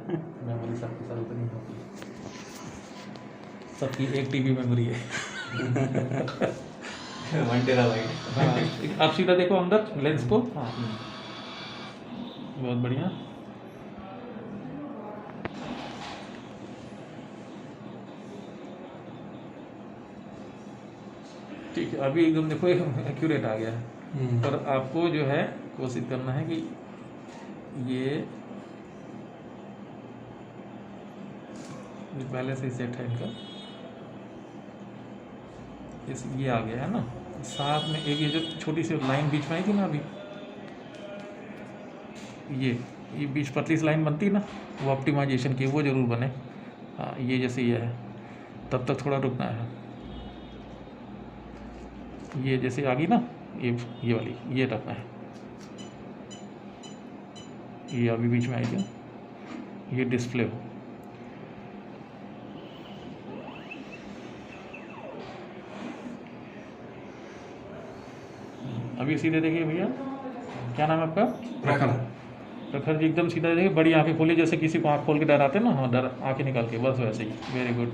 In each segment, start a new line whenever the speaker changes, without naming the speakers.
Memory सबके साथ उतनी होती है, सबकी एक टीबी मेमोरी है।
1 टेराबाइट।
हाँ, आप सीधा देखो अंदर लेंस को। हाँ, बहुत बढ़िया। ठीक है, अभी एकदम देखो एक्यूरेट आ गया है। पर आपको जो है कोशिश करना है कि ये पहले से सेट है इनका, ये आ गया है ना। साथ में एक ये जो छोटी सी लाइन बीच में आई थी ना अभी, ये बीच पतली सी लाइन बनती है ना, वो ऑप्टिमाइजेशन की, वो जरूर बने। हाँ, ये जैसे ये है, तब तक थोड़ा रुकना है। ये जैसे आ गई ना, ये वाली, ये रखना है। ये अभी बीच में आई थी, ये डिस्प्ले हो। अभी सीधे देखिए भैया, क्या नाम है आपका?
प्रखर।
प्रखर जी, एकदम सीधा देखिए, बड़ी आंखें खोली, जैसे किसी को आँख खोल के डराते हैं ना। हाँ, डर आंखें निकाल के, बस वैसे ही। Very good.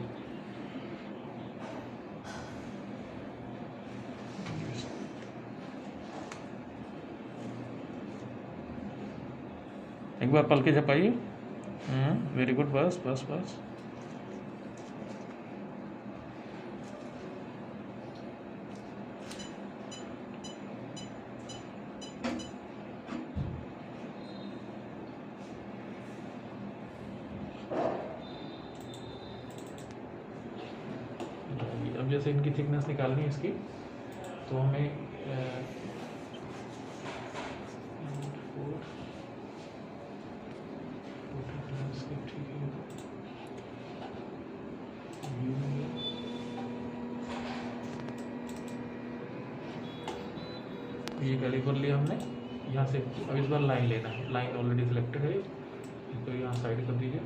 एक बार पल के झपाइए। वेरी गुड, बस बस बस। अब जैसे इनकी थिकनेस निकालनी है इसकी, तो हमें ये कैलिपर लिया हमने यहाँ से। अब इस बार लाइन लेना है, लाइन ऑलरेडी सिलेक्टेड है, तो यहाँ साइड कर दीजिए।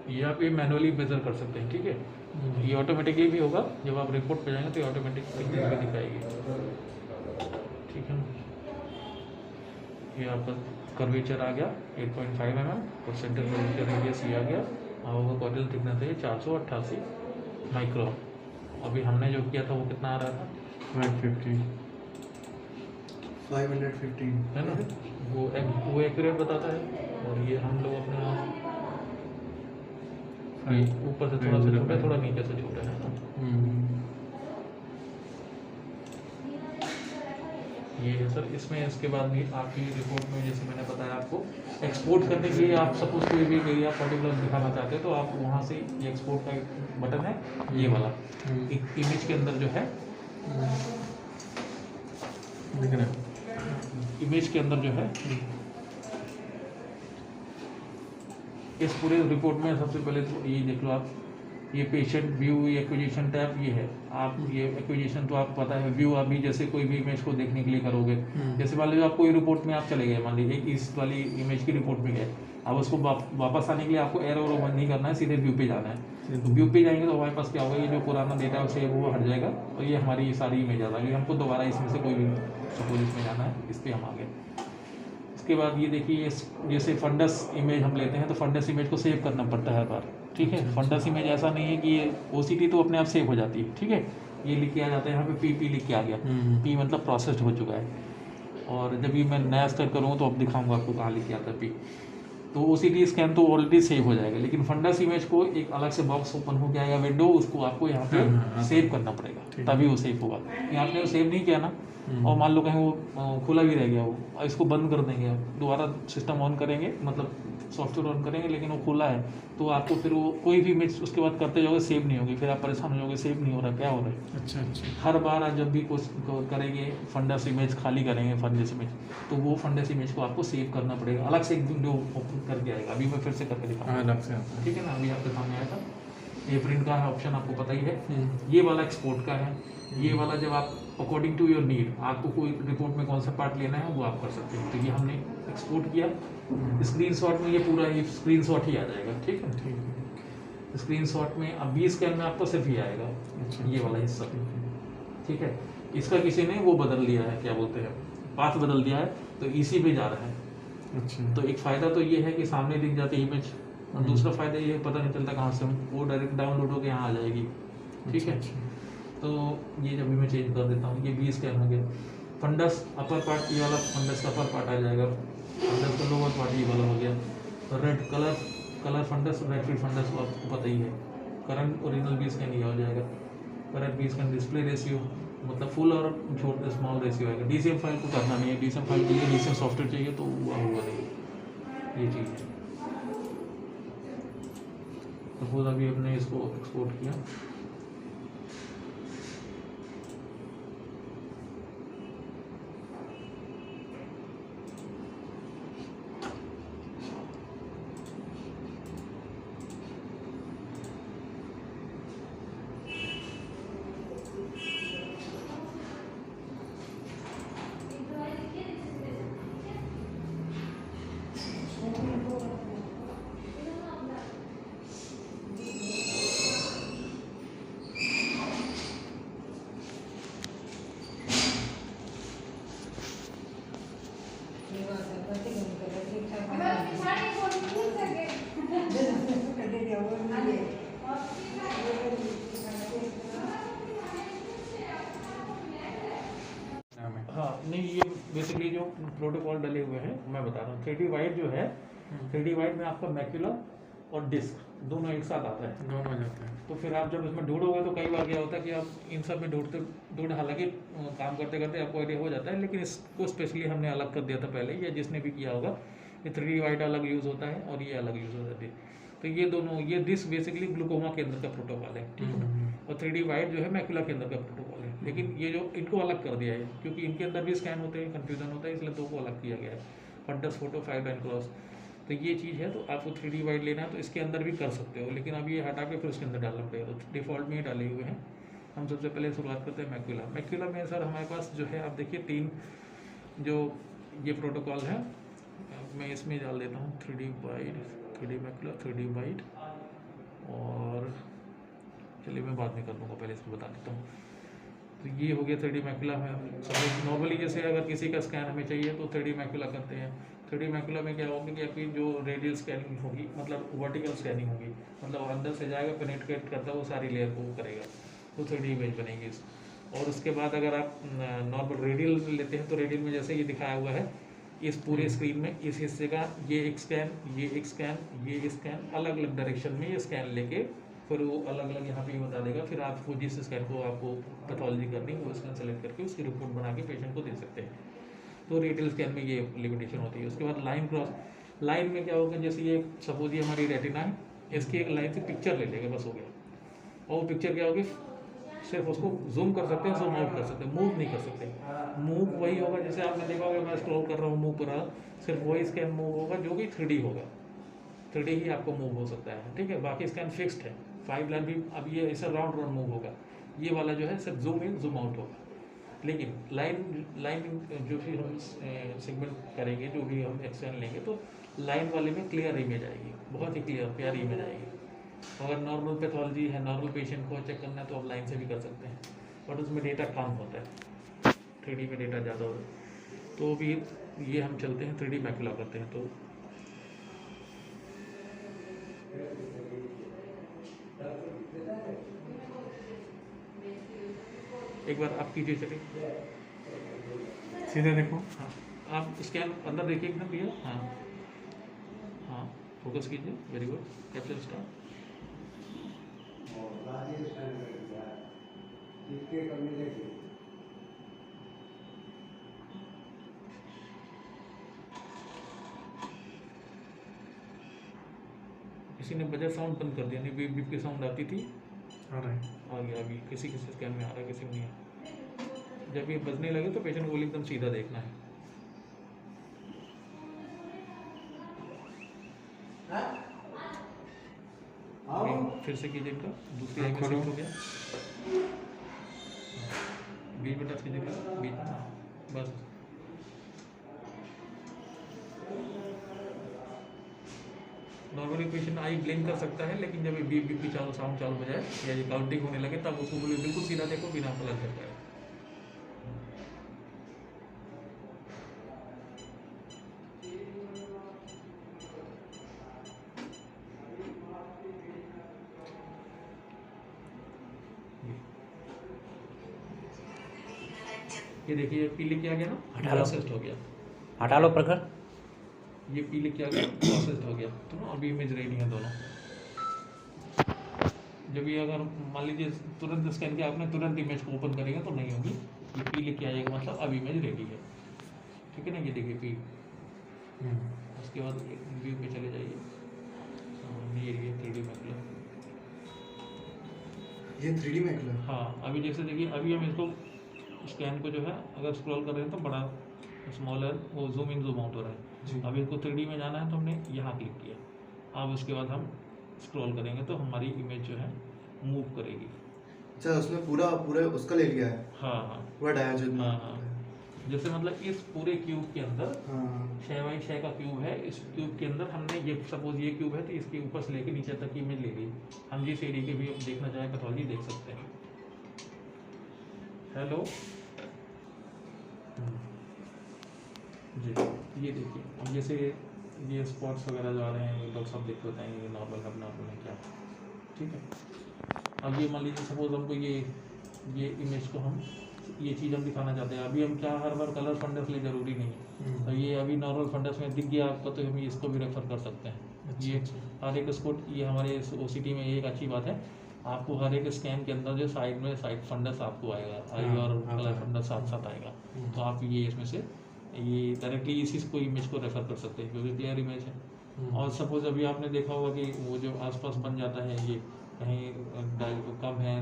ये आप ये मैनुअली मेजर कर सकते हैं, ठीक है। ये ऑटोमेटिकली भी होगा, जब आप रिपोर्ट पे जाएंगे तो ये ऑटोमेटिक थिकनेस भी दिखाएगी, ठीक है। ये आपका कर्वेचर आ गया 8.5 mm और सेंटर कर्वेचर रेडियस ये आ गया। और कॉर्डियल थिकनेस है 488 माइक्रोन। अभी हमने जो किया था वो कितना आ रहा था?
515
है ना, वो एक्यूरेट बताता है। और ये हम लोग अपने यहाँ ऊपर से थोड़ा सा छोटा है, थोड़ा नीचे से छोटा है ना। ये है सर। इसमें इसके बाद भी आपकी रिपोर्ट में, जैसे मैंने बताया आपको, एक्सपोर्ट करने के लिए आप सपोज कोई भी एरिया पर्टिकुलर दिखाना चाहते हैं तो आप वहाँ से ये एक्सपोर्ट का एक बटन है, ये वाला, एक इमेज के अंदर जो है दिख रहा है, इमेज के अंदर जो है इस पूरे रिपोर्ट में सबसे पहले तो ये देख लो आप, ये पेशेंट व्यू, एक्विजिशन टैब, ये है। आप ये एक्विजिशन तो आपको पता है। व्यू अभी जैसे कोई भी इमेज को देखने के लिए करोगे, जैसे मान लीजिए आप कोई रिपोर्ट में आप चले गए, मान लीजिए इस वाली इमेज की रिपोर्ट में गए, अब उसको वापस आने के लिए आपको एरर और बंद नहीं करना है, सीधे व्यू पे जाना है। तो व्यू पे जाएंगे तो हमारे पास क्या होगा, ये जो पुराना डेटा है सेव वो हट जाएगा और ये हमारी सारी इमेज आ जाएगी। हमको दोबारा इसमें से कोई भी सपोज इसमें जाना है, इस पर हम आ गए। इसके बाद ये देखिए, जैसे फंडस इमेज हम लेते हैं तो फंडस इमेज को सेव करना पड़ता है हर बार, ठीक है। फंडस इमेज ऐसा नहीं है कि ये OCT तो अपने आप सेव हो जाती है, ठीक है। ये लिख के आ जाता है यहाँ पे, PP लिख के आ गया। P मतलब प्रोसेस्ड हो चुका है। और जब भी मैं नया स्टार्ट करूँगा तो अब दिखाऊंगा आपको कहाँ लिख के आता है P। तो OCT स्कैन तो ऑलरेडी सेव हो जाएगा, लेकिन फंडस इमेज को एक अलग से बॉक्स ओपन हो जाएगा, विंडो, उसको आपको यहाँ पे सेव करना पड़ेगा, तभी वो सेव होगा। ये आपने वो सेव नहीं किया ना, और मान लो कहीं वो खुला भी रह गया, वो इसको बंद कर देंगे, दोबारा सिस्टम ऑन करेंगे, मतलब सॉफ्टवेयर ऑन करेंगे, लेकिन वो खुला है, तो आपको फिर वो कोई भी इमेज उसके बाद करते जाओगे सेव नहीं होगी, फिर आप परेशान हो जाओगे, सेव नहीं हो रहा, क्या हो रहा है।
अच्छा।
हर बार आप जब भी कुछ करेंगे, फंडस इमेज खाली करेंगे, फंडस इमेज, तो वो फंडस इमेज को आपको सेव करना पड़ेगा, अलग से एक विंडो ओपन करके आएगा। अभी मैं फिर से करके दिखाऊंगा,
अलग से आता है,
ठीक है ना। अभी आपके सामने आया था, ये प्रिंट का है ऑप्शन, आपको पता ही है। ये वाला एक्सपोर्ट का है। ये वाला जब आप अकॉर्डिंग टू योर नीड, आपको कोई रिपोर्ट में कौन सा पार्ट लेना है वो आप कर सकते हैं। तो ये हमने एक्सपोर्ट किया, स्क्रीनशॉट में ये पूरा स्क्रीनशॉट ही आ जाएगा, ठीक है। स्क्रीनशॉट में अब 20 स्कैन में आपको सिर्फ ये आएगा, ये वाला हिस्सा, ठीक है। इसका किसी ने वो बदल दिया है, क्या बोलते हैं, पाथ बदल दिया है, तो इसी पे जा रहा है।
अच्छा।
तो एक फ़ायदा तो ये है कि सामने दिख जाती है इमेज, और दूसरा फ़ायदा ये है पता नहीं चलता कहाँ से वो डायरेक्ट डाउनलोड होकर यहाँ आ जाएगी। ठीक है, तो ये जब भी मैं चेंज कर देता हूँ, ये भी स्कैन हो गया। फंडस अपर पार्ट, ये वाला फंडस का अपर पार्ट आ जाएगा, फंडस का लोअर पार्ट ये वाला हो गया। Red colour fundus, red field fundus को आपको पता ही है। करंट ओरिजिनल भी स्कैन ये हो जाएगा। करंट भी स्कैन, डिस्प्ले रेशियो मतलब फुल और छोटे स्मॉल रेशियो आएगा। डीसीएम फाइल को करना नहीं है, डीसीएम फाइल चाहिए, डीसीएम सॉफ्टवेयर चाहिए तो हुआ नहीं, ये चीज़ है। सपोज अभी हमने इसको एक्सपोर्ट किया, हाँ नहीं, ये बेसिकली जो प्रोटोकॉल डले हुए हैं मैं बता रहा हूँ। 3D वाइड जो है, 3D वाइड में आपका मैक्यूला और डिस्क दोनों एक साथ आता है,
दोनों आ जाते हैं।
तो फिर आप जब इसमें ढूंढोगे तो कई बार क्या होता है कि आप इन सब में ढूंढ हालांकि काम करते करते आपको आइडिया हो जाता है, लेकिन इसको स्पेशली हमने अलग कर दिया था पहले, या जिसने भी किया होगा, ये 3D वाइड अलग यूज़ होता है और ये अलग यूज़ होता है। तो ये दोनों, ये डिस्क बेसिकली ग्लूकोमा के अंदर का प्रोटोकॉल है, ठीक है, और 3D वाइड जो है मैक्यूला के अंदर का प्रोटोकॉल है। लेकिन ये जो इनको अलग कर दिया है क्योंकि इनके अंदर भी स्कैन होते हैं, कन्फ्यूजन होता है, इसलिए दो को अलग किया गया है, फंडस फोटो 5 लाइन क्रॉस। तो ये चीज़ है, तो आपको 3D वाइड लेना है तो इसके अंदर भी कर सकते हो, लेकिन अब ये हटा के फिर उसके अंदर डालना पड़ेगा। तो डिफ़ॉल्ट में ही डाले हुए हैं। हम सबसे पहले शुरुआत करते हैं मैक्यूला। मैक्यूला में सर हमारे पास जो है, आप देखिए 3 जो ये प्रोटोकॉल है, मैं इसमें डाल देता हूँ 3D wide, 3D macula, 3D wide, और चलिए मैं बाद में कर दूँगा, पहले इसको बता देता हूँ। तो ये हो गया 3D मैक्यूला में। हम सब नॉर्मली जैसे अगर किसी का स्कैन हमें चाहिए तो 3D मैक्यूला करते हैं। 3D मैक्यूला में क्या होगा कि आपकी जो रेडियल स्कैनिंग होगी, मतलब वर्टिकल स्कैनिंग होगी, मतलब अंदर से जाएगा, पेनिट्रेट करता है वो सारी लेयर को करेगा, तो 3D इमेज बनेगी। और उसके बाद अगर आप नॉर्मल रेडियल लेते हैं तो रेडियल में जैसे ये दिखाया हुआ है, इस पूरे स्क्रीन में इस हिस्से का ये एक स्कैन, ये एक स्कैन, ये स्कैन, अलग अलग डायरेक्शन में ये स्कैन लेके फिर वो अलग अलग यहाँ पे ये बता देगा। फिर आपको जिस स्कैन को आपको पैथोलॉजी करनी है वो स्कैन सेलेक्ट करके उसकी रिपोर्ट बना के पेशेंट को दे सकते हैं। तो रेडियल स्कैन में ये लिमिटेशन होती है। उसके बाद लाइन क्रॉस, लाइन में क्या होगा, जैसे ये सपोज ये हमारी रेटिना है, इसकी एक लाइन से पिक्चर ले लेंगे, बस हो गया। और वो पिक्चर क्या होगी, सिर्फ उसको जूम कर सकते हैं, जूम आउट कर सकते हैं, मूव नहीं कर सकते। मूव वही होगा जैसे आपने देखा होगा, मैं स्क्रॉल कर रहा हूँ, मूव कर रहा हूँ, सिर्फ वही स्कैन मूव होगा जो कि 3D होगा, 3D ही आपको मूव हो सकता है, ठीक है। बाकी स्कैन फिक्स्ड है। 5 लाइन भी अब ये ऐसा राउंड राउंड मूव होगा, ये वाला जो है सिर्फ जूम इन जूम आउट होगा। लेकिन लाइन जो भी हम सेगमेंट करेंगे, जो भी हम एक्सचेंज लेंगे, तो लाइन वाले में क्लियर इमेज आएगी, बहुत ही क्लियर प्यारी इमेज आएगी। अगर नॉर्मल पैथोलॉजी है, नॉर्मल पेशेंट को चेक करना है तो आप लाइन से भी कर सकते हैं, बट उसमें डेटा कम होता है, 3D में डेटा ज़्यादा होता है। तो भी ये हम चलते हैं 3D मैक्यूला करते हैं। तो एक बार आप कीजिए चलिए,
सीधे देखो।
हाँ आप स्कैन अंदर देखिए एकदम क्लियर। हाँ हाँ, फोकस कीजिए, वेरी गुड, कैप्चर स्टार। किसी ने बजट साउंड बंद कर दिया, नहीं बीप बीप की साउंड आती थी,
आ रहा है।
आ गया अभी, किसी किसी स्कैन में आ रहा है, किसी में नहीं है। जब ये बजने लगे तो पेशेंट को एकदम सीधा देखना है। अभी फिर से कीजिए इनका, दूसरी आई में
खोलो।
शिफ्ट हो गया, बीच में टच कीजिएगा, बीच में, बस। नॉर्मली पेशेंट आई ब्लिंक कर सकता है, लेकिन जब ये बीप बीप की साउंड चालू हो जाए या ये काउंटिंग होने लगे तब उसको बोलिए बिल्कुल सीधा देखो, बिना फ्लैश कर पाए। ये देखिए ये पी लिख के आ गया ना,
हटा लो।
प्रोसेस्ड हो गया।
हटा लो प्रखर।
ये पी लिख के आ गया, प्रोसेस्ड हो गया। तो ना अभी इमेज रेडी है दोनों। जब ये अगर मान लीजिए तुरंत स्कैन किया आपने, तुरंत इमेज को ओपन करेंगे तो नहीं होगी। ये पी लिख के आ जाएगा, मतलब अब इमेज रेडी है। ठीक है ना, ये देखिए पी। उसके बाद व्यू पे चले जाइए। ये 3D मैकुलर।
ये 3D मैकुलर।
हाँ, अभी जैसे देखिए अभी हम इसको स्कैन को जो है अगर स्क्रॉल कर रहे हैं तो बड़ा स्मॉलर वो जूम इन जूम आउट हो रहा
जी।
है। अभी इसको 3D में जाना है तो हमने यहाँ क्लिक किया। अब उसके बाद हम स्क्रॉल करेंगे तो हमारी इमेज जो है मूव करेगी।
अच्छा, उसमें पूरा पूरा उसका ले लिया है,
हाँ हाँ
पूरा डायमेंशन।
हाँ हाँ। जैसे मतलब इस पूरे क्यूब के अंदर
हाँ
6x6 का क्यूब है। इस क्यूब के अंदर हमने ये सपोज ये क्यूब है तो इसके ऊपर से लेकर नीचे तक की इमेज ले ली। हम जिस एरिया के भी देखना चाहें पैथोलॉजी देख सकते हैं। हेलो जी, ये देखिए अब जैसे ये स्पॉट्स वगैरह जो आ रहे हैं ये लोग सब देख होते हैं, ये नॉर्मल है नॉर्मल है क्या। ठीक है, अब ये मान लीजिए सपोज हमको ये इमेज को हम ये चीज़ हम दिखाना चाहते हैं। अभी हम क्या हर बार कलर फंडस ले जरूरी नहीं है। तो ये अभी नॉर्मल फंडस में दिख गया आपको तो हम इसको भी रेफर कर सकते हैं। ये हर एक स्पॉट ये हमारे OCT में एक अच्छी बात है, आपको हर एक स्कैन के अंदर जो साइड में साइड फंडस आपको आएगा, आई और कलर फंडस साथ साथ आएगा। तो आप ये इसमें से ये डायरेक्टली इसी को इमेज को रेफर कर सकते हैं क्योंकि क्लियर इमेज है। और सपोज अभी आपने देखा होगा कि वो जो आसपास बन जाता है ये कहीं कम है,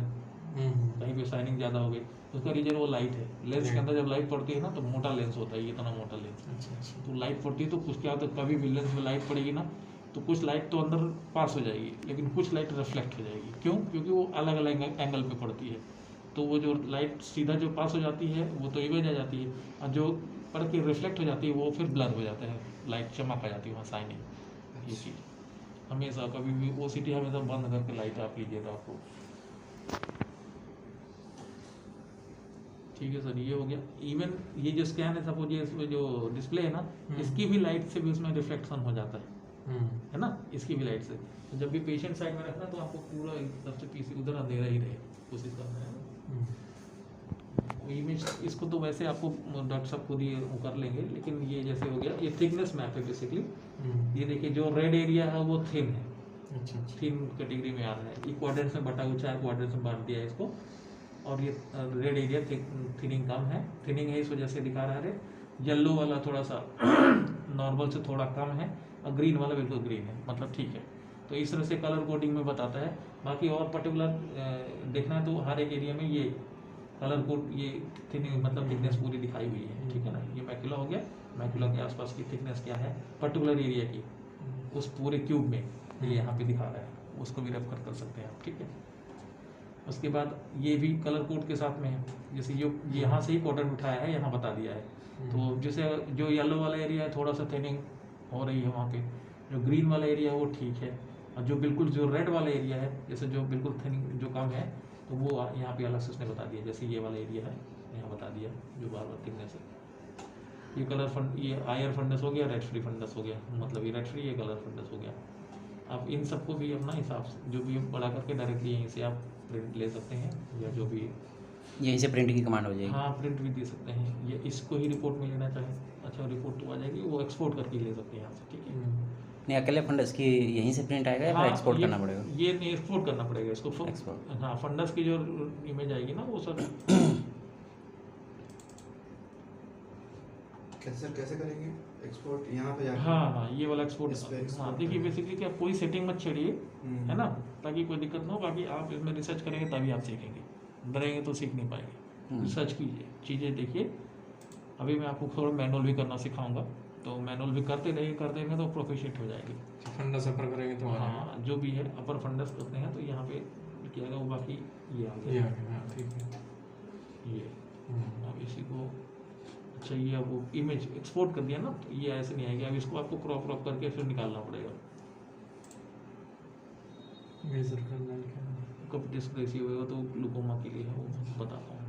कहीं पे शाइनिंग ज़्यादा हो गई, उसका रीजन वो लाइट है। लेंस के अंदर जब लाइट पड़ती है ना तो मोटा लेंस होता है, ये इतना मोटा लेंस।
अच्छा।
तो लाइट पड़ती है तो कुछ क्या होता है, कभी भी लेंस में लाइट पड़ेगी ना तो कुछ लाइट तो अंदर पास हो जाएगी लेकिन कुछ लाइट रिफ्लेक्ट हो जाएगी। क्यों? क्योंकि वो अलग अलग एंगल पे पड़ती है। तो वो जो लाइट सीधा जो पास हो जाती है वो तो इमेज आ जाती है, और जो पड़ के रिफ्लेक्ट हो जाती है वो फिर ब्लर हो जाता है, लाइट चमक आ जाती है वहाँ शाइनिंग। ये चीज़ हमेशा कभी भी OCT हमेशा बंद करके लाइट आप लीजिएगा आपको। ठीक है सर, ये हो गया। इवन ये जो स्कैन है सपोज ये इसमें जो डिस्प्ले है ना, इसकी भी लाइट से भी उसमें रिफ्लेक्शन हो जाता है ना, इसकी भी लाइट से। तो जब भी पेशेंट साइड में रखना तो आपको पूरा एकदम से पीसी उधर अंधेरा ही रहे, कोशिश करना है। इमेज इसको तो वैसे आपको डॉक्टर साहब खुद ही वो कर लेंगे, लेकिन ये जैसे हो गया ये थिकनेस मैप है बेसिकली। ये देखिए जो रेड एरिया है वो थिन है,
अच्छा।
थिन कैटेगरी में आ रहा है। ये क्वाड्रेंट्स में बटा हुआ 4 क्वाड्रेंट्स में बांट दिया है इसको। और ये रेड एरिया थिनिंग कम है, थिनिंग है इस वजह से दिखा रहा है। येलो वाला थोड़ा सा नॉर्मल से थोड़ा कम है, और ग्रीन वाला बिल्कुल ग्रीन है, मतलब ठीक है। तो इस तरह से कलर कोडिंग में बताता है। बाकी और पर्टिकुलर देखना है तो हर एक एरिया में ये कलर कोड ये थिनिंग मतलब थिकनेस पूरी दिखाई हुई है। ठीक है ना, ये मैकुला हो गया। मैकुला के आसपास की थिकनेस क्या है पर्टिकुलर एरिया की, उस पूरे क्यूब में ये यहाँ पे दिखा रहा है, उसको भी रेफर कर सकते हैं आप। ठीक है, उसके बाद ये भी कलर कोड के साथ में है। जैसे जो यहाँ से ही कॉटन उठाया है यहाँ बता दिया है। तो जैसे जो येलो वाला एरिया है थोड़ा सा थिनिंग हो रही है वहाँ पे, जो ग्रीन वाला एरिया है वो ठीक है, और जो बिल्कुल जो रेड वाला एरिया है जैसे जो बिल्कुल थिनिंग जो कम है तो वो यहाँ पे अलग से उसने बता दिया। जैसे ये वाला एरिया है यहाँ बता दिया जो बार बार थिकनेस है। ये कलर फंड ये आयर फंडस हो गया, रेड फ्री फंडस हो गया, मतलब ये रेड फ्री ये कलर फंडस हो गया। आप इन सबको भी अपना हिसाब से जो भी बड़ा करके डायरेक्टली यहीं से आप प्रिंट ले सकते हैं, या जो भी
यहीं से प्रिंट की कमांड हो जाएगी।
हाँ प्रिंट भी दे सकते हैं, या इसको ही रिपोर्ट में लेना चाहें अच्छा रिपोर्ट तो आ जाएगी, वो एक्सपोर्ट करके ले सकते हैं यहाँ से। ठीक है,
नहीं अकेले फंडस की यहीं से प्रिंट आएगा या फिर एक्सपोर्ट करना पड़ेगा?
ये नहीं एक्सपोर्ट करना पड़ेगा इसको।
एक्सपोर्ट।
हाँ फंडस की जो इमेज आएगी ना वो सर
कैसे करेंगे एक्सपोर्ट यहाँ पे जाके?
हाँ ये वाला
इस पे
एक्सपोर्ट।
export
हाँ देखिए
करना।
बेसिकली क्या कोई सेटिंग मत छेड़िए, है ना, ताकि कोई दिक्कत ना हो। बाकी आप इसमें रिसर्च करेंगे तभी आप सीखेंगे, डरेंगे तो सीख नहीं पाएंगे। रिसर्च कीजिए, चीज़ें देखिए। अभी मैं आपको थोड़ा मैनुअल भी करना सिखाऊंगा, तो मैनुअल भी करते रहेंगे तो प्रोफिशिएंट हो जाएगी।
फंडस अपर करेंगे तो
हाँ जो भी है अपर फंडस करते हैं तो यहाँ पे किया गया वो, बाकी ये आ
ये
गया
आ गया। हाँ ठीक है।
ये। अब इसी को अच्छा ये अब वो इमेज एक्सपोर्ट कर दिया ना, तो ये ऐसे नहीं आएगी। अब इसको आपको क्रॉप करके फिर निकालना पड़ेगा।
मेजर करना है क्या?
कब डिस्प्लेसी होगा तो ग्लूकोमा के लिए है, वो बताता हूँ।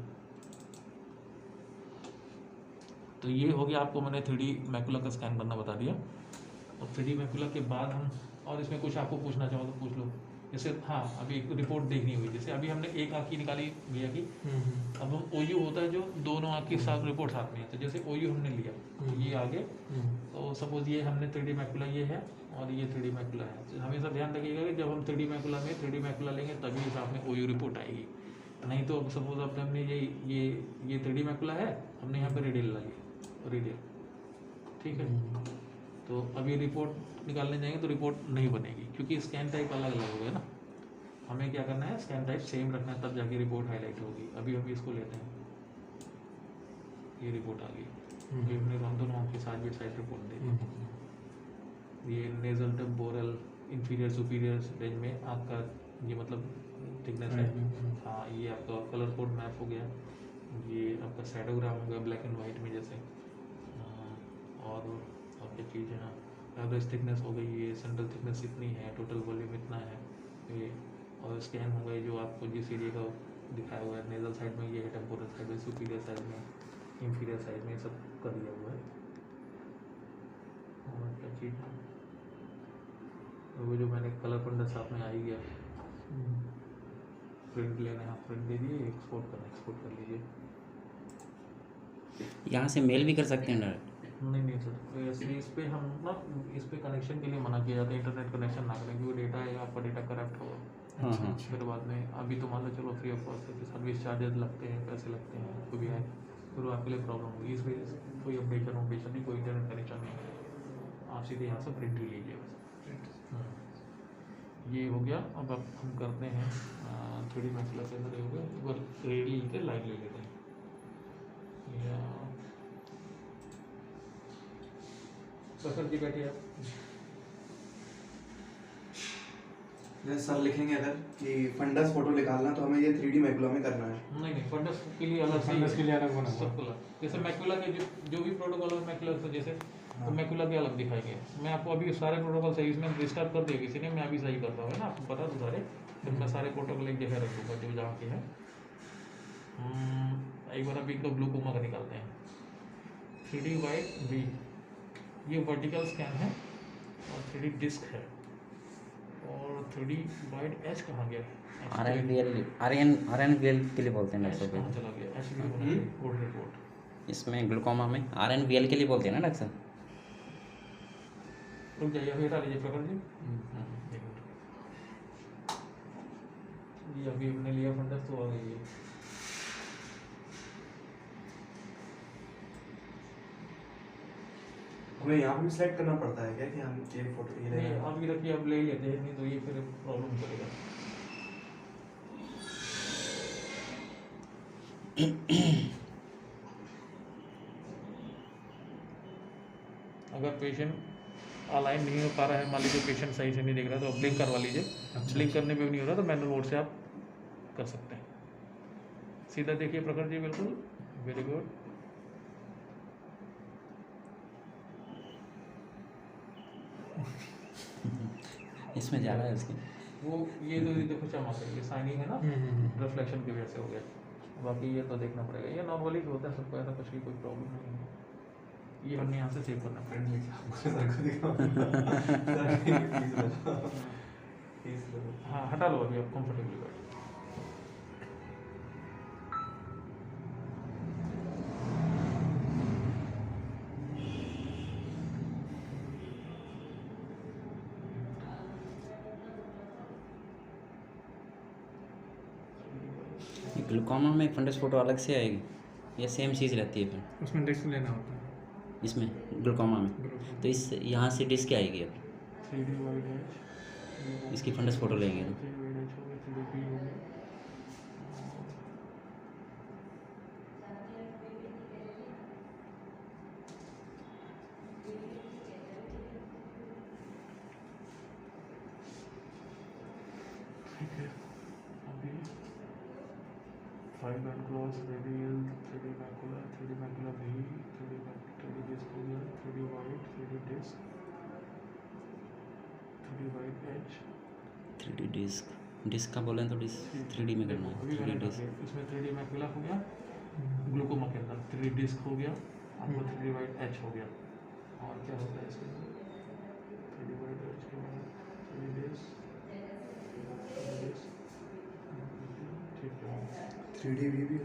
तो ये हो गया, आपको मैंने 3D मैकुला का स्कैन करना बता दिया। और 3D मैकुला के बाद हम और इसमें कुछ आपको पूछना चाहो तो पूछ लो। जैसे हाँ अभी रिपोर्ट देखनी हुई, जैसे अभी हमने एक आँख की निकाली भैया की, अब हम ओयू होता है जो दोनों आँख की साथ रिपोर्ट साथ में है, तो जैसे ओयू हमने लिया तो ये आगे, तो सपोज ये हमने 3D मैकुला ये है और ये 3D मैकुला है, तो हमेशा ध्यान रखिएगा कि जब हम 3D मैकुला में 3D मैकुला लेंगे तभी साथ में ओयू रिपोर्ट आएगी, नहीं तो सपोज अब हमने ये 3D मैकुला है, हमने यहाँ पे रेडियल ला लिया रेडियल, ठीक है, तो अभी रिपोर्ट निकालने जाएंगे तो रिपोर्ट नहीं बनेगी क्योंकि स्कैन टाइप अलग अलग हो गया ना, हमें क्या करना है स्कैन टाइप सेम रखना है, तब जाके रिपोर्ट हाईलाइट होगी। अभी हम इसको लेते हैं, ये रिपोर्ट आ गई, ये हमने हम दोनों आँख की साइड बाई साइड रिपोर्ट दे दी। ये nasal temporal inferior superior range में आपका ये मतलब थिकनेस है, हाँ ये आपका कलर कोड मैप हो गया, ये आपका शैडोग्राम हो गया ब्लैक एंड वाइट में जैसे, और क्या चीज़ है, एवरेज थिकनेस हो गई, ये सेंट्रल थिकनेस इतनी है, टोटल वॉल्यूम इतना है ये, और स्कैन हो गई जो आपको जिस एरिया का दिखाया हुआ है, नेजल साइड में ये है, टेम्पोरल साइड में, सुपीरियर साइड में, इंफीरियर साइड में, सब कर दिया हुआ है। और क्या चीज़ है, वो जो मैंने कलर पंडा साथ में आ ही गया, प्रिंट लेना है, प्रिंट दे दिए, एक्सपोर्ट करना एक्सपोर्ट कर लीजिए।
यहाँ से मेल भी कर सकते हैं डायरेक्ट?
नहीं नहीं सर, तो ऐसे इस पे हम ना इस पे कनेक्शन के लिए मना किया जाता है, इंटरनेट कनेक्शन ना करें क्योंकि डेटा है आपका, डेटा करप्ट होगा।
हाँ हाँ।
फिर बाद में अभी तो मान लो चलो फ्री ऑफ कॉस्ट है, सर्विस चार्जेस लगते हैं, पैसे लगते हैं, कुछ भी है, फिर आपके लिए प्रॉब्लम होगी, इस वजह से कोई अपडेशन अपडेशन नहीं, कोई इंटरनेट कनेक्शन नहीं है, आप सीधे यहाँ से प्रिंट ही लीजिए बस। ये हो गया। अब हम करते हैं 3D मैकुला के अंदर हो गया, एक बार रेडी के लाइन ले लेते हैं, या सफर जी बैठिए आप।
जैसे सर लिखेंगे अगर कि फंडस फोटो निकालना तो हमें ये 3D मैकुला में करना है।
नहीं नहीं, फंडस के लिए अलग से ही
फंडस
है।
के लिए अलग होना होगा।
सबको अलग, जैसे मैकुला के जो भी प्रोटोकॉल है मैकुला से जैसे, तो मैकुला के अलग दिखाएंगे। मैं आपको अभी सारे प्रोटोकॉल सही इसमें डिस्टर्ब कर दिया किसी ने, मैं अभी सही करता हूँ, है ना, आपको पता तो सारे, फिर मैं सारे प्रोटोकॉल एक जगह रखूँगा जो जहाँ के हैं। एक बार अभी इनका ग्लूकोमा का निकालते हैं। 3D वाइट बी, ये वर्टिकल स्कैन है, और 3D डिस्क है, और 3D वाइड एच कहाँ गया?
RNVL के लिए बोलते हैं
एच
डॉक्टर
कहाँ
साहब।
चला गया? एच भी होना चाहिए, कोड रिपोर्ट।
इसमें ग्लूकोमा में RNVL के लिए बोलते हैं ना डॉक्टर साहब?
रुक जाइए, अभी हटा लीजिए प्रखर जी। एक मिनट, ये अभी हमने लिया फंडस तो आ गई है।
हमें यहाँ भी सिलेक्ट करना पड़ता है क्या कि हम ये फोटो ये
नहीं
लेना है?
अभी रखिए, अब ले ही लेते हैं, नहीं तो ये फिर प्रॉब्लम करेगा। अगर पेशेंट अलाइन नहीं हो पा रहा है, मान लीजिए पेशेंट सही से नहीं देख रहा, तो ब्लिंक करवा लीजिए। ब्लिंक करने पे भी नहीं हो रहा तो मैनुअल मोड से आप कर सकते हैं। सीधा देखिए प्रखर जी, बिल्कुल वेरी गुड।
इसमें ज़्यादा है उसकी।
वो ये तो देखो चमक है, ये शाइनिंग है ना, रिफ्लेक्शन की वजह से हो गया, बाकी ये तो देखना पड़ेगा। ये नॉर्मली होता है सबको, ऐसा कुछ भी कोई प्रॉब्लम नहीं है। ये हमने यहाँ से सेव करना पड़ेगा। हाँ हटा लो, अभी आप कंफर्टेबली बैठो।
ग्लूकोमा में फंडस फोटो अलग से आएगी या सेम चीज़ रहती है फिर
उसमें डिस्क लेना होता है
इसमें ग्लूकोमा में? तो इस यहाँ से डिस्क आएगी अब
3D वाइड एच,
इसकी फंडस फोटो लेंगे तो
3D वाइड एच हो गया, 3D पी हो गया। ठीक है, अभी 5 and cross radial 3D macula, 3D macula भी, 3D डिस्क हो गया, 3D wide, 3D disc, 3D wide H,
3D disc का बोलें तो डिस्क 3D में करना है।
अभी
3D
मैंने कर
डिस्क
दिया। इसमें 3D मैकुला हो गया, ग्लूकोमा के अंदर 3D डिस्क हो गया, आपको 3D वाइड एच हो गया, और क्या होता है इसके अंदर 3D वाइड एच के बाद 3D डिस्क, ठीक है
3D व्यू भी है।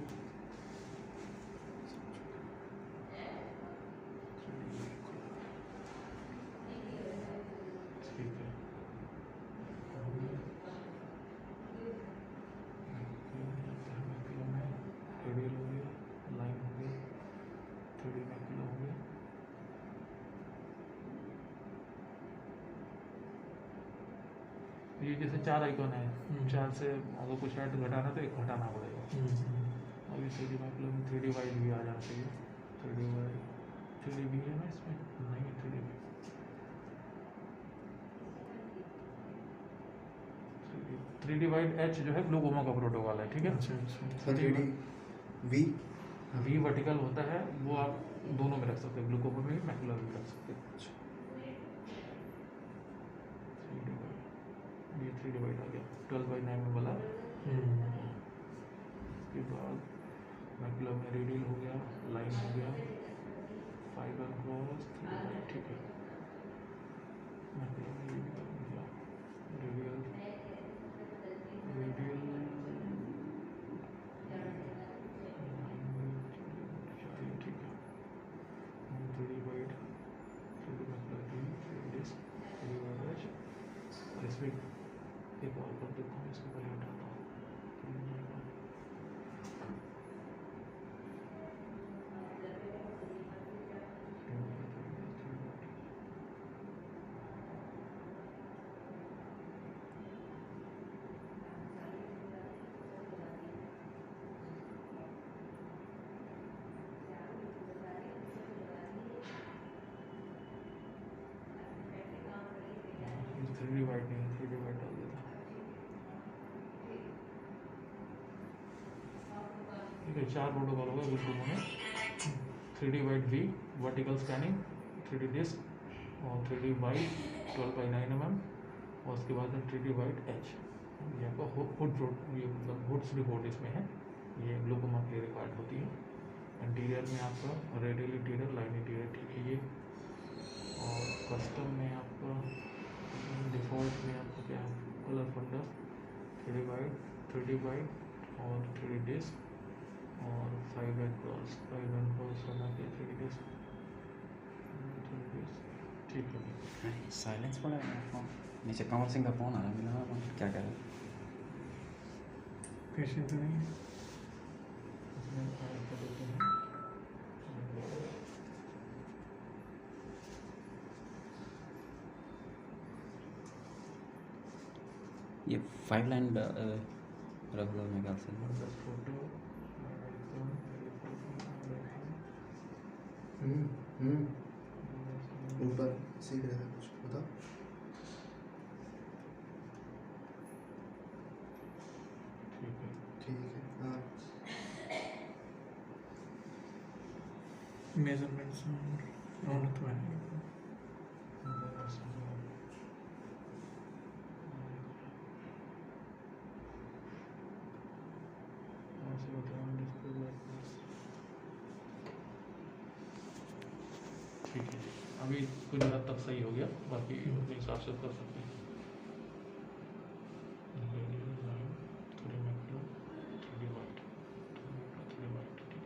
ठीक है रेडियल हो गया, लाइन हो गया, 3D मैकुला हो गया। ये जैसे 4 आइकॉन है, 4 से अगर कुछ ऐड घटाना तो एक घटाना पड़ेगा। अभी 3D मैकुला में 3D वाइड भी आ जाना चाहिए। 3D वाइड 3D भी है ना इसमें? नहीं है 3D भी। 3D वाइड एच जो है ग्लूकोमा का प्रोटोकॉल है, ठीक है।
तो 3D वी
वी वर्टिकल होता है, वो आप दोनों में रख सकते हैं, ग्लूकोमा में भी मैकुलर में भी रख सकते हैं। 3D वाइड, ये 3D वाइड आ गया 12/9 में वाला। उसके बाद मैकुलर में रेडियल हो गया, लाइन हो गया, 5 एंड क्रॉस 3D वाइड, ठीक है। मैकुलर में ये भी कर दिया, रेडियल रेडियल ठीक है। 3D wide, 3D macular, 3D disc, 3D wide H. और इसमें एक और कर देता हूँ, इसको पहले हटाता हूँ। थ्री डी वाइड नहीं, 3D वाइड डाल देता हूँ। ठीक है, 4 प्रोटोकॉल होगा ग्लूकोमा में। 3D wide V vertical scanning, 3D disc और 3D वाइड 12/9 mm, और उसके बाद 3D वाइड एच। ये आपका ये मतलब हुड्स रिपोर्ट इसमें है, ये ग्लूकोमा के लिए रिकॉर्ड होती है। इंटीरियर में आपका रेडियल इंटीरियर, लाइन इंटीरियर, ठीक है ये। और कस्टम में आपका डिफ़ॉल्ट में आपका क्या है, कलर फंडा 3D वाइड, 3D वाइड और 3D डिस्क और 5 एंड क्रॉस बना के 3D डिस्क, 3D डिस्क, ठीक है।
साइलेंस पड़ा है मेरा फोन, नीचे कंवर सिंह का फोन आ रहा है, मैंने कहा क्या कर रहा है।
पेशेंट तो नहीं है।
इसमें ऐड कर देते हैं।
ये 5 लाइन रेगुलर मेरे ख्याल से।
बस फोटो
ऊपर सीख रहा है कुछ बताओ।
ठीक है।
ठीक है हाँ।
मेजरमेंट्स और तो है
ठीक है, अभी कुछ हद तक सही हो गया, बाकी अपने हिसाब से कर सकते हैं। थोड़ी macular, 3D white, 3D white, ठीक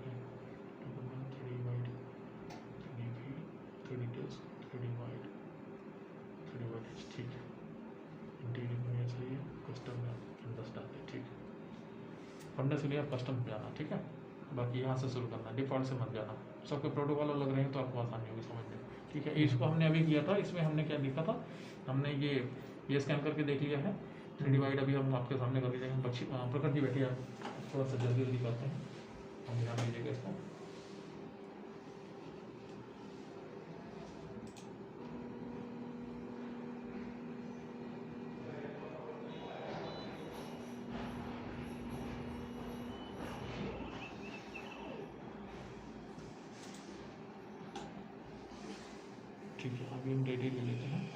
है। 3D वाइट, 3D भी, 3D disc, 3D white, 3D white, ठीक है। इंटीरियर में ऐसा ही है, कस्टम में फंडस डालते, ठीक है। फंडस के लिए आप कस्टम पे जाना, ठीक है। बाकी यहाँ से शुरू करना, डिफ़ॉल्ट से मत जाना, सबके प्रोटोकॉल अलग रहे तो आपको आसानी होगी समझने, ठीक है। इसको हमने अभी किया था, इसमें हमने क्या देखा था, हमने ये स्कैन करके देख लिया है। 3D वाइड अभी हम आपके सामने करके देखेंगे। प्रकट जी बैठिए, आप थोड़ा सा जल्दी जल्दी करते हैं, हम ध्यान दीजिएगा इसको। ठीक है, अभी हम रेडी ले लेते हैं।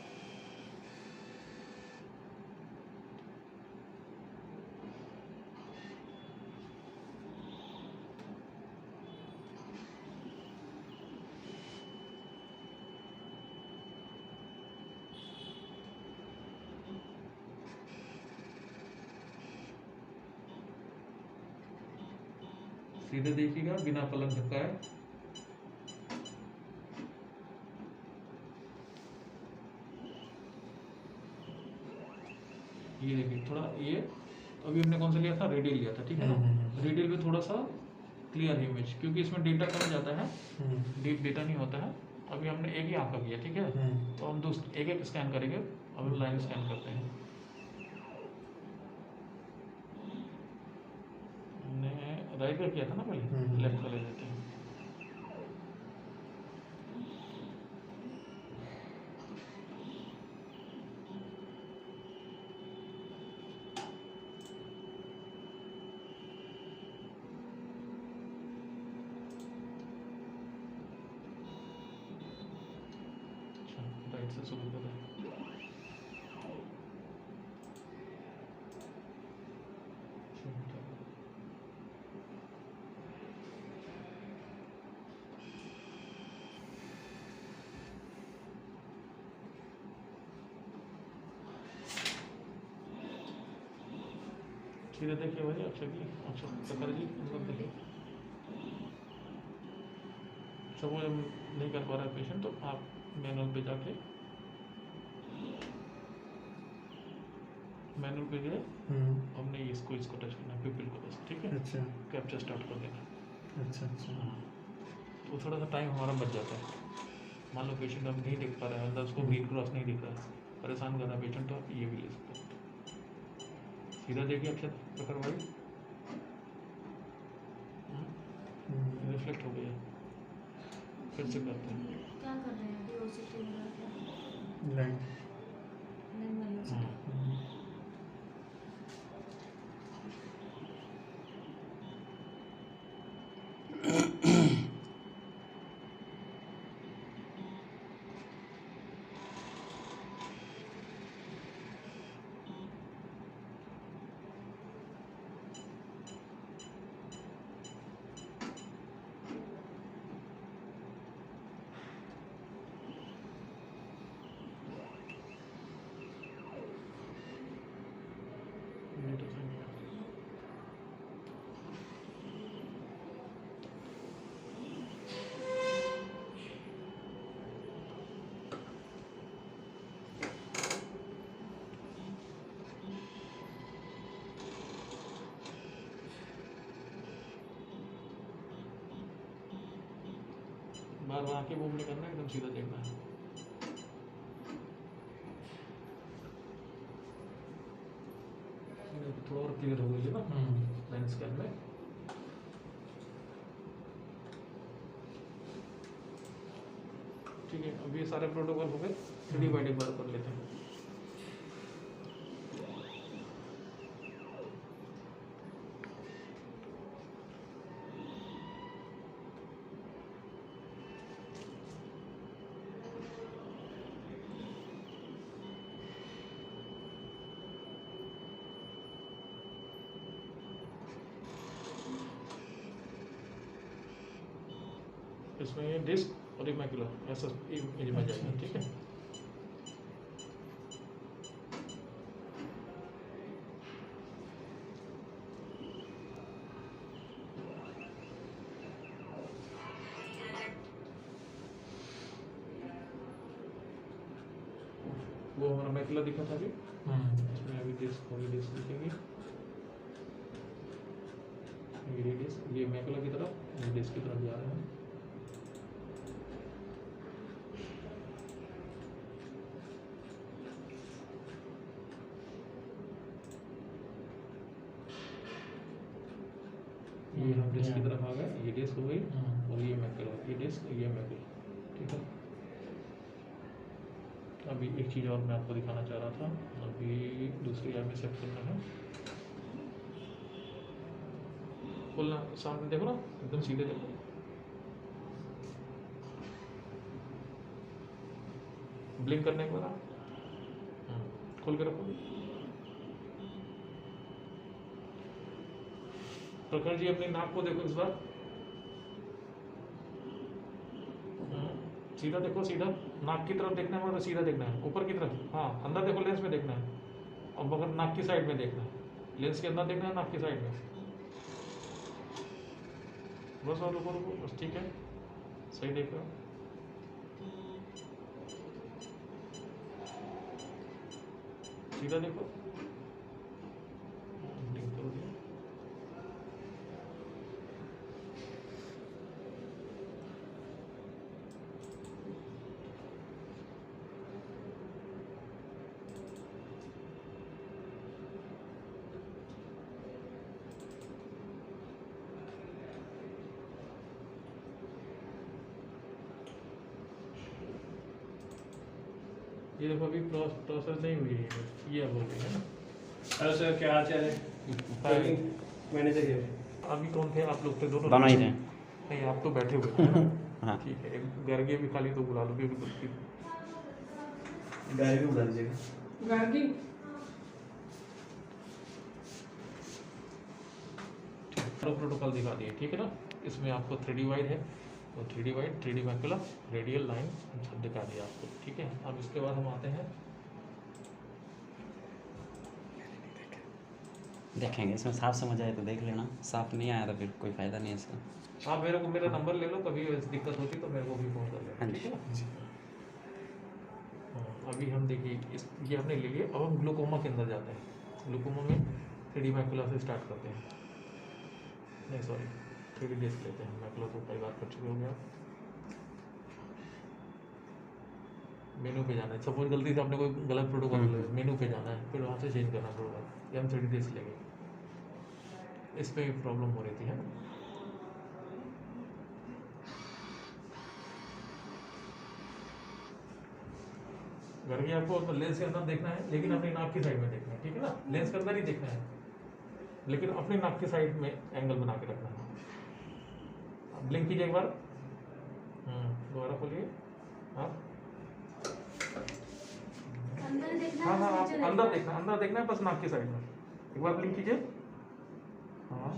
सीधे देखिएगा बिना पलक झपकाए। ये देखिए थोड़ा ये अभी हमने कौन सा लिया था, रेडियल लिया था, ठीक है ना। रेडियल में थोड़ा सा क्लियर है इमेज, क्योंकि इसमें डेटा कम जाता है, डीप डेटा नहीं होता है। अभी हमने एक ही आँख का किया, ठीक है। तो हम एक एक स्कैन करेंगे। अब हम लाइन स्कैन करते हैं। हमने राइट का किया था ना पहले, लेफ्ट का ले लेते हैं। अच्छा, राइट से शुरू करें। सीधे देखिए भाई, अक्षर जी, अक्षर प्रकार जी, मतलब देखिए सपोज हम नहीं कर पा रहा है पेशेंट, तो आप मैनुअल पे जाके मैनुअल पे गए, हमने इसको टच करना है, पिपिल को बस, ठीक है।
अच्छा
कैप्चर स्टार्ट कर देना।
अच्छा अच्छा।
हाँ, तो थोड़ा सा टाइम हमारा बच जाता है। मान लो पेशेंट अब नहीं देख पा रहा है, अंदर उसको ग्रीन क्रॉस नहीं दिख रहा है, परेशान कर रहा है पेशेंट, तो आप ये भी ले सकते हैं। सीधा देखिए अक्षर प्रखर भाई, रिफ्लेक्ट हो गया। फिर से करते हैं।
क्या कर रहे हैं अभी ओसीटी वगैरह
लाइन
नहीं वाली ओसीटी?
डेटा से नहीं आता। बार बार आंखें मूव नहीं करना, एकदम सीधा देखना है। थोड़ा और क्लियर हो गई है ना लाइन स्कैन में। ठीक है, अब ये सारे प्रोटोकॉल हो गए, 3D बाइंडिंग बार कर लेते हैं। इसमें ये डिस्क और इमेक्युलर ऐसा इमेज में जाएगा, ठीक है। वो हमारा मैकुला दिखा था अभी, इसमें अभी डिस्क होगी, डिस्क दिखेंगी, ये डिस्क, ये मैकुला की तरफ, ये डिस्क की तरफ जा रहे हैं। ये हम डिस्क की तरफ आ गए, ये डिस्क हो गई और ये मैकुला, ये डिस्क, ये मैकुला, ठीक है। अभी एक चीज़ और मैं आपको दिखाना चाह रहा था, अभी दूसरी ऐप में सेट करना है। खोलना, सामने देखो ना, एकदम सीधे देखो, ब्लिंक करने के बाद खोल के रखो। प्रखर जी अपनी नाक को देखो इस बार, सीधा देखो, सीधा नाक की तरफ देखना है, मतलब सीधा देखना है, ऊपर की तरफ, हाँ अंदर देखो, लेंस में देखना है। अब मगर नाक की साइड में देखना है, लेंस के अंदर देखना है, नाक की साइड में। बस और रुको रुको बस, ठीक है, सही देख रहे हो, सीधा देखो, ब्लिंक कर दिया। ये देखो अभी प्रोसेस नहीं हुई है, ये अब हो गई है ना।
हेलो सर, क्या हाल चाल है?
हाय।
मैनेजर ये
अभी कौन थे आप लोग? थे दोनों
दोनों ही थे।
नहीं, आप तो बैठे हुए थे ना।
हाँ।
ठीक है, एक गर्गे भी खाली तो बुला लो, भी कुछ
डायरी में बता दीजिएगा।
गार्गी
प्रोटोकॉल दिखा दिए, ठीक है ना। इसमें आपको 3D वाइड है, तो 3D wide, 3D macular, radial line सब दिखा दिया आपको, ठीक है। अब इसके बाद हम आते हैं,
देखेंगे, इसमें साफ समझ आए तो देख लेना, साफ नहीं आया तो फिर कोई फ़ायदा नहीं है इसका।
आप मेरे को मेरा नंबर ले लो, कभी ऐसी दिक्कत होती तो मेरे को भी फोन कर लेना,
हाँ
ठीक है ना। हाँ, अभी हम देखिए इस ये हमने ले लिया। अब हम ग्लूकोमा के अंदर जाते हैं। ग्लूकोमा में 3D मैकुलर से स्टार्ट करते हैं, नहीं सॉरी 3D डिस्क लेते हैं। मैकुलर तो कई बार कर चुके हो गया। मेनू पे जाना है, सपोज गलती से आपने कोई गलत प्रोटोकॉल ले, मेनू पे जाना है, फिर वहाँ से चेंज करना प्रोटोकॉल। ये हम 3D डिस्क लेंगे, इस पे प्रॉब्लम हो रही थी, है ना। घर के आपको लेंस के अंदर देखना है, लेकिन अपनी नाक की साइड में देखना है, ठीक है ना। लेंस के अंदर ही देखना है, लेकिन अपनी नाक की साइड में एंगल बना के रखना है। ब्लिंक कीजिए एक बार, दोबारा खोलिए आप।
अंदर देखना
हाँ हाँ,
है,
आप
नीचे
अंदर देखना है, बस नाक की साइड में। एक बार ब्लिंक कीजिए, हाँ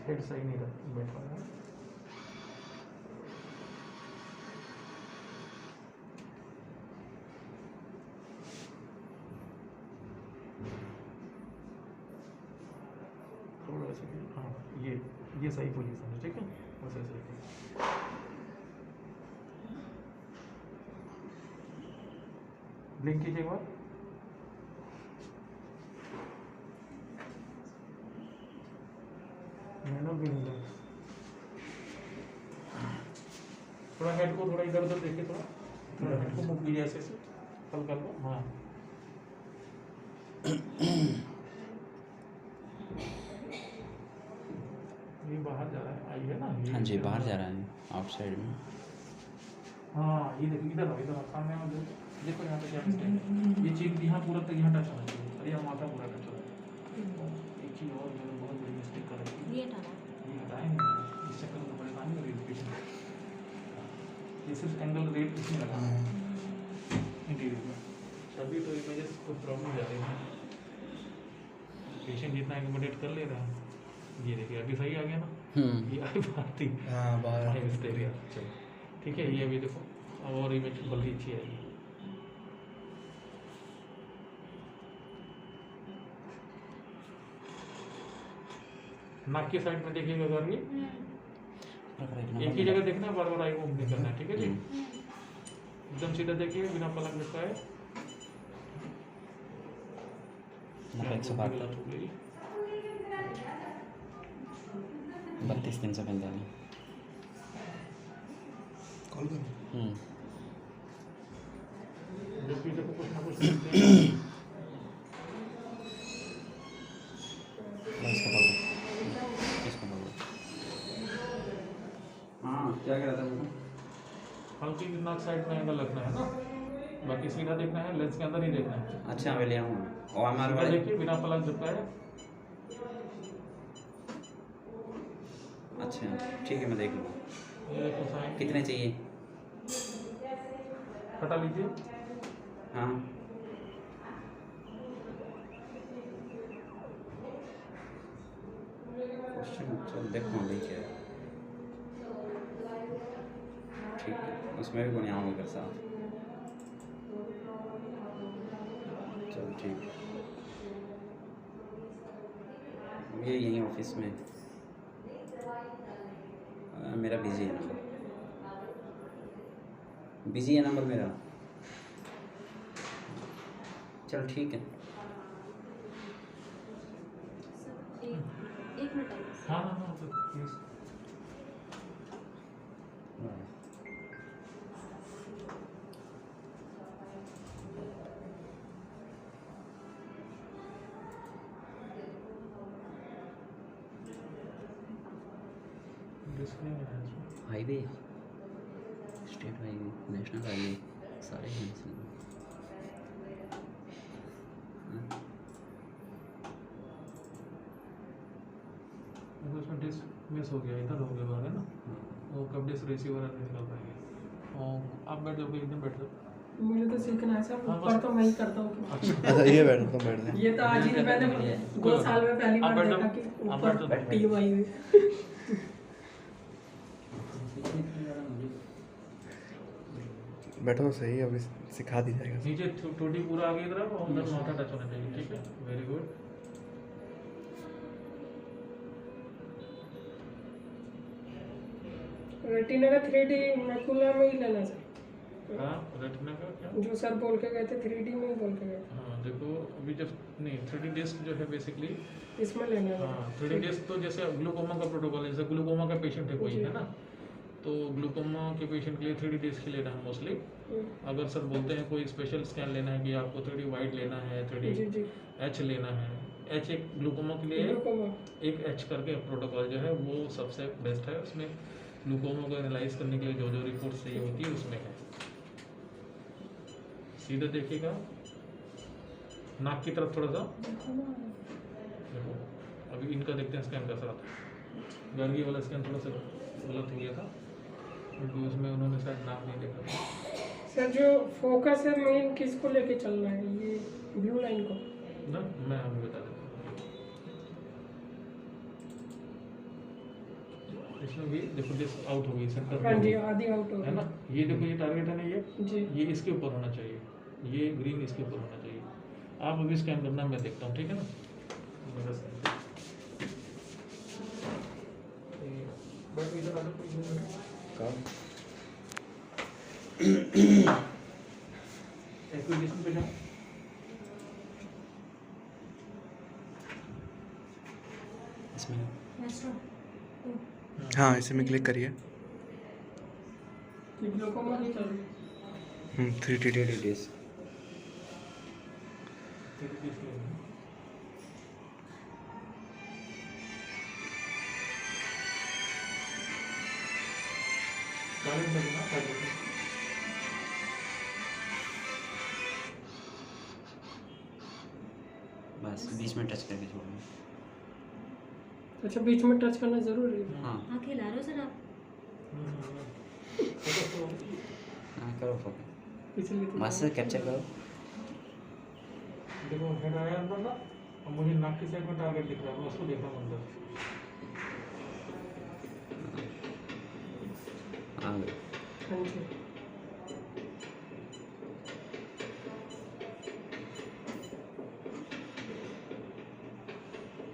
हेड सही नहीं बैठ रहा है। थोड़ा सा हाँ, ये सही पोजीशन है, ठीक है, बस ऐसे रखिए। ब्लिंक कीजिए एक बार, मैंने भी नहीं लगा। थोड़ा हेड को थोड़ा इधर उधर देखिए, थोड़ा हेड को मूव कीजिए, ऐसे ऐसे हल्का हल्का, हाँ। ये बाहर जा रहा है, आई है ना ये।
हाँ जी, बाहर जा रहा है आउटसाइड में।
हाँ ये देखो, इधर आओ सामने आओ, देखो यहाँ पे क्या मिस्टेक है। ये चीज यहाँ पूरा तक यहाँ टच होना चाहिए, और यहाँ माथा पूरा टच होना चाहिए। एक चीज और मैंने बहुत बड़ी मिस्टेक कर रखी है,
ये हटाना।
ये हटाए नहीं, इस चक्कर में परेशानी हो रही है पेशेंट। ये सिर्फ एंगल रेट इसमें लगाना है इंटीरियर में, तभी तो इमेजेस को प्रॉब्लम जाती है। पेशेंट जितना एकोमोडेट कर ले रहा है, ये देखिए अभी सही आ गया ना। ये आई बात थी,
हाँ बाहर
मिस्टेक है, चलो ठीक है। ये अभी देखो, अब और इमेज बल्कि अच्छी आएगी। नाक की साइड में देखिएगा, अगर ये एक ही जगह देखना है, बार बार आई मूव नहीं करना है, ठीक है जी। एकदम सीधा देखिए, बिना पलक झपकाए।
160 32 345।
कॉल करो।
जब भी देखो कुछ ना कुछ देखते हैं।
इसको पकड़ो, इसको पकड़ो। हाँ, क्या कह रहा था मुझे?
हल्की नाक साइड में एंगल रखना है ना, बाकी सीधा देखना है, लेंस के अंदर ही देखना है।
अच्छा, मैं ले आऊँगा। और हमारे
सीधा
वाले
देखिए, बिना पलक झपकाए।
अच्छा, ठीक है, मैं देख लूँगा।
ये देखो साइन
कितने चाहिए?
हटा लीजिए।
हाँ, क्वेश्चन चल देखो अभी क्या है। ठीक है, उसमें भी बढ़िया होगा साथ। ठीक। ये यहीं ऑफिस में मेरा बिजी है नंबर, बिजी है नंबर मेरा। चल ठीक है।
सर एक मिनट आइए।
हाँ हाँ हाँ सर प्लीज। डिस्क नहीं है इसमें।
Highway, state highway, national highway, सारे हैं इसमें।
देखो इसमें डिस्क मिस हो गया, इधर हो गया बाहर है ना, वो कब डिस्क रिसीवर नहीं निकाल पाएंगे। और आप बैठ जाओ, एकदम बैठ जाओ।
मुझे तो सीखना है सर,
हाँ,
ऊपर
बस।
तो मैं ही करता हूँ।
अच्छा ये बैठ तुम बैठ दे।
ये तो आज ही मैंने
कोई
2 साल में पहली
आप
बार
बैठ
देखा
जाओ,
कि
आप बैठ
ऊपर
जाओ।
टीम आई हुई।
बैठो सही है, अभी सिखा दी जाएगा।
नीचे टोटी पूरा आगे इधर और उधर माथा टच होना चाहिए, ठीक है, वेरी गुड।
रेटिना का 3D मैकुला में ही लेना सर,
हाँ रेटिना का क्या?
जो सर बोल के गए थे 3D में ही बोल के गए थे,
हाँ देखो अभी जब नहीं 3D डिस्क जो है बेसिकली,
इसमें लेना है।
हाँ 3D डिस्क तो जैसे ग्लूकोमा का प्रोटोकॉल है, जैसे ग्लूकोमा का पेशेंट है कोई,
जी।
है ना, तो ग्लूकोमा के पेशेंट के लिए 3D डिस्क ही लेना है मोस्टली। अगर सर बोलते हैं कोई स्पेशल स्कैन लेना है कि आपको 3D वाइड लेना है, 3D
जी जी
एच लेना है, एच एक ग्लूकोमा के लिए
ग्लूकोमा।
एक एच करके प्रोटोकॉल जो है वो सबसे बेस्ट है। उसमें ग्लूकोमा को एनालाइज करने के लिए जो जो रिपोर्ट चाहिए होती है उसमें है। सीधे देखिएगा, नाक की तरफ थोड़ा सा देखो। अभी इनका देखते हैं स्कैन कैसा आता है। गर्गी वाला स्कैन थोड़ा सा गलत हो गया था क्योंकि उसमें उन्होंने शायद नाक नहीं देखा था
सर जो फोकस है मेन किसको लेके चलना है, ये ब्लू लाइन को?
ना, मैं अभी बता देता हूँ। इसमें भी देखो डिस्क आउट हो गई सेंटर
हाँ
में,
जी आधी आउट हो
है ना, ये देखो ये टारगेट है ना, ये
जी।
ये इसके ऊपर होना चाहिए, ये ग्रीन इसके ऊपर होना चाहिए। आप अभी स्कैन करना, मैं देखता हूँ, ठीक है ना। मेरा scan। बैठो इधर आ जाओ, कोई इधर बैठो। एक्विजिशन पे जाओ।
इसमें
नेस्ट्रो
हाँ इसे में क्लिक करिए।
कि ग्लूकोमा नहीं चल रही।
3D
डिस्क बस बीच में टच करके छोड़ना।
अच्छा बीच में टच करना जरूरी है।
हाँ
आँख हिला रहे हो सर आप?
हाँ करो फोकस,
इसलिए तो
मस्त कैप्चर करो।
देखो हेड आया अंदर ना, और मुझे नाक की साइड में टारगेट दिख रहा है, मैं उसको देख रहा हूँ अंदर।
हाँ गए।
हाँ जी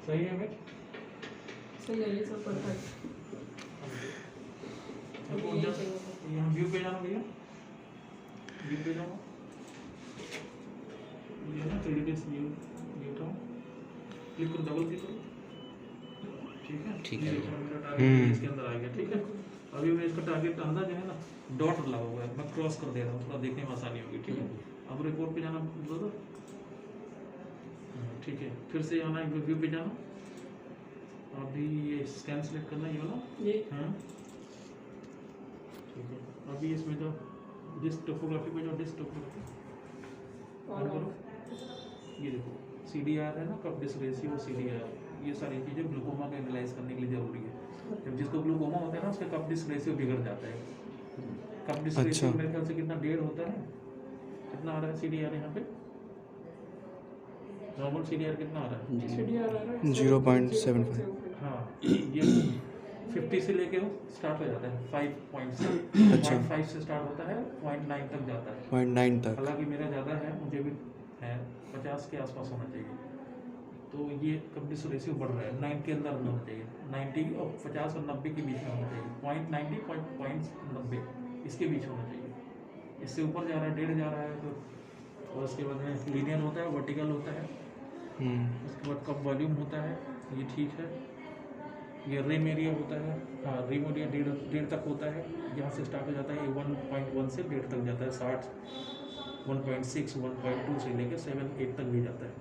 सही है मैं
सही है, ये सब परफेक्ट।
यहाँ व्यू पे जाना भैया, व्यू पे जाओ, ये ना 3D डिस्क व्यू व्यू था, क्लिक करो, डबल क्लिक करो, ठीक है।
ठीक है।
ये देखो मेरा टारगेट इसके अंदर आ गया, ठीक है। अभी मैं इसका टारगेट अंदर जो है ना डॉट लगा हुआ है, मैं क्रॉस कर दे रहा हूँ, थोड़ा देखने में आसानी होगी, ठीक है। अब रिपोर्ट पे जाना ब्रदर, ठीक है। फिर से आना है व्यू पे जाना, अभी ये स्कैन सेलेक्ट करना, ये वाला,
ये
हाँ ठीक है। अभी इसमें जो डिस्क टोपोग्राफी पे जो डिस्क टोपोग्राफी ऑन करो, ये देखो CDR है ना, कप डिस्क रेशियो, CDR, ये सारी चीज़ें ग्लूकोमा को एनालाइज करने के लिए ज़रूरी है। जब जिसको ग्लूकोमा होता है ना, उसका कप डिस्क रेशियो बिगड़ जाता है। कप डिस्क रेशियो मेरे ख्याल से कितना 1.5 होता है, कितना आ रहा है CDR यहाँ पे, नॉर्मल CDR कितना आ रहा है?
CDR आ रहा है
0.75।
हाँ ये 50 से लेके स्टार्ट हो जाता है, 5 पॉइंट से,
अच्छा।
0.5 से स्टार्ट होता है, 0.9 तक जाता है।
0.9 तक।
हालांकि मेरा ज़्यादा है, मुझे भी है 50 के आसपास होना चाहिए। तो ये कंप्लीट रेशियो बढ़ रहा है, 9 के अंदर होना चाहिए, 90 और 50 और 90 के बीच में होना चाहिए, 0.90 0.90 इसके बीच होना चाहिए। इससे ऊपर जा रहा है, 1.5 जा रहा है तो, और उसके बाद में लीनियर होता है, वर्टिकल होता है, उसके बाद कप वॉल्यूम होता है, ये ठीक है। ये रिम एरिया होता है, हाँ रिम एरिया 1.5 तक होता है, यहाँ से स्टार्ट हो जाता है, ये 1.1 से 1.5 तक जाता है, 60 1.6 1.2 से लेकर 7 8 तक भी जाता है।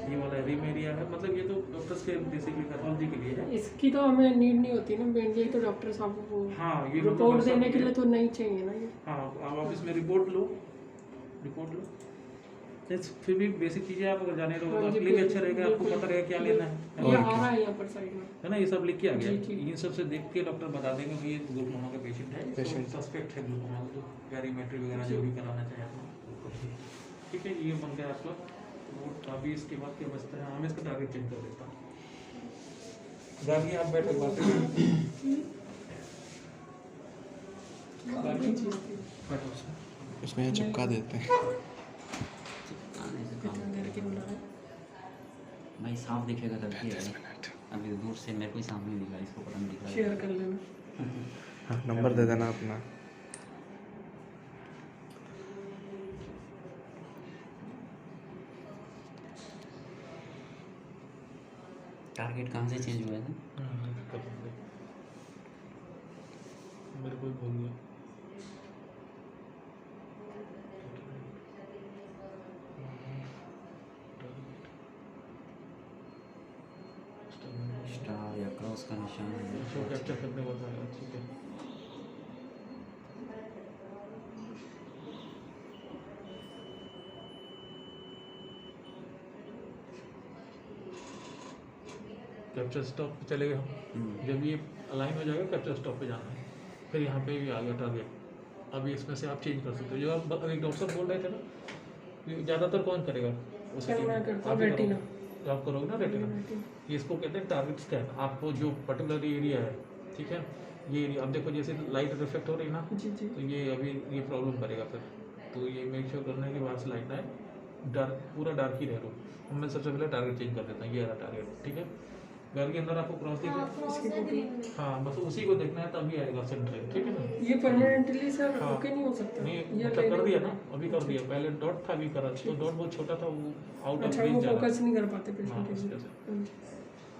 ये वाला रिम एरिया है, मतलब ये तो डॉक्टर्स के बेसिकली पैथोलॉजी के लिए है।
इसकी तो हमें नीड नहीं होती ना बैंड, ये तो डॉक्टर साहब को
हाँ ये
रिपोर्ट देने के लिए तो नहीं चाहिए ना ये।
हाँ आप ऑफिस में रिपोर्ट लो। फिर भी बेसिक चीज़ें आप अगर जाने रहोगे तो
हाँ जी,
आपके लिए भी अच्छा रहेगा, आपको
बिल्कुल।
पता रहेगा क्या लेना है
ये आ रहा है यहाँ पर साइड में।
है ना। ये सब लिख के आ गया,
जी, जी।
इन सब से देख के डॉक्टर बता देंगे कि ये ग्लूकोमा का पेशेंट है,
Patient।
सस्पेक्ट है ग्लूकोमा, तो कैरीमेट्री वगैरह जो भी कराना चाहे आप। ठीक है, ये बन गया आपका। वो अभी इसके बाद क्या बचता है, मैं इसका टारगेट चेंज कर देता हूँ। गाड़ी आप बैठे बात बैठो
इसमें ये चिपका देते हैं।
चिपकाने से काम भाई साफ दिखेगा तब भी है। अभी दूर से मेरे को ही सामने नहीं दिख रहा, इसको पता नहीं दिख रहा है।
शेयर कर लेना।
हाँ नंबर दे देना अपना।
टारगेट कहाँ से चेंज हुआ है?
मेरे को भी भूल गया।
स्टार या क्रॉस का निशान है।
शो कैप्चर करने वाला है, ठीक है। कैप्चर स्टॉप पे चले गए हम। जब ये अलाइन हो जाएगा कैप्चर स्टॉप पे जाना है, फिर यहाँ पे भी आ गया टारगेट। अभी इसमें से आप चेंज कर सकते हो, जो आप एक डॉक्टर बोल रहे थे ना, ये ज़्यादातर कौन करेगा उसे?
सर मैं करता हूँ
आप ही
रेटिना।
करोगे। तो आप करोगे ना रेटिना, ये इसको कहते हैं टारगेट स्कैन। आपको जो पर्टिकुलर एरिया है, ठीक है, ये एरिया अब देखो जैसे लाइट रिफ्लेक्ट हो रही है ना,
जी जी।
तो ये अभी ये प्रॉब्लम करेगा फिर। तो ये मेक श्योर करना है कि वहाँ से लाइट ना आए, डार्क पूरा डार्क ही रह लो। मैं सबसे पहले टारगेट चेंज कर देता हूँ, ये रहा टारगेट, ठीक है। घर के अंदर आपको क्रॉस दिख रहा है,
क्रॉस है ग्रीन में।
हाँ बस उसी को देखना है, तभी आएगा सेंटर, ठीक है ना।
ये परमानेंटली सर
हाँ।
ओके नहीं हो सकता।
नहीं
ये
मतलब कर
ले
दिया
लेंगे।
ना, अभी कर दिया। पहले डॉट था, अभी करा, तो डॉट बहुत छोटा था, वो आउट ऑफ
अच्छा
रेंज
वो
जा रहा है।
फोकस नहीं कर पाते
हाँ,
पेशेंट
इस
के
वजह से।
लिए।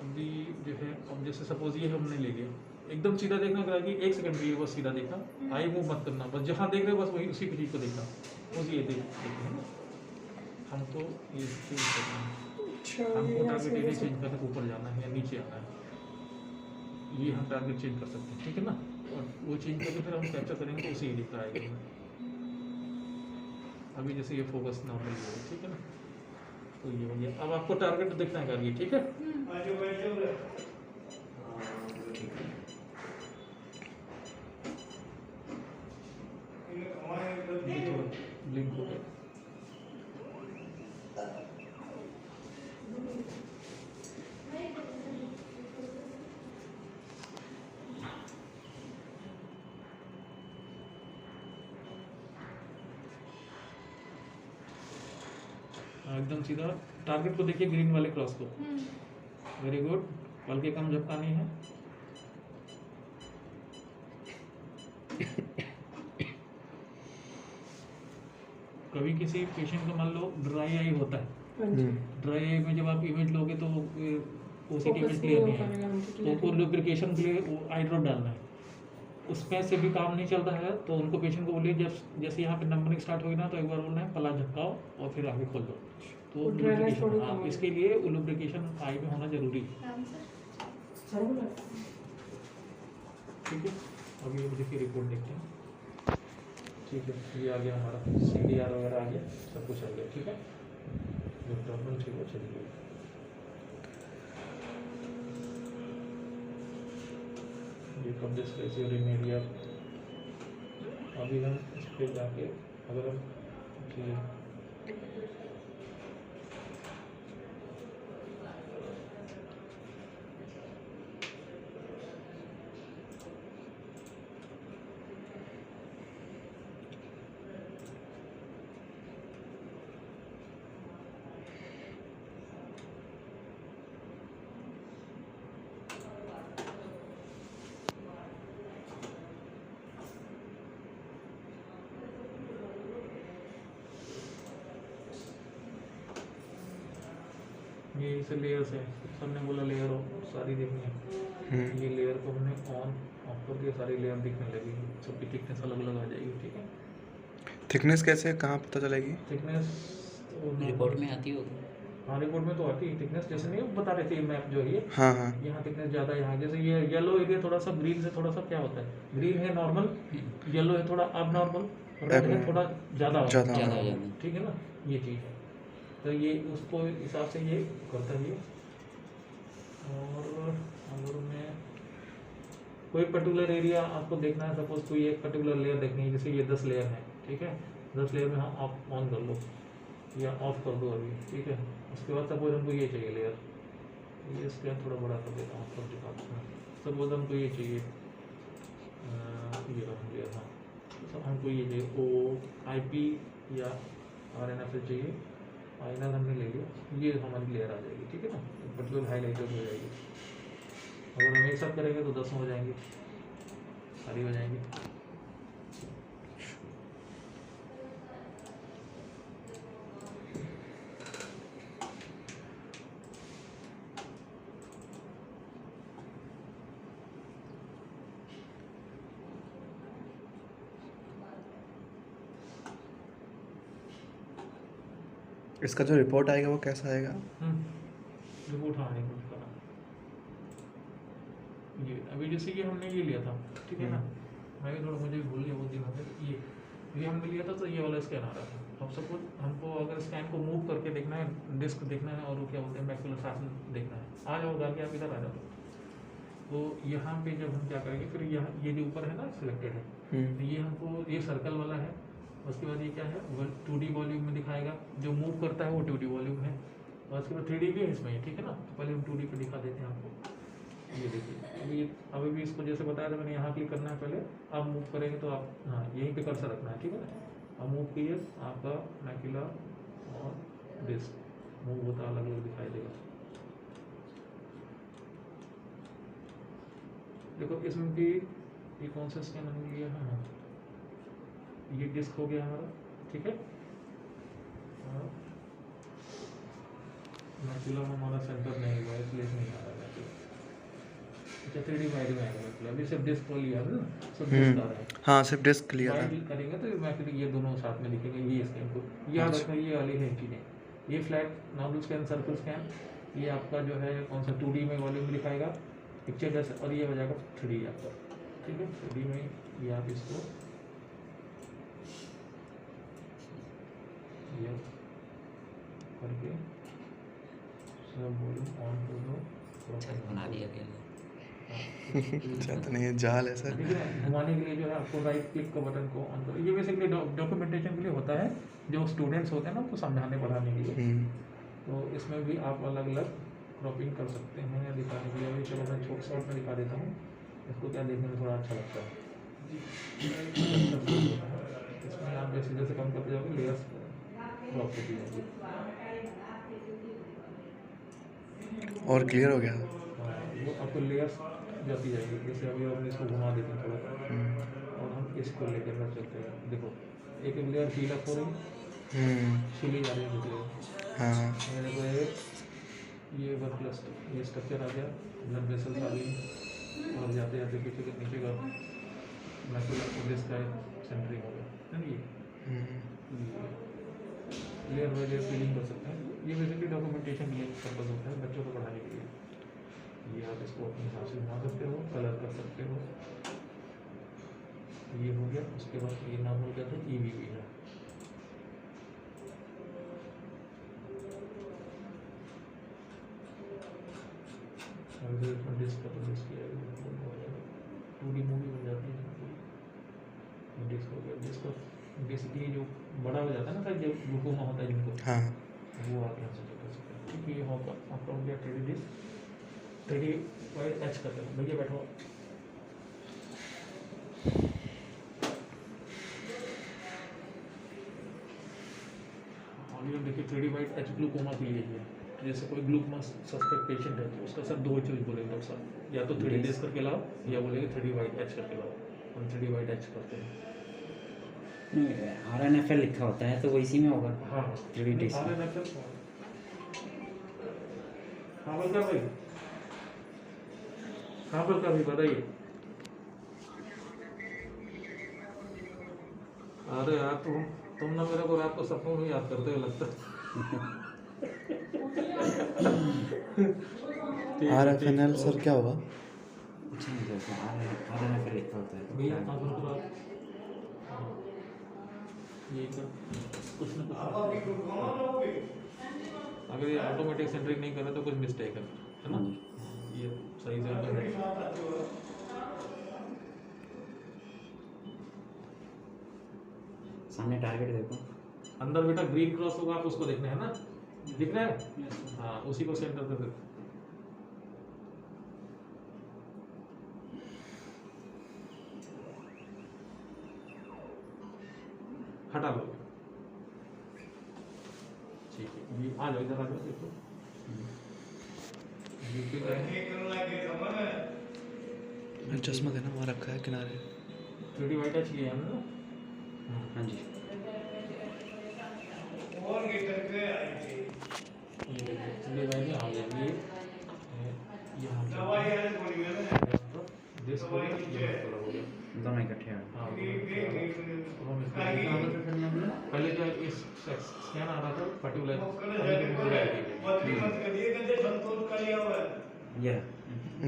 अभी जो है, अब जैसे सपोज ये हमने ले लिया, एकदम सीधा देखना करा कि 1 सेकंड के लिए बस सीधा देखना, आई मूव मत करना, बस जहाँ देख रहे हो बस वही उसी चीज़ को देखना, उसी ये देखते हैं। हमको ये चेंज करना है,
अच्छा
हमको
ये
टारगेट
ऐसे
एरिया
हो
चेंज करके ऊपर जाना है या नीचे आना है, ये हम टारगेट चेंज कर सकते हैं, ठीक है ना। और वो चेंज करके फिर हम कैप्चर करेंगे तो उसी एरिया पर आएगा। अभी जैसे ये फोकस नॉर्मल है, ठीक है ना। तो ये हो गया। अब आपको टारगेट देखना है करके, ठीक है। ये थोड़ा ब्लिंक हो गया। हाँ, एकदम सीधा टारगेट को देखिए, ग्रीन वाले क्रॉस को। वेरी गुड, बल्कि कम झपकानी है। कभी किसी पेशेंट को मान लो ड्राई आई होता है,
हाँ जी।
ड्राई आई में जब आप इमेज लोगे तो उसी की
Focus
इमेज
नहीं
क्लियर
हो
नहीं
पाएगा
है,
उनकी
तो उनको लुब्रिकेशन के लिए वो आई ड्रॉप डालना है। उसमें से भी काम नहीं चल रहा है तो उनको पेशेंट को बोलिए, जब जैसे यहाँ पे नंबरिंग स्टार्ट होगी ना, तो एक बार बोलना है पला झपकाओ और फिर आगे खोल दो। तो
वो ड्राइनेस
lubrication,
थोड़ी
हाँ,
कम
इसके लिए लुब्रिकेशन आई में होना जरूरी है,
राम सर।
सर बोला
ठीक है। अभी ये देखिए रिपोर्ट देखते हैं, ठीक है। ये आ गया हमारा CDR वगैरह आ गया, सब कुछ आ गया, ठीक है। जो प्रॉब्लम थी वो चली गई। ये कब्जे स्पेसियल एरिया, अभी हम इस पे जाके अगर हम कि ये इसे लेयर्स है, सबने बोला लेयर सारी देखनी है। ये लेयर को हमने ऑन ऑफ कर दिया, सारी लेयर दिखने लगी, सबकी थिकनेस अलग अलग आ जाएगी। ठीक है,
थिकनेस कैसे कहाँ पता चलेगी?
थिकनेस
रिपोर्ट में आती होगी।
हाँ रिपोर्ट में तो आती है थिकनेस, जैसे नहीं बता रहे थे मैप जो है ये,
हाँ हाँ
यहाँ थिकनेस ज़्यादा है, यहाँ जैसे ये येलो एरिया थोड़ा सा ग्रीन से थोड़ा सा क्या होता है, ग्रीन है नॉर्मल, येलो है थोड़ा अब नॉर्मल, रेड है थोड़ा ज़्यादा
ज़्यादा।
ज़्यादा हो जाती
ठीक है ना, ये चीज़ है। तो ये उसको हिसाब से ये करता है ये। और अगर मैं कोई पर्टिकुलर एरिया आपको देखना है, सपोज कोई एक पर्टिकुलर लेयर देखनी है, जैसे ये 10 लेयर है, ठीक है, 10 लेयर में हम आप ऑन कर लो या ऑफ कर दो अभी। ठीक है, उसके बाद सपोज हमको ये चाहिए लेयर, ये स्कैन थोड़ा बड़ा कर देता हूँ सब दिखाता हूँ। सपोज हमको ये चाहिए ये रहा लेयर, हाँ तो हमको ये चाहिए OIP या RNF चाहिए, फाइनल हमने ले लिया, ये हमारी लेयर आ जाएगी। ठीक है ना, पर्टिकुलर हाईलाइटेड हो जाएगी। अगर हम एक साथ करेंगे तो 10 हो जाएंगी, सारी हो जाएंगी।
इसका जो रिपोर्ट आएगा वो कैसा आएगा?
रिपोर्ट, हाँ रिपोर्ट का ये अभी जैसे ये हमने ये लिया था, ठीक है ना, मैं भी थोड़ा मुझे भूल गया वो दिन होते, ये हमने लिया था तो ये वाला स्कैन आ रहा था। अब सपोज हमको अगर स्कैन को मूव करके देखना है, डिस्क देखना है और वो क्या बोलते हैं मैक्युलर शासन देखना है, आ जाओ गाल के आप इधर आ जाओ। तो यहाँ पे जब हम क्या करेंगे, फिर यहाँ ये जो ऊपर है ना सिलेक्टेड है, तो ये हमको ये सर्कल वाला है, उसके बाद ये क्या है 2D वॉल्यूम में दिखाएगा, जो मूव करता है वो 2D वॉल्यूम है, और उसके बाद 3D भी है इसमें। ठीक है ना, तो पहले हम 2D पे दिखा देते हैं आपको। ये देखिए अभी भी इसको जैसे बताया था मैंने, यहाँ क्लिक करना है पहले, आप मूव करेंगे तो आप हाँ यहीं पे कर्सर रखना है। ठीक है ना, अब मूव कीजिए, आपका मैक्युलर और डिस्क मूव होता अलग अलग दिखाई देगा। देखो इसमें भी ये कौन सा स्कैन हमने लिया है, हाँ ये डिस्क हो गया हमारा। ठीक है, और मैक्युलर हमारा सेंटर नहीं हुआ इसलिए नहीं आ रहा मैक्युलर। अच्छा 3D वाइड में आएगा मैक्युलर, अभी सिर्फ डिस्क को लिया है ना, सिर्फ डिस्क आ रहा है।
हाँ सिर्फ डिस्क क्लियर है।
वाइड करेंगे तो मैक्युलर ये दोनों साथ में दिखेंगे। ये स्कैन को याद रखना, ये वाली है चीज़ें, ये flat normal scan, circle scan, ये आपका जो है कौन सा 2D में वॉल्यूम दिखाएगा पिक्चर जैसे, और ये हो जाएगा 3D आपका। ठीक है, 3D में ये आप इसको ये करके सब वॉल्यूम ऑन कर दो,
छत बना दिया गया।
तो नहीं है जाल है सर।
ठीक है, घुमाने के लिए जो है आपको राइट क्लिक का बटन को ऑन करो। ये बेसिकली डॉक्यूमेंटेशन के लिए होता है, जो स्टूडेंट्स होते हैं ना उनको समझाने पढ़ाने के लिए। तो इसमें भी आप अलग अलग क्रॉपिंग कर सकते हैं या दिखाने के लिए। अभी चलो मैं छोट शॉर्ट में दिखा देता हूँ, इसको क्या देखने में थोड़ा अच्छा लगता है। इसमें आप जैसे जैसे कम करते जाओगे लेयर्स क्रॉप होती जाएगी।
और क्लियर हो गया।
वो आपको लेयर्स जाती जाएगी। जैसे अभी हम इसको घुमा देते हैं थोड़ा, और हम इसको लेकर चलते हैं। देखो एक लेयर फील अप हो रही, छिली जा रही है दूसरी।
हाँ
मेरे को ये वन प्लस ये स्ट्रक्चर आ गया, ब्लड वेसल्स आ गई, और जाते जाते पीछे के नीचे का मैक्युलर डिस्क का सेंटरिंग हो गया है ना। ये लेयर बाय लेयर फीलिंग कर सकते हैं। ये बेसिकली डॉक्यूमेंटेशन के लिए पर्पज होता है, बच्चों को पढ़ाने के लिए। ये आप इसको अपने हिसाब से बना सकते हो, कलर कर सकते हो। ये हो गया, उसके बाद ये नाम हो गया था EVV है। डिस्क का तो डिस्क 2D मूवी बन जाती है। डिस्क हो गया, डिस्क बेसिकली जो बड़ा हो जाता है ना सर, जो ग्लूकोमा होता है जिनको,
हाँ
वो आप यहाँ से कर सकते हैं। ठीक है, ये होगा आपका हो गया 3D disc. 3D wide H करते हैं। भैया बैठो, और ये देखिए 3D वाइड एच ग्लूकोमा के लिए है। जैसे कोई ग्लूकोमा सस्पेक्ट पेशेंट है तो उसका सर दो चीज़ बोलेंगे डॉक्टर साहब, या तो 3D डिस्क करके लाओ या बोलेंगे 3D वाइड एच करके लाओ। हम 3D वाइड एच करते हैं।
RNFL लिखा होता है तो वो इसी में होगा।
हाँ
3D डिस्क।
RNFL हाँ बोल कर भाई, हाँ बोल कर भाई बताइए। अरे यार तुम ना मेरे को रात को सपनों में याद करते हो लगता है।
RFNL सर क्या होगा?
कुछ नहीं करते RNFL लिखा होता है।
भैया आप करो आप। ये कुछ ना कुछ अगर ये ऑटोमेटिक सेंटरिंग नहीं कर रहा तो कुछ मिस्टेक है ना? ये सही से है।
सामने टारगेट देखो।
अंदर बेटा ग्रीन क्रॉस होगा, आप उसको देखना है ना, दिख रहा है? हाँ उसी को सेंटर पे देखो। हटा लो, ठीक है। ये आ जाओ, इधर आ जाओ, देखो
चश्मा देना वहाँ रखा है किनारे।
3D वाइट टच किया है ना?
हाँ जी।
ये वाइट आ गया, ये
दोनों इकट्ठे हैं।
पहले जो इस स्कैन आ रहा था पर्टिकुलर
ये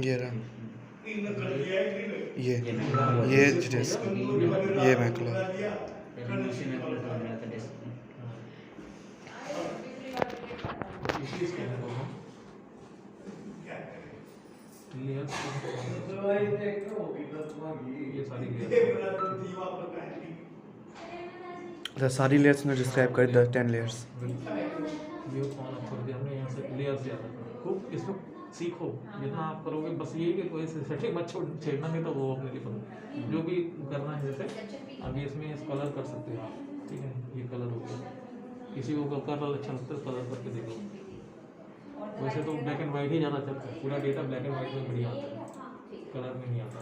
ये रहा, ये डिस्क, ये मैकुला।
इसी स्कैन को हम ये सारी
सारी लेयर्स में डिस्क्राइब कर 10 लेयर्स।
ये ऑन ऑफ कर दिया हमने, यहाँ से लेयर्स ज़्यादा खूब इसमें सीखो जितना आप करोगे। बस ये कि कोई सेटिंग मत छेड़ना, नहीं तो वो अपने लिए पता जो भी करना है। जैसे अभी इसमें इस कलर कर सकते हो आप, ठीक है? ये कलर हो गया, किसी को कलर अच्छा लगता है कलर करके देखो। वैसे तो ब्लैक एंड वाइट ही ज़्यादा चलता है, पूरा डेटा ब्लैक एंड वाइट में बढ़िया आता है, कलर में नहीं आता।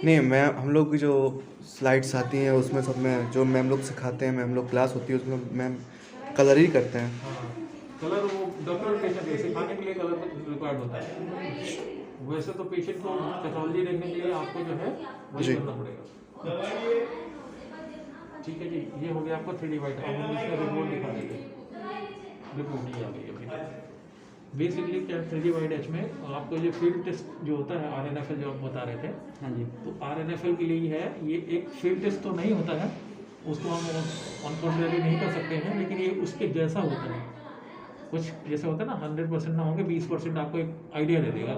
नहीं, मैं हम लोग की जो स्लाइड्स आती हैं उसमें सब में जो मैम लोग सिखाते हैं, मैम लोग क्लास होती है उसमें मैम कलर ही करते हैं।
हाँ कलर वो डॉक्यूमेंटेशन सिखाने के लिए कलर रिक्वायर्ड होता है। वैसे तो पेशेंट को पैथोलॉजी देखने के लिए आपको जो है वही करना पड़ेगा। ठीक है जी, ये हो गया आपका 3D वाइट। अब हम इसका रिपोर्ट दिखा देंगे। रिपोर्ट ये आ गई अभी। बेसिकली क्या 3D वाइट एच में आपको जो फील्ड टेस्ट जो होता है RNFL जो आप बता रहे थे,
हाँ जी।
तो RNFL के लिए है ये एक फील्ड टेस्ट तो नहीं होता है, उसको हम ऑन कॉन्ट्रेरी नहीं कर सकते हैं, लेकिन ये उसके जैसा होता है। कुछ जैसे होता है ना, 100% ना होंगे 20% आपको एक आइडिया दे देगा।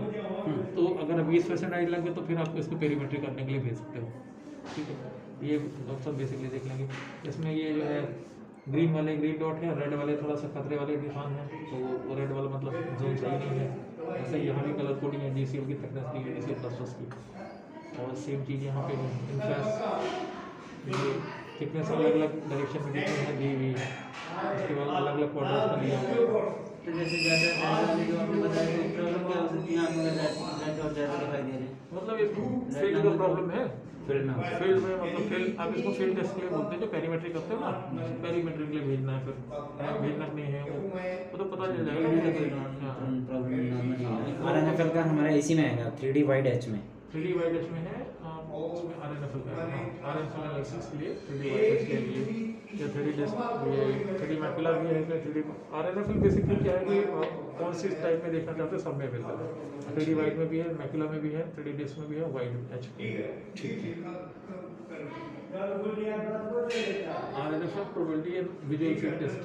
तो अगर 20% आइडिया लगे तो फिर आपको इसको पेरीमेट्री करने के लिए भेज सकते हो। ठीक है, ये डॉक्टर साहब बेसिकली देख लेंगे। इसमें ये जो है ग्रीन वाले ग्रीन डॉट है, रेड वाले थोड़ा सा खतरे वाले निशान है, तो वो रेड वाला मतलब जोन सही नहीं है। ऐसे यहाँ भी कलर कोडिंग है, GCL की थिकनेस दी है GCL++ की, और सेम चीज़ यहाँ पे इनफैक्ट ये थिकनेस अलग अलग डायरेक्शन में दी हुई है, उसके बाद अलग अलग क्वार्टर्स में दिया हुआ है।
तो जैसे ज़्यादा जो आपने बताया तो प्रॉब्लम क्या हो सकती है? आँखों में रेड और ज़्यादा दिखाई दे रहे हैं,
मतलब ये फील्ड का प्रॉब्लम है।
फील्ड में
फील्ड में मतलब फील्ड आप इसको फील्ड टेस्ट के लिए बोलते हैं, जो पेरीमेट्री करते हो ना, पेरीमेट्री के लिए भेजना है। फिर भेजना नहीं है वो तो पता चल जाएगा।
प्रॉब्लम नॉर्मल है। RNFL का हमारा इसी में आएगा 3D वाइड एच में।
3D वाइड एच में है, उसमें RNFL का है। RNFL एनालिसिस के लिए 3D वाइड एच के लिए या 3D टेस्ट ये 3D मैकुला भी है। 3D RNFL बेसिकली क्या है कि कौन सी टाइप में देखना चाहते हो सब में अवेलेबल है। 3D वाइड में भी है, मैकुला में भी है, 3D डिस्क में भी है, वाइड एच में है। ठीक है। RNFL probability and visual field test,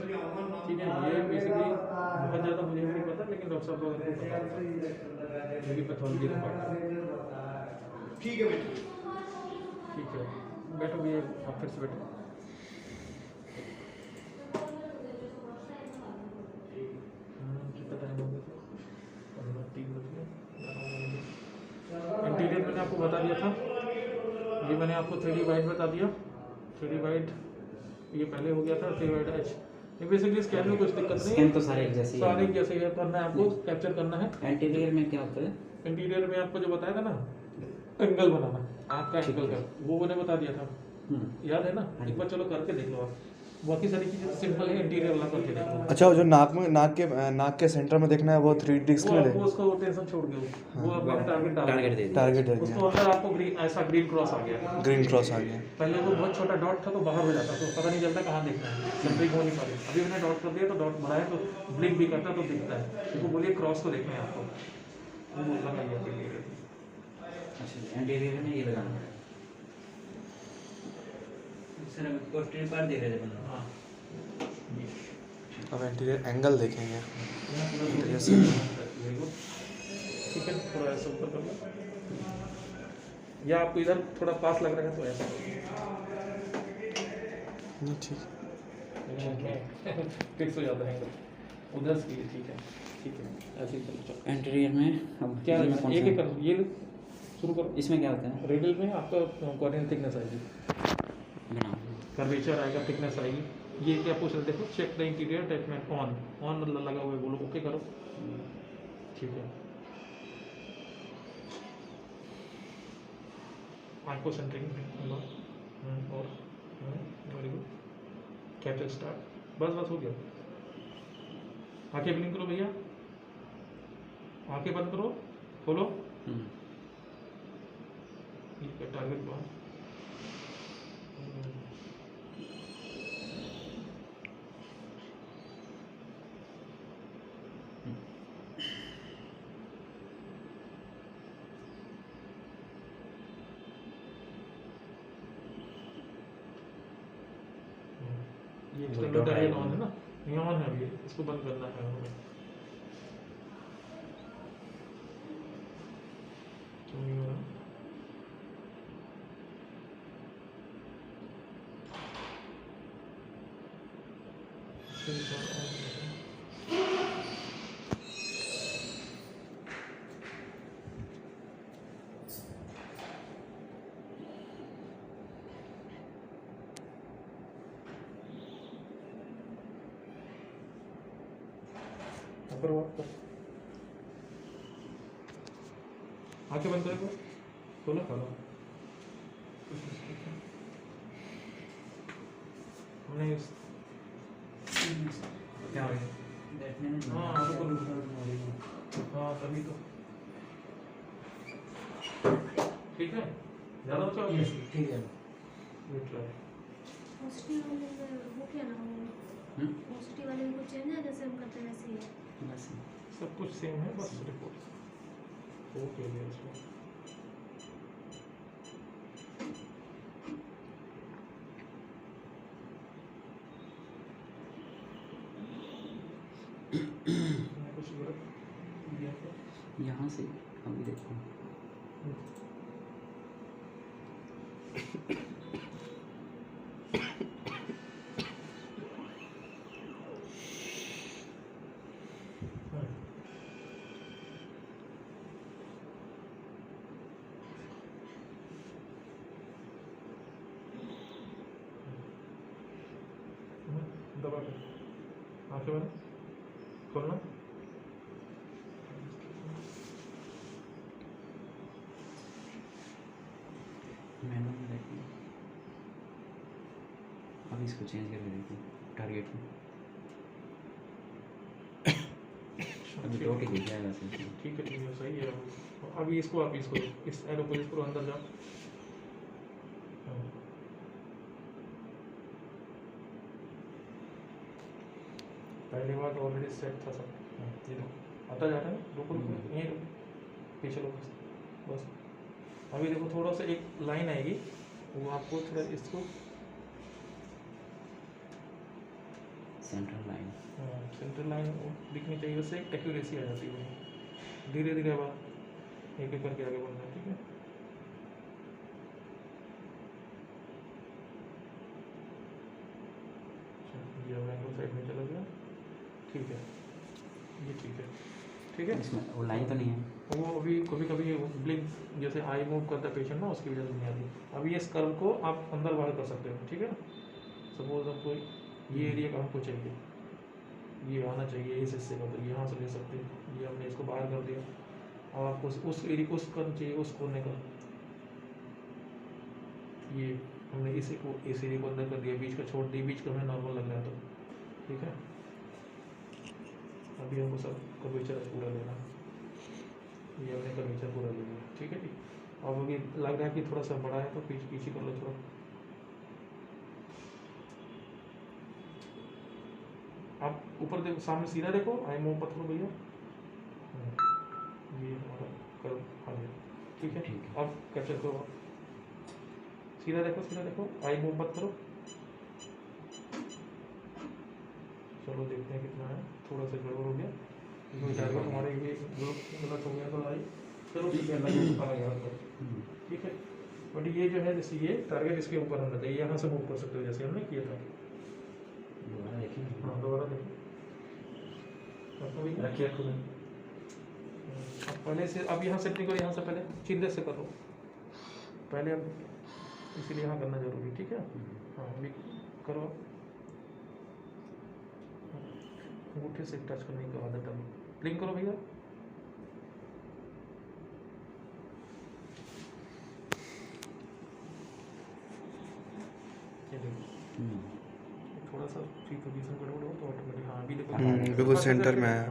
ठीक है। ये बेसिकली बहुत ज़्यादा मुझे नहीं पता, लेकिन डॉक्टर साहब लोगों को पता है, ये भी पैथोलॉजी का पार्ट है।
ठीक है बेटा,
ठीक है, बैठो भैया, आप फिर से बैठो। कितना टाइम हो गया? 3 बज गए। इंटीरियर मैंने आपको बता दिया था, ये मैंने आपको 3D वाइड बता दिया। 3D वाइड ये पहले हो गया था। 3D वाइड एच ये बेसिकली स्कैन में कुछ दिक्कत नहीं
स्कैन तो सारे एक जैसे ही
सारे एक जैसे ही करना है, आपको कैप्चर करना है।
एंटीरियर में क्या होता है?
इंटीरियर में आपको जो बताया था ना, एंगल बनाना, आँख का एंगल का, वो मैंने बता दिया था, याद है ना? एक बार चलो करके देख लो आप। बाकी सारी चीज़ें सिंपल है, इंटीरियर वाला करके देखो।
अच्छा वो जो नाक के सेंटर में देखना है वो 3D
वो
डिस्प्ले
आपको उसको टेंशन छोड़ दो, वो आप मैंने टारगेट डाल
टारगेट
दिया।
दे दिया।
टारगेट दे
उसको
दिया,
अंदर आपको ग्रीन ऐसा ग्रीन क्रॉस आ गया।
ग्रीन क्रॉस आ गया।
पहले वो बहुत छोटा डॉट था तो बाहर हो जाता तो पता नहीं चलता कहाँ देखना है, सेंटरिंग हो नहीं पा रही। अभी मैंने डॉट कर दिया तो डॉट बढ़ाया तो ब्लिंक भी करता तो दिखता है। तो बोलिए क्रॉस को देखना है आपको, वो लगाइए आप इंटीरियर।
अच्छा इंटीरियर में ये लगाना है सर, हम पोस्टर पर दे रहे थे बंदा।
हाँ
अब इंटीरियर एंगल देखेंगे।
यहाँ पूरा
इंटीरियर
दूर
से
वेरी गुड। ठीक है, थोड़ा ऐसा ऊपर कर लो, या आपको इधर थोड़ा पास लग रहा है तो ऐसा
नहीं ठीक,
फिक्स हो जाता है एंगल उधर से। ठीक है ठीक है, ऐसे ही चलो चलो।
इंटीरियर में अब
क्या
इसमें कौन
एक
सा-
एक कर, ये शुरू करो।
इसमें क्या होता है?
रेडियल में आपका कोऑर्डिनेट थिकनेस आएगी,
बनाओ।
कर्वेचर आएगा, थिकनेस आएगी। ये क्या पूछ रहे, देखो check the interior attachment on मतलब लगा हुआ है, बोलो ओके करो। ठीक है, आंखों सेंटरिंग और वेरी गुड, कैप्चर स्टार्ट। बस हो गया। आंखें ब्लिंक करो भैया, आंखें बंद करो, खोलो। ठीक है, टारगेट वन। ये एक्सटर्नल टारगेट ऑन है ना, ये ऑन है, अभी इसको बंद करना है हमें। क्यों नहीं हो रहा? ऊपर वर्क कर, आंखें बंद करो, खोलो खोलो। हमने क्या हो गया? हाँ रुको रुको, हाँ तभी तो ठीक है, ज़्यादा ऊँचा हो गया।
ठीक है।
वेट रहा है।
पॉजिटिव वाले में वो क्या ना हो, पॉजिटिव वाले में कुछ चेंज है जैसे हम करते हैं वैसे ही है।
बस
सब कुछ सेम है, बस रिपोर्ट ओके हो गया इसमें। मैंने कुछ गलत दिया था?
यहाँ से अभी देखो
दबा के आंखें बंद, खोलना।
मैंने देखो अभी इसको चेंज करके देखो टारगेट में अभी डॉट ही दिख जाएगा सिर्फ।
ठीक है सही है। अभी इसको आप इसको इस एरो को इसको अंदर जाओ। पहली बार ऑलरेडी सेट था सब। ये देखो आता जा रहा है, रुको रुको यहीं रुको, पीछे लो बस बस। अभी देखो थोड़ा सा एक लाइन आएगी, वो आपको थोड़ा इसको
सेंट्रल लाइन
सेंट्रल लाइन दिखनी चाहिए, उससे एक एक्यूरेसी आ जाती है। धीरे धीरे अब एक एक करके आगे बढ़ना है, ठीक है। ये अब एंगल साइड में चला गया, ठीक है, ये ठीक है।
इसमें वो लाइन तो नहीं है।
वो अभी कभी कभी ब्लिंक जैसे आई मूव करता है पेशेंट ना, उसकी वजह से नहीं आती। अभी इस कर्व को आप अंदर बाहर कर सकते हो, ठीक है ना। सपोज हमको ये एरिया का हमको चाहिए, ये आना चाहिए इस हिस्से का, तो यहाँ से ले सकते हैं। ये हमने इसको बाहर कर दिया। और आपको उस एरिया उस कर्व चाहिए, उस कोने का, ये हमने इसी को इसी को अंदर कर दिया, बीच का छोड़ दिया, बीच का हमें नॉर्मल लग रहा है तो ठीक है। अभी हमको सब कर्वेचर पूरा लेना, ये हमने कर्वेचर पूरा ले लिया, ठीक है जी। अब अभी लग रहा है कि थोड़ा सा बड़ा है तो पीछे पीछे कर लो थोड़ा। आप ऊपर देखो, सामने सीधा देखो, आई मूव मत करो भैया। ये हमारा कर्व आ गया, ठीक है।
ठीक है।
अब कैप्चर करो आप। सीधा देखो, सीधा देखो, आई मूव मत करो। चलो देखते हैं कितना है, थोड़ा सा गड़बड़ हो गया क्योंकि टारगेट हमारे ये गलत हो गया तो आई। चलो ठीक है, लगा गया ठीक है। बट ये जो है जैसे ये टारगेट इसके ऊपर होना चाहिए, यहाँ से मूव कर सकते हो जैसे हमने किया था।
दोबारा देखिए।
हाँ दोबारा देखो, रखिए खुद। अब पहले से, अब यहाँ से नहीं करो, यहाँ से पहले चिंदे से करो पहले, अब इसीलिए यहाँ करना जरूरी, ठीक है। हाँ अभी करो, अंगूठे से टच करने की आदत है, ब्लिंक करो भैया। ये देखो, थोड़ा सा फ्री पोजीशन गड़बड़ हो तो ऑटोमेटिक, हाँ अभी देखो
बिल्कुल सेंटर में आया।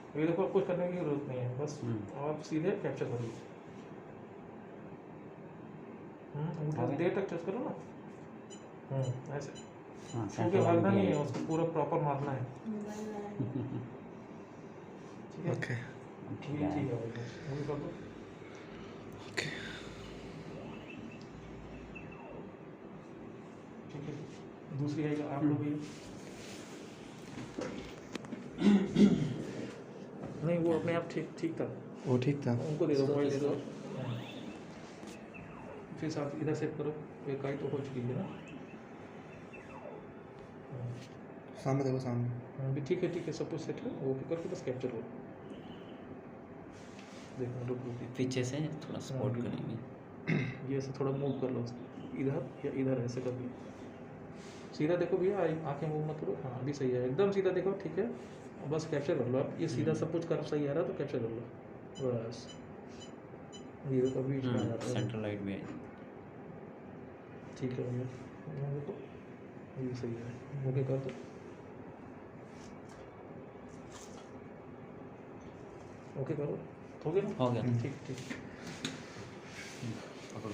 अभी देखो कुछ करने की जरूरत नहीं है, बस आप सीधे कैप्चर कर लीजिए। अंगूठा देर तक टच करो ना, ऐसे
हाँ
क्योंकि भागना नहीं है, उसको पूरा प्रॉपर मारना है, ठीक है।
ओके
ठीक है भाई, मूवी कर दो। ठीक है, दूसरी आएगा आप लोग भी। नहीं वो अपने आप ठीक ठीक था,
वो ठीक था।
उनको दे दो, मोबाइल दे दो। फिर साथ इधर सेट करो, एक आई तो हो चुकी है ना।
सामने देखो, सामने।
अभी ठीक है, सब कुछ सेट है, वो करके बस कैप्चर हो। देखो रुक रुक,
पीछे से थोड़ा सपोर्ट करेंगे।
ये ऐसे थोड़ा मूव कर लो इधर या इधर, ऐसे कर लो। सीधा देखो भैया, आंखें मूव मत करो। हाँ अभी सही है, एकदम सीधा देखो, ठीक है। बस कैप्चर कर लो आप, ये सीधा सब कुछ कर सही आ रहा है तो कैप्चर कर लो बस। ये देखो बीच में आ जाता है,
सेंट्रल लाइट में
ठीक है भैया। यहाँ देखो ये सही है, ओके कर दो। ओके करो, हो गया ना?
हो गया।
ठीक ठीक।
पकड़ो।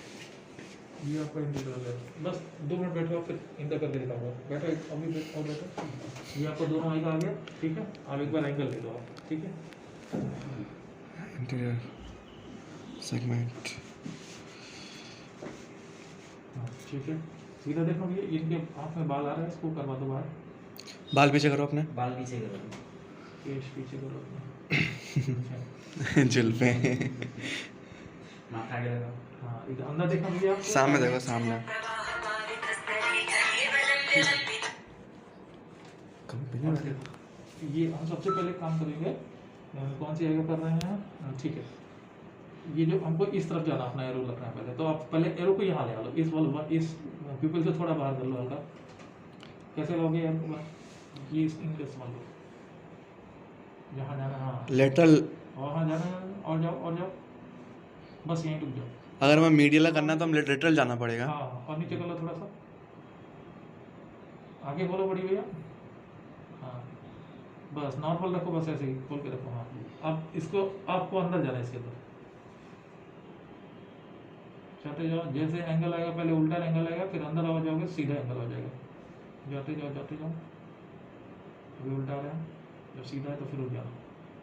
ये आपका इंडिकेटर है, बस 2 मिनट बैठो, फिर इंटर करके दिखाऊंगा। बैठो अभी और बैठो, ये आपको दोनों आएगा आ गया, ठीक है। आप एक बार एंगल ले लो आप, ठीक है।
Interior segment.
हाँ ठीक है, सीधा देखो भैया, इनके आँख में बाल आ रहे हैं, इसको करवा दो बाहर।
बाल पीछे करो अपने।
बाल पीछे करो।
केश पीछे करो अपना।
जुल्फे।
माथा आगे लगाओ।
हाँ इधर अंदर देखो भैया, आप
सामने देखो, सामने। कंपनी वाले।
ये हम सबसे पहले काम करेंगे, कौन सी जगह कर रहे हैं, ठीक है। ये जो हमको इस तरफ जाना, अपना एरो रखना है पहले, तो आप पहले एरो को यहाँ ले आ लो, इस वाल इस पीपल से थोड़ा बाहर कर लो हल्का। कैसे लोगे एरो को बाहर? ये इंग्लिश मान लो, जहाँ जाना है, हाँ
लेटरल।
वहाँ जाना है, और जाओ और जाओ, बस यहीं रुक जाओ।
अगर हमें मीडियल करना है तो हम लेटरल जाना पड़ेगा।
हाँ और नीचे कर लो थोड़ा सा, आगे बोलो बड़ी भैया। हाँ बस नॉर्मल रखो, बस ऐसे ही खोल के रखो। हाँ अब इसको आपको अंदर जाना है इसके अंदर, जाते जाओ, जैसे एंगल आएगा पहले उल्टा एंगल आएगा, फिर अंदर आ जाओगे सीधा एंगल आ जाएगा। जाते जाओ जाते जाओ, अभी उल्टा आ रहा है, जब सीधा है तो फिर रुक जाना,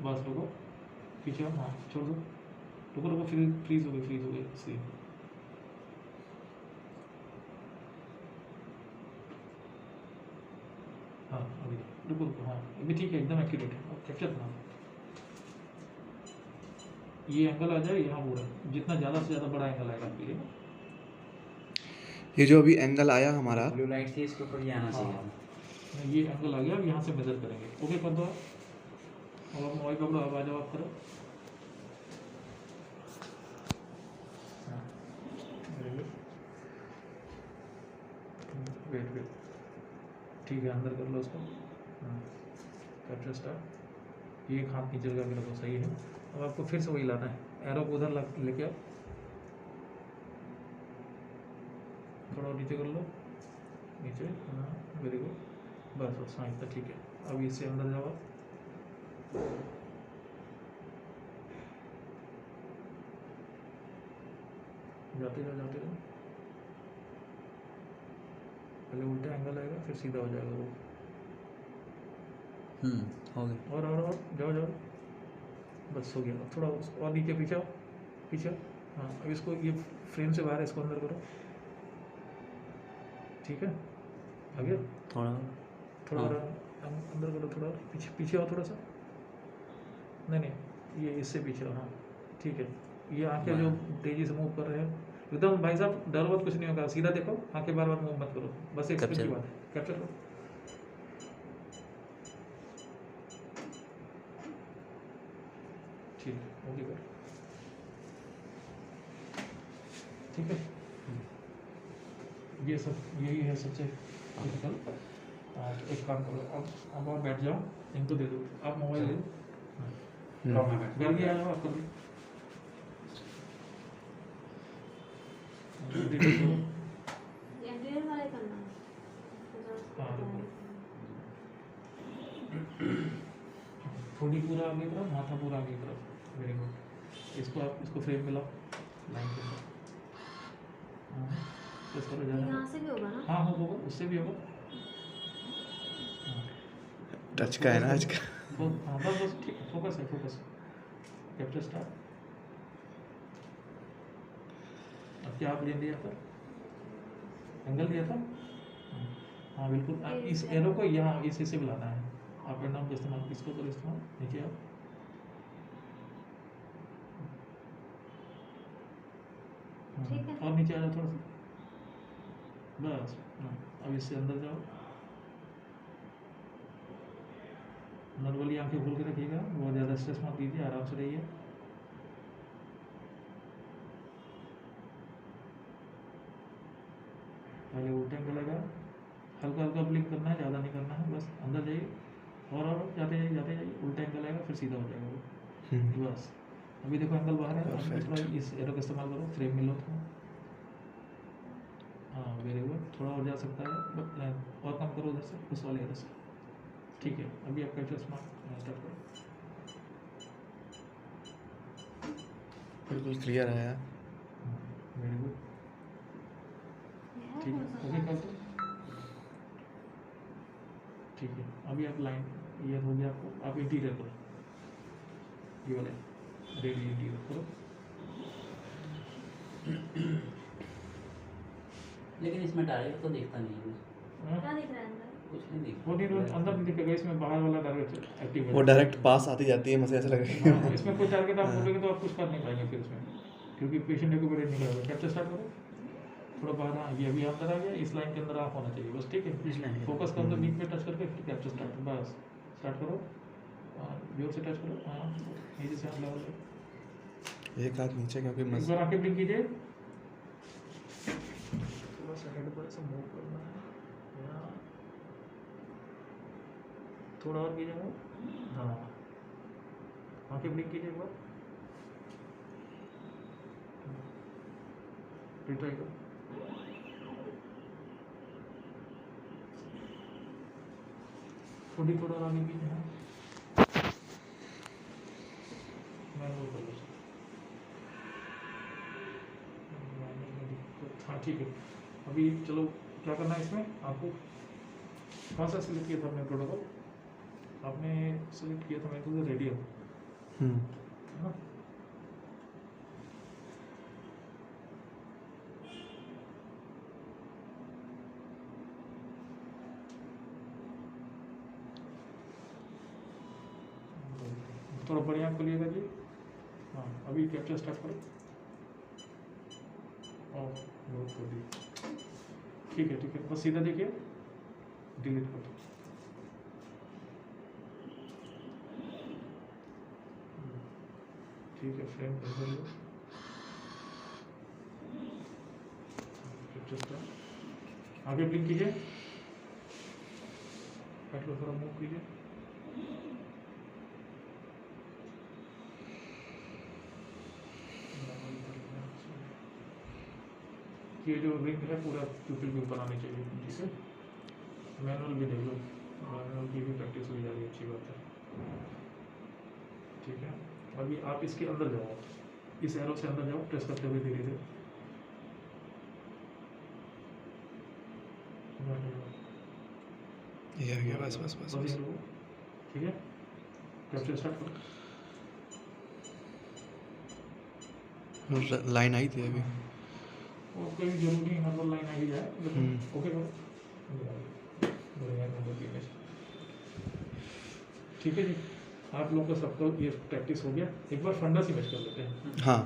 बस रुको, पीछे आओ, हाँ छोड़ दो, रुको रुको, फिर फ्रीज हो गई सी। हाँ अभी रुको रुको, हाँ अभी ठीक है, एकदम एक्यूरेट है, कैप्चर करना। ये एंगल आ जाए यहाँ पूरा, जितना ज़्यादा से ज़्यादा बड़ा एंगल आएगा आपके लिए।
ये जो अभी एंगल आया हमारा,
ब्लू लाइट थी, इसके ऊपर ये आना चाहिए था।
हाँ, ये एंगल आ गया, अब यहाँ से मेजर करेंगे। ओके कर दो आप, अब आप मोबाइल पकड़ो, अब आ जाओ आप करो। हाँ वेट वेट, ठीक है, अंदर कर लो उसको। हाँ कैप्चर स्टार्ट, ये एक हाथ नीचे लगा के रखो, सही है। अब आपको फिर से वही लाना है, एरो को उधर लेके आओ, थोड़ा और नीचे कर लो, नीचे, हाँ वेरी गुड, बस बस हाँ इतना ठीक है। अब इससे अंदर जाओ आप, जाते जाओ जाते जाओ, पहले उल्टा एंगल आएगा फिर सीधा हो जाएगा वो,
हो गया।
और जाओ जाओ, बस हो गया। अब थोड़ा और नीचे पीछे आओ, पीछे आओ। हाँ अब इसको ये फ्रेम से बाहर है, इसको अंदर करो, ठीक है आ गया।
थोड़ा
थोड़ा
हाँ।
और अंदर करो, थोड़ा और पीछे पीछे आओ थोड़ा सा, नहीं नहीं ये इससे पीछे आओ, हाँ ठीक है। ये आंखें जो तेजी से मूव कर रहे हैं एकदम, भाई साहब डर वत कुछ नहीं होगा, सीधा देखो, आंखें बार बार मूव मत करो, बस एक सेकंड की
Capture।
बात है, कैप्चर करो। ठीक है ओके कर, ठीक है। ये सब यही है सबसे डिफिकल्ट। और एक काम करो, अब आप बैठ जाओ, इनको दे दो, आप मोबाइल दे दो,
ड्रॉप में बैठ
घर भी आ जाओ आप, कर लो। डिलीट करो।
एंटीरियर वाला ही करना है
हाँ थोड़ी पूरा आगे की तरफ, माथा पूरा आगे की तरफ, वेरी गुड। इसको आप इसको फ्रेम मिलाओ लाइन के साथ, बस करो ज़्यादा।
यहाँ से भी होगा ना?
हाँ होगा, उससे भी होगा।
टच का है ना आज का।
हाँ बस बस ठीक है, फोकस है, फोकस। Capture start. अब क्या आप ले दिया था, एंगल दिया था, हाँ बिल्कुल। आप इस एरो को यहाँ इसी से बुलाना है, आप एंड डाउन का इस्तेमाल, इसको करो इस्तेमाल, नीचे आओ।
ठीक है।
और नीचे आ जाओ थोड़ा सा, बस हाँ। अब इससे अंदर जाओ, नॉर्मली आंखें खोल के रखिएगा, बहुत ज़्यादा स्ट्रेस मत लीजिए, आराम से रहिए। पहले उल्टा एंगल लगा, हल्का हल्का ब्लिंक करना है, ज़्यादा नहीं करना है, बस अंदर जाइए और जाते जाइए, उल्टा एंगल आएगा फिर सीधा हो जाएगा वो, बस। अभी देखो एंगल बाहर है, अभी
Perfect।
थोड़ा इस एरो का इस्तेमाल करो, फ्रेम मिलो तो, हाँ वेरी गुड। थोड़ा और जा सकता है, बट और कम करो उधर से, उस वाले एरो से, ठीक है। अभी आप कैप्चर स्टार्ट करो,
बिल्कुल क्लियर आया।
वेरी गुड,
यह
ठीक है
कौन सा
ओके कर दो, ठीक है। अभी आप लाइन ये हो गया आपको, आप इंटीरियर करो, ये वाले रेडी इंटीरियर करो।
लेकिन इसमें डायरेक्ट तो दिखता नहीं है,
हाँ?
क्या दिख रहा है अंदर?
कुछ नहीं दिखता।
वो नहीं अंदर नहीं दिखेगा, इसमें बाहर वाला टारगेट एक्टिव है।
वो डायरेक्ट पास आती जाती है, मुझे ऐसा लग रहा है।
हाँ, इसमें कोई टारगेट आप बोलोगे तो आप कुछ कर नहीं पाएंगे फिर इसमें, क्योंकि पेशेंट को बड़े नहीं करेगा। कैप्चर स्टार्ट करो, थोड़ा बाहर, हाँ ये अभी अंदर आ गया, इस लाइन के अंदर आप होना चाहिए बस, ठीक है।
इस लाइन के
फोकस कर दो, बीच में टच करके फिर कैप्चर स्टार्ट, बस स्टार्ट करो, जोर से टच करो, हाँ नीचे से हाथ लगाओ,
एक हाथ नीचे क्योंकि
एक बार आंखें ब्लिंक कीजिए, थोड़ा सा हेड पर ऐसे मूव करना है, यहाँ थोड़ा और कीजिएगा, हाँ आंखें ब्लिंक कीजिए एक बार, फिर ट्राई करो, थोड़ा और आगे कीजिए, हाँ मैनुअल कर लो, हाँ ठीक है। अभी चलो क्या करना है इसमें, आपको कौन सा सिलेक्ट किया था आपने प्रोटोकॉल, आपने सिलेक्ट किया था मेरे को रेडियल, है ना। थोड़ा बढ़िया खोलिएगा जी, हाँ अभी कैप्चर स्टार्ट करो, बहुत बढ़िया, ठीक है बस सीधा देखिए, डिलीट कर दो, ठीक है फ्रेम कर लो, कैप्चर स्टार्ट, आगे ब्लिंक कीजिए, काट लो, थोड़ा मूव कीजिए, ये जो रिंग है पूरा प्यूपिल के ऊपर आनी चाहिए, ठीक है। मैनुअल भी देख लो, मैनुअल की भी प्रैक्टिस हो जा रही है, अच्छी बात है, ठीक है। अभी आप इसके अंदर जाओ, इस एरो से अंदर जाओ, प्रेस करते हुए धीरे धीरे।
ये आ गया, बस बस बस बस।
ठीक है, कैप्चर स्टार्ट करो।
लाइन आई थी अभी।
वो कोई जरूरी नहीं मतलब लाइन आ ही जाए, लेकिन ओके करो। बढ़िया नंबर की इमेज, ठीक है जी। आप लोगों का सबको ये प्रैक्टिस हो गया। एक बार फंडस इमेज कर लेते हैं।
हाँ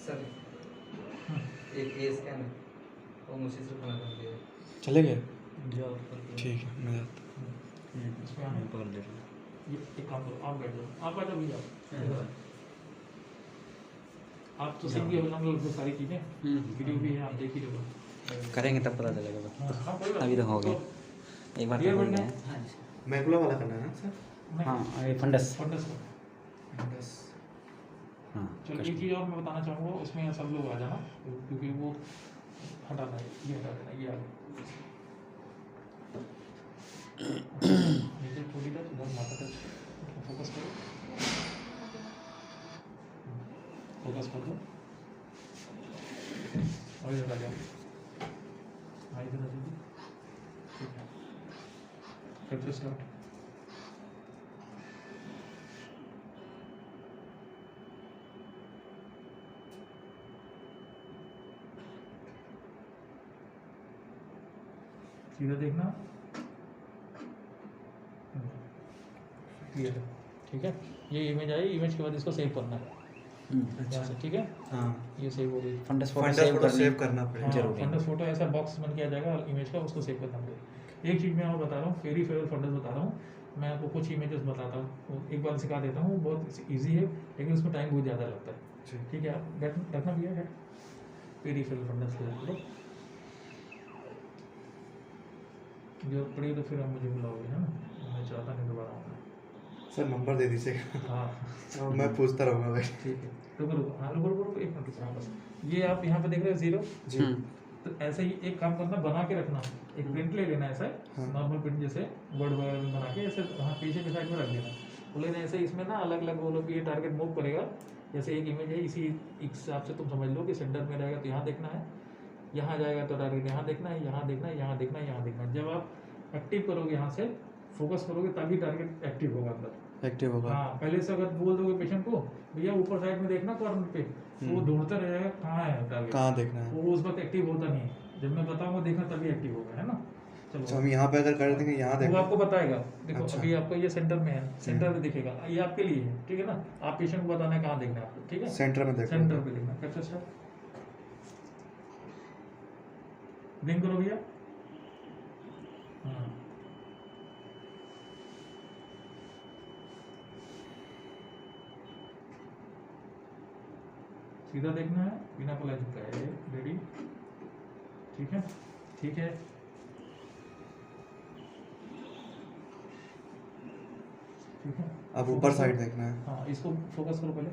सर एक ए स्कैन है वो मुझे सिर्फ बना कर दिया
चले गए,
जाओ ऊपर की
ठीक है मैं जाता
इसमें आना
मैं पकड़ ले रहा हूँ।
ये एक काम करो, आप बैठ जाओ, आप आ जाओ भैया। आप तो सीख गए हो ना लोग सारी चीज़ें, वीडियो भी है, आप देख ही लो।
करेंगे तब पता चलेगा बस।
हाँ कोई बात
अभी तो हो गया, एक बार
क्लियर
तो हो
बन
गया
गया?
है।
मैकुला वाला करना है ना सर?
नहीं,
हाँ ये फंडस।
फंडस को
बस
हाँ
चलो एक चीज़ और मैं बताना चाहूँगा, उसमें सब लोग आ जाना, क्योंकि वो हटाना है, ये हटा देना, ये आ गया। नीचे थोड़ी तक इधर माथा तक फोकस करो, फोकस कर दो और इधर आ जाओ, हाँ इधर आ जाइए, ठीक है। Capture start. सीधा देखना, क्लियर है, ठीक है। ये इमेज आई, इमेज के बाद इसको सेव करना है यहाँ से, ठीक है।
हाँ
ये सेव हो गई।
Fundus photo
fundus
save
photo
करनी
सेव करना पड़ेगा।
जरूरी है।
फंडस फोटो ऐसा बॉक्स बन के आ जाएगा इमेज का, उसको सेव करना पड़ेगा। एक चीज़ मैं और बता रहा हूँ, फेरी फेवल फंडस बता रहा हूँ मैं आपको, कुछ इमेजेस बताता हूँ, एक बार सिखा देता हूँ, बहुत ईजी है, लेकिन उसमें टाइम बहुत ज़्यादा लगता है, ठीक है। आप रखना भी है फेरी फेवल फंडस ले, जो पड़ी तो फिर आप मुझे बुलाओगे, है ना, मैं चाहता नहीं दोबारा आऊँगा।
सर नंबर दे दीजिएगा,
हाँ
मैं पूछता रहूँगा भाई।
ठीक है, रुको रुको, हाँ रुको रुको रुको, एक मिनट रुको, हाँ बस। ये आप यहाँ पे देख रहे हो 0,
जी
तो ऐसे ही एक काम करना, बना के रखना, एक प्रिंट ले लेना ऐसा,
हाँ।
नॉर्मल प्रिंट जैसे वर्ड वगैरह में बना के ऐसे वहाँ पीछे के साइड में रख देना। वो लेना ऐसे, इसमें ना अलग अलग बोलो कि ये टारगेट मूव करेगा, जैसे एक इमेज है, इसी हिसाब से तुम समझ लो कि सेंटर में रहेगा तो यहाँ देखना है, यहाँ जाएगा तो टारगेट यहाँ देखना है, यहाँ देखना है, यहाँ देखना है, यहाँ देखना है। जब आप एक्टिव करोगे, यहाँ से फोकस करोगे, तभी टारगेट एक्टिव होगा अंदर।
एक्टिव होगा।
हाँ, पहले से अगर बोल दोगे पेशेंट को भैया ऊपर साइड में देखना कॉर्नर पे, तो वो ढूंढता रहेगा कहाँ है टारगेट,
कहाँ देखना है।
वो उस वक्त एक्टिव होता नहीं है। जब मैं बताऊंगा देखना तभी एक्टिव होगा, है ना।
अच्छा
चलो
हम यहाँ पे अगर कर देंगे, यहाँ
वो
देखना
आपको बताएगा, देखो
अच्छा।
अभी आपको ये सेंटर में है, सेंटर में दिखेगा, ये आपके लिए है, ठीक है ना। आप पेशेंट को बताना है कहाँ देखना है आपको, ठीक है,
सेंटर में देखना
सेंटर पे देखना। कैप्चर स्टार्ट, ब्लिंक करो भैया। हाँ सीधा देखना है, बिना पला झुकाए, रेडी, ठीक है, ठीक है। ठीक है,
अब ऊपर साइड देखना है।
हाँ इसको फोकस करो पहले।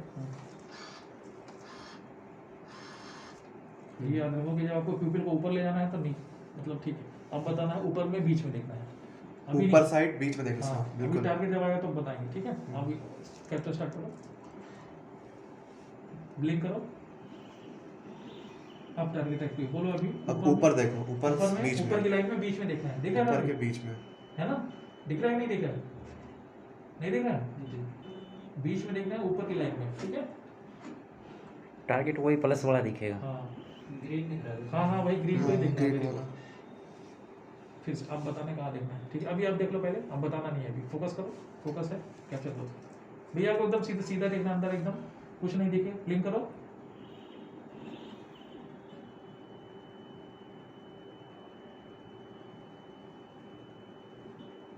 ये याद रखो कि जब आपको प्यूपिल को ऊपर ले जाना है तो नहीं, मतलब ठीक है। अब बताना है ऊपर में बीच में देखना है, अभी
ऊपर
नहीं।
साइड बीच में देखना
हाँ,
है,
अभी
बिल्कुल।
टारगेट जब आएगा तो बताएंगे, ठीक है। अभी कैप्चर स्टार्ट करो, ब्लिंक करो, अब टारगेट एक्टिव बोलो। अभी
अब ऊपर देखो, ऊपर
में,
बीच
ऊपर की
में,
लाइन में बीच में देखना है, देखा ना
ऊपर के बीच में।
है ना, दिख रहा है नहीं दिख रहा है, नहीं दिख रहा है, बीच में देखना है, ऊपर की लाइन में, ठीक है।
टारगेट वही प्लस वाला दिखेगा।
हाँ
ग्रीन दिख रहा है
हाँ हाँ वही ग्रीन पे देखना
ग्रीन
है।
वाला।
फिर से अब बताने कहाँ देखना है, ठीक है। अभी आप देख लो पहले, अब बताना नहीं है, अभी फोकस करो, फोकस है, कैप्चर करो भैया को, एकदम सीधा सीधा देखना अंदर, एकदम कुछ नहीं दिखे, ब्लिंक करो।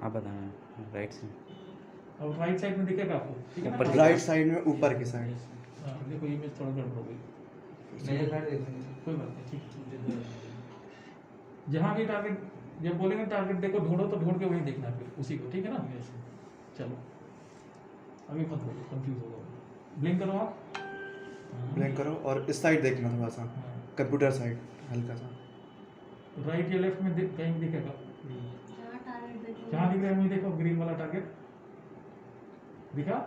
आप बताना राइट से।
अब राइट साइड में दिखेगा आपको, ठीक है ना।
ऊपर
राइट साइड में, ऊपर की साइड।
हाँ देखो इमेज थोड़ा गड़बड़ हो गई,
मेरे साइड देख लेंगे
कोई बात नहीं, ठीक है। जहाँ भी टारगेट जब बोलेंगे टारगेट देखो ढूंढो तो ढूंढ के वही देखना है फिर उसी को, ठीक है ना। चलो अभी मत बोलो, कंफ्यूज होगा। ब्लिंक करो आप।
ब्लैंक करो और इस साइड देखना थोड़ा सा, कंप्यूटर साइड हल्का सा।
राइट या लेफ्ट में कहीं दिखेगा,
जहाँ टारगेट देखो
जहाँ दिख रहा है वहीं देखो, ग्रीन वाला टारगेट दिखा,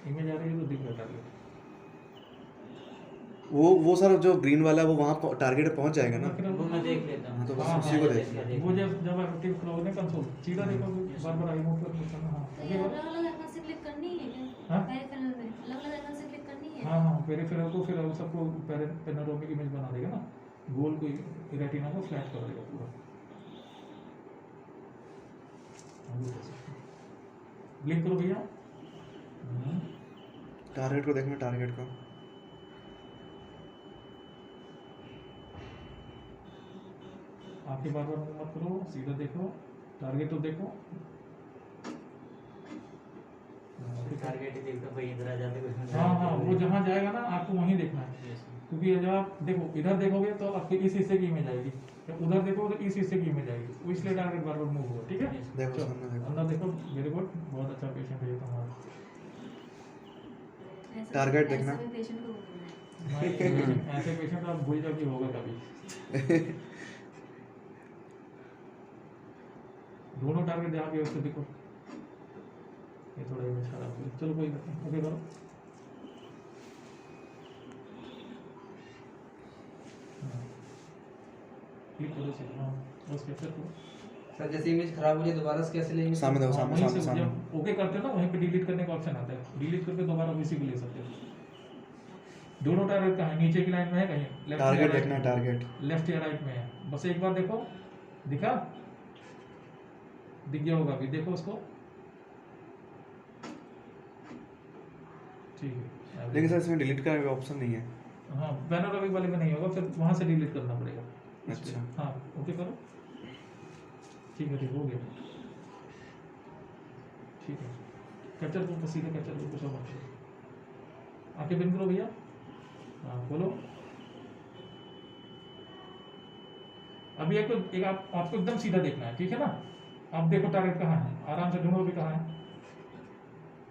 इमेज आ रही है तो दिख रहा है टारगेट।
वो सर जो ग्रीन वाला है वो वहाँ टारगेट पे पहुँच जाएगा ना।
वो मैं देख लेता
हाँ, तो
हूँ।
बस उसी को देखना।
वो जब एक्टिव करोगे कंसोल सीधा देखोगे, बार बार आई मूव करना। हाँ
तो ये अलग अलग आइकन से क्लिक करनी है क्या?
हाँ?
पेरिफेरल में अलग अलग आइकन से क्लिक करनी है?
हाँ पेरिफेरल को फिर सबको पेनोरामिक इमेज बना देगा ना, गोल को रेटिना को फ्लैट कर देगा पूरा। ब्लिंक करो भैया।
टारगेट को देखना, टारगेट को।
आंखें बार बार मत करो, सीधा देखो, टारगेट तो देखो।
टारगेट ही देखता भाई, इधर आ जाते कुछ
हाँ वो जहाँ जाएगा ना आपको वहीं देखना है, क्योंकि जब आप देखो इधर देखोगे तो आपके इस हिस्से की इमेज आएगी, जब उधर देखोगे तो इस हिस्से की इमेज आएगी, वो इसलिए टारगेट बार बार मूव होगा, ठीक है।
देखो
चलो,
सामने देखो।
अंदर देखो, वेरी गुड, बहुत अच्छा पेशेंट है ये तुम्हारा।
टारगेट देखना।
ऐसे में पेशेंट को बोलना है।
ऐसे पेशेंट आप भूल जाओ कि होगा कभी। दोनों टारगेट जहाँ पे उसको देखो, ये थोड़ा इमेज खराब है, चलो कोई बात नहीं, ओके करो। क्लिक करो सीधा, हाँ बस कैप्चर करो।
सर जैसे इमेज खराब हो जाए दोबारा से कैसे लेंगे?
सामने देखो,
हाँ,
सामने
वहीं
सामने
से
सामने।
जब ओके करते हो ना वहीं पे डिलीट करने का ऑप्शन आता है, डिलीट करके दोबारा उसी को ले सकते हो। दोनों टारगेट कहाँ है, नीचे की लाइन में है कहीं, लेफ्ट या
टारगेट
राइट
देखना है,
में?
टारगेट।
लेफ्ट या राइट में है, बस एक बार देखो, दिखा, दिख गया होगा अभी, देखो उसको, ठीक है।
लेकिन सर इसमें डिलीट का ऑप्शन नहीं है।
हाँ पैनोरामिक वाले में नहीं होगा, फिर वहाँ से डिलीट करना पड़ेगा।
अच्छा।
हाँ ओके करो, ठीक है, ठीक हो गया, ठीक है। कैप्चर को सीधे कैप्चर को कुछ मत, आंखें बंद करो भैया, हाँ बोलो। अभी एक आपको एकदम सीधा देखना है, ठीक है ना। आप देखो टारगेट कहाँ है, आराम से ढूंढो भी कहाँ है,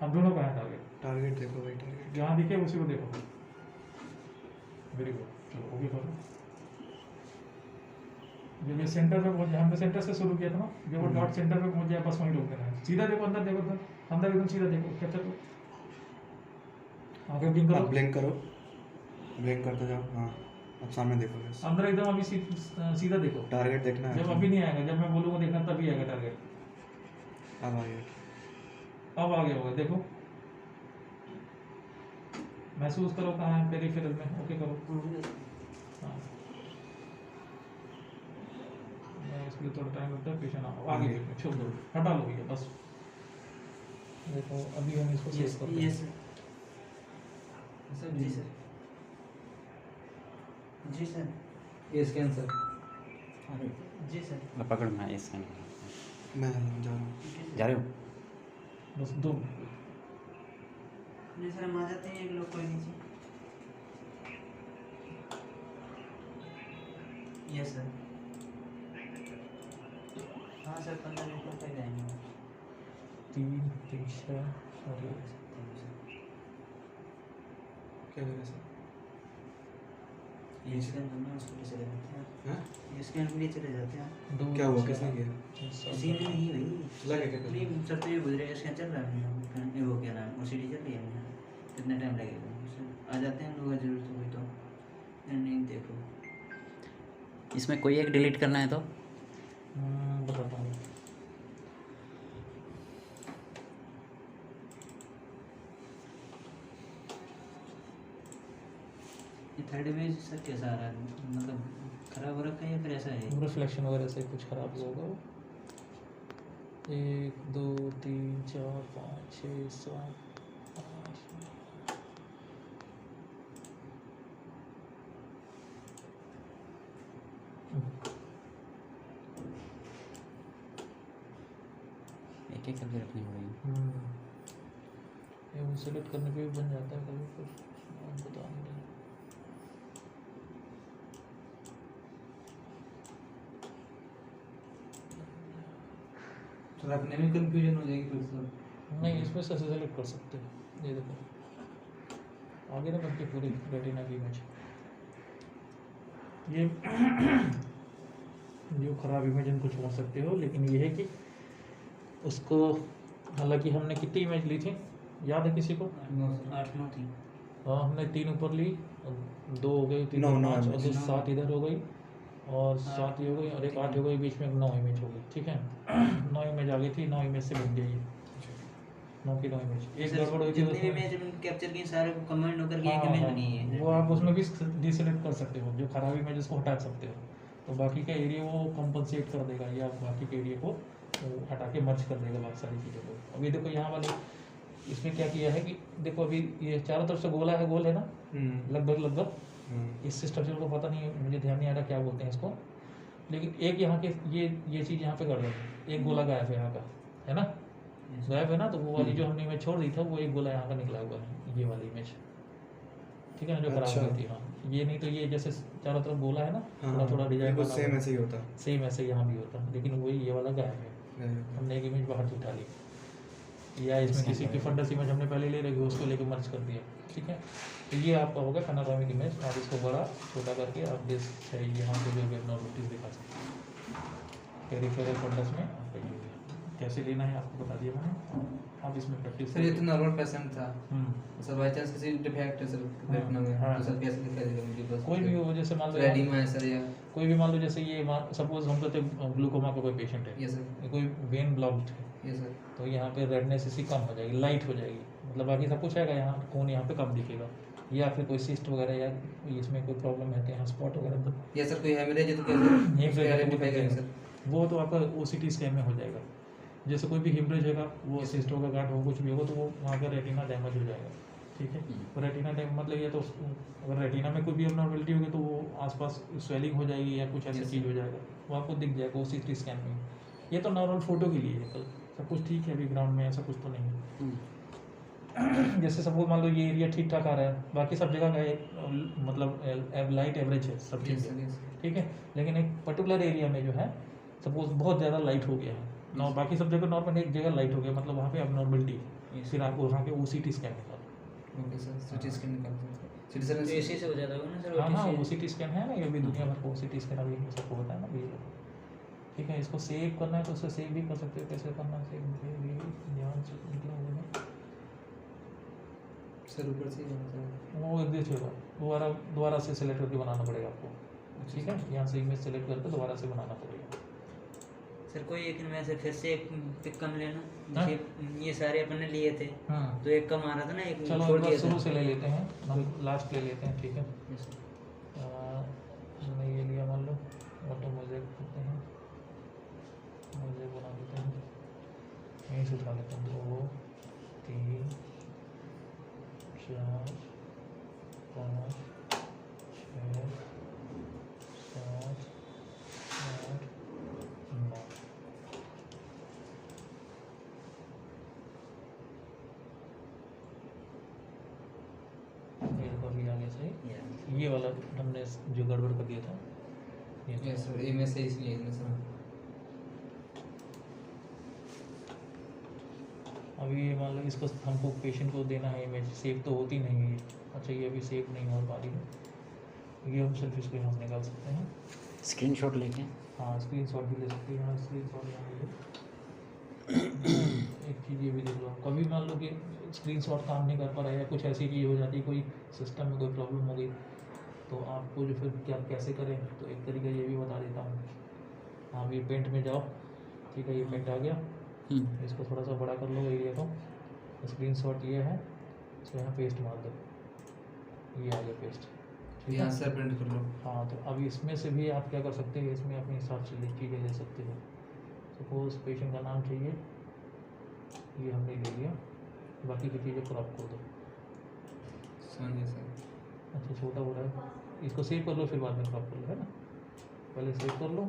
आप ढूंढो कहाँ है टारगेट,
टारगेट देखो भाई, टारगेट।
जहाँ दिखे उसी को देखो, वेरी गुड, चलो ओके करो। जब ये सेंटर पे पहुंच जाए, हमने सेंटर से शुरू किया था ना, जब वो डॉट सेंटर पे पहुंच जाए बस वहीं रोक देना है, सीधा देखो, अंदर देखो, अंदर एकदम सीधा देखो, कैप्चर करो, आगे ब्लिंक
आप
करो,
ब्लिंक करो, ब्लिंक करते जाओ। हाँ अब सामने देखो बस।
अंदर एकदम अभी सीधा देखो,
टारगेट देखना है।
जब अभी नहीं आएगा, जब मैं बोलूँगा देखना तभी आएगा टारगेट।
अब आ गया।
अब आ गया होगा, देखो महसूस करो कहाँ है, पेरिफेरल में, ओके करो। हाँ मैं इसके लिए थोड़ा टाइम लगता है, पेशेंट आओ आगे देखो, छोड़ दो, हटा लो भैया बस। देखो अभी हम इसको सेव करते हैं।
सर जी सर, जी सर, ये स्कैन सर।
अरे
जी सर।
लो पकड़, मैं स्कैन
मैं जा रहा हूँ।
जा रहे हो?
बस दो,
जी सर, हम आ जाते हैं, एक लोग कोई नीचे। Yes sir. हाँ सर, 15 मिनट में तक जाएंगे।
3 3 6 और
क्या करें सर?
ये स्कैन करना है, उसको ले चले जाते हैं।
हाँ?
ये स्कैन के लिए चले जाते हैं।
दो,
क्या हुआ,
छः,
किसने किया?
किसी ने नहीं भाई।
लगे क्या करना?
नहीं सर, तो ये बोल रहे हैं स्कैन चल रहा है, ये वो क्या नाम, ओसीडी चल रही है यहाँ। कितना टाइम लगेगा सर? आ जाते हैं लोग, जरूरत होगी तो। नहीं देखो,
इसमें कोई एक डिलीट करना है तो
बताता हूँ।
ये थर्ड इमेज सर कैसा आ रहा है, मतलब खराब हो रखा है या फिर ऐसा है?
रिफ्लेक्शन वगैरह से कुछ खराब हुआ होगा। 1 2 3 4 5 6 7 8
एक एक करके रखनी पड़ेगी।
ये वो सेलेक्ट करने पे भी बन जाता है कभी कुछ, बता नहीं।
रखने में कंफ्यूजन हो जाएगी फिर तो।
नहीं, इसमें से सेलेक्ट कर सकते हैं। ये देखो आगे ना बनती पूरी रेटिना की इमेज। ये जो खराब इमेज इनको छोड़ सकते हो, लेकिन ये है कि उसको, हालांकि हमने कितनी इमेज ली थी याद है किसी को?
8-9 थी।
हाँ, हमने 3 ऊपर ली, 2 हो गई, 3
नौ,
5 और
इमेज।
2 7 इधर हो गई और 7 ये हो गई और एक 8 हो गई, बीच में 9 इमेज हो गई। ठीक है 9 इमेज आ गई थी, 9 इमेज से बन गई 9 की 9 इमेज। एक गड़बड़ हुई थी
जितनी भी
उसमें।
इमेज कैप्चर की सारे को कमेंट होकर के एक
हाँ,
इमेज
हाँ,
बनी है।
वो आप उसमें भी डिसेलेक्ट कर सकते हो, जो खराब इमेजेस को हटा सकते हो, तो बाकी का एरिया वो कंपनसेट कर देगा या बाकी के एरिया को वो हटा के मर्ज कर देगा बाकी सारी चीज़ों को। अभी देखो यहाँ वाले इसमें क्या किया है कि देखो अभी ये चारों तरफ से गोल है ना, लगभग इस स्ट्रक्चर को पता नहीं है, मुझे ध्यान नहीं आ रहा क्या बोलते हैं इसको, लेकिन एक यहाँ के ये चीज़ यहाँ पे गड़बड़ है, एक गोला गायब है यहाँ का, है ना, गायब है ना, तो वो वाली जो हमने इमेज छोड़ दी था वो एक गोला यहाँ का निकला हुआ है, ये वाली इमेज। ठीक है ना, जो खराब
अच्छा।
हुई थी। हाँ, ये नहीं तो ये जैसे चारों तरफ गोला है ना, थोड़ा थोड़ा डिजाइन
बिल्कुल सेम ऐसे ही होता
सेम ऐसे यहाँ भी होता, लेकिन वही ये वाला गायब है,
है।
हमने एक इमेज बाहर से उठा ली, या इसमें किसी की फंडस इमेज हमने पहले ले रखी उसको लेके मर्ज कर दिया। ठीक है, तो ये आपका होगा पैनोरामिक इमेज। आप इसको बड़ा छोटा करके आप दिस है यहाँ पे जो एबनॉर्मलिटीज दिखा सकते हैं। पेरिफेरल फंडस में आपका ये कैसे लेना है आपको बता दिया मैंने, आप इसमें प्रैक्टिस
सर ये तो नॉर्मल पेशेंट था
हम्म।
सर, बाई चांस किसी डिफेक्ट है सर रेटिना में,
हाँ।
तो सर कैसे दिखाई देगा मुझे बस?
कोई भी हो, जैसे मान लो
रेडिमा है सर या
कोई भी मान लो, जैसे ये सपोज हम कहते हैं ग्लूकोमा का कोई पेशेंट है,
ये सर,
कोई वेन ब्लॉक्ड है,
ये सर,
तो यहाँ पे रेडनेस इसी कम हो जाएगी, लाइट हो जाएगी, मतलब बाकी सब कुछ आएगा, यहाँ खून यहाँ पे कम दिखेगा, या फिर कोई सिस्ट वगैरह या इसमें कोई प्रॉब्लम है तो यहाँ स्पॉट वगैरह तो
ये सर कोई हेमरेज है तो कैसे
ये
उसको आइडेंटिफाई करेंगे सर?
वो तो आपका OCT स्कैन में हो जाएगा। जैसे कोई भी हिमरेज होगा, वो सिस्ट होगा, गांठ होगा, कुछ भी होगा, तो वो वहाँ का रेटिना डैमेज हो जाएगा। ठीक है, तो रेटिना डैमेज मतलब ये तो अगर रेटिना में कोई भी अबनॉर्मलिटी होगी तो वो आसपास स्वेलिंग हो जाएगी या कुछ ऐसी चीज़ हो जाएगा, वो आपको दिख जाएगा OCT स्कैन में। ये तो नॉर्मल फोटो के लिए है, कल सब कुछ ठीक है, अभी ग्राउंड में ऐसा कुछ तो नहीं है। जैसे सपोज मान लो ये एरिया ठीक ठाक आ रहा है, बाकी सब जगह का एक मतलब लाइट एवरेज है, सब ठीक है, ठीक है, लेकिन एक पर्टिकुलर एरिया में जो है सपोज बहुत ज़्यादा लाइट हो गया है ना, बाकी सब जगह नॉर्मल, एक जगह लाइट हो गया मतलब वहाँ पे अबनॉर्मलिटी है, फिर आपको वहाँ के OCT स्कैन निकालो।
ओके सर, सीटी स्कैन निकालते हैं सीटी
तो
स्कैन
इसी से हो जाता होगा ना सर?
हाँ हाँ,
OTC?
OCT स्कैन है ना, ये भी दुनिया भर का OCT स्कैन अभी सबको बताया ना ये। ठीक है, इसको सेव करना है तो उसे सेव भी कर सकते हो, कैसे करना है सेव भी ध्यान से निकला हुआ है,
सर ऊपर से ही जाना सर।
वो एक देख होगा, दोबारा से सेलेक्ट करके बनाना पड़ेगा आपको। ठीक है, यहाँ से इमेज सेलेक्ट करके दोबारा से बनाना पड़ेगा।
सर कोई एक इनमें से फिर से एक पिक कम लेना,
हाँ?
जैसे ये सारे अपन ने लिए थे
हाँ,
तो एक कम आ रहा था ना, एक
चलो
छोड़
एक बार
दिया
शुरू
था।
से ले लेते हैं, हम लास्ट ले लेते हैं। ठीक है,
Yes, sir.
हमने ये लिया, मान लो ऑटो मोज़ेक करते हैं, मोज़ेक बना देते हैं, यहीं से उठा लेते हैं 2 3 4 5 6 7 8 9। ये देखो अभी आगे सही,
Yeah.
ये वाला हमने जो गड़बड़ कर दिया था ये
Yes, sir. ये मैं सही इसलिए इसमें सर।
अभी ये मान लो इसको हमको पेशेंट को देना है इमेज, सेव तो होती नहीं है। अच्छा, ये अभी सेव नहीं हो पा रही है, ये हम सिर्फ इसको यहाँ से निकाल सकते हैं।
स्क्रीनशॉट लेके
हाँ, स्क्रीनशॉट भी ले सकते हैं, यहाँ स्क्रीनशॉट यहाँ ले लो। एक चीज़ ये भी देख लो, कभी मान लो कि स्क्रीनशॉट काम नहीं कर पा रहा है या कुछ ऐसी चीज़ हो जाती है, कोई सिस्टम में कोई प्रॉब्लम हो गई, तो आपको जो फिर क्या कैसे करें, तो एक तरीका ये भी बता देता हूँ। आप ये पेंट में जाओ, ठीक है, ये पेंट आ गया, इसको थोड़ा सा बड़ा कर लो एरिया को, स्क्रीनशॉट ये है, इसको यहाँ पेस्ट मार दो, ये आ गया पेस्ट। ठीक
यहाँ
है,
सर प्रिंट कर लो।
हाँ, तो अब इसमें से भी आप क्या कर सकते हैं, इसमें अपने हिसाब से चीज़ें ले सकते हो। सपोज पेशेंट का नाम चाहिए, ये हमने ले लिया, बाकी की चीज़ें क्रॉप कर दो।
समझिए सर।
अच्छा, छोटा हो रहा है, इसको सेव कर लो, फिर बाद में क्रॉप कर लो, है ना, पहले सेव कर लो,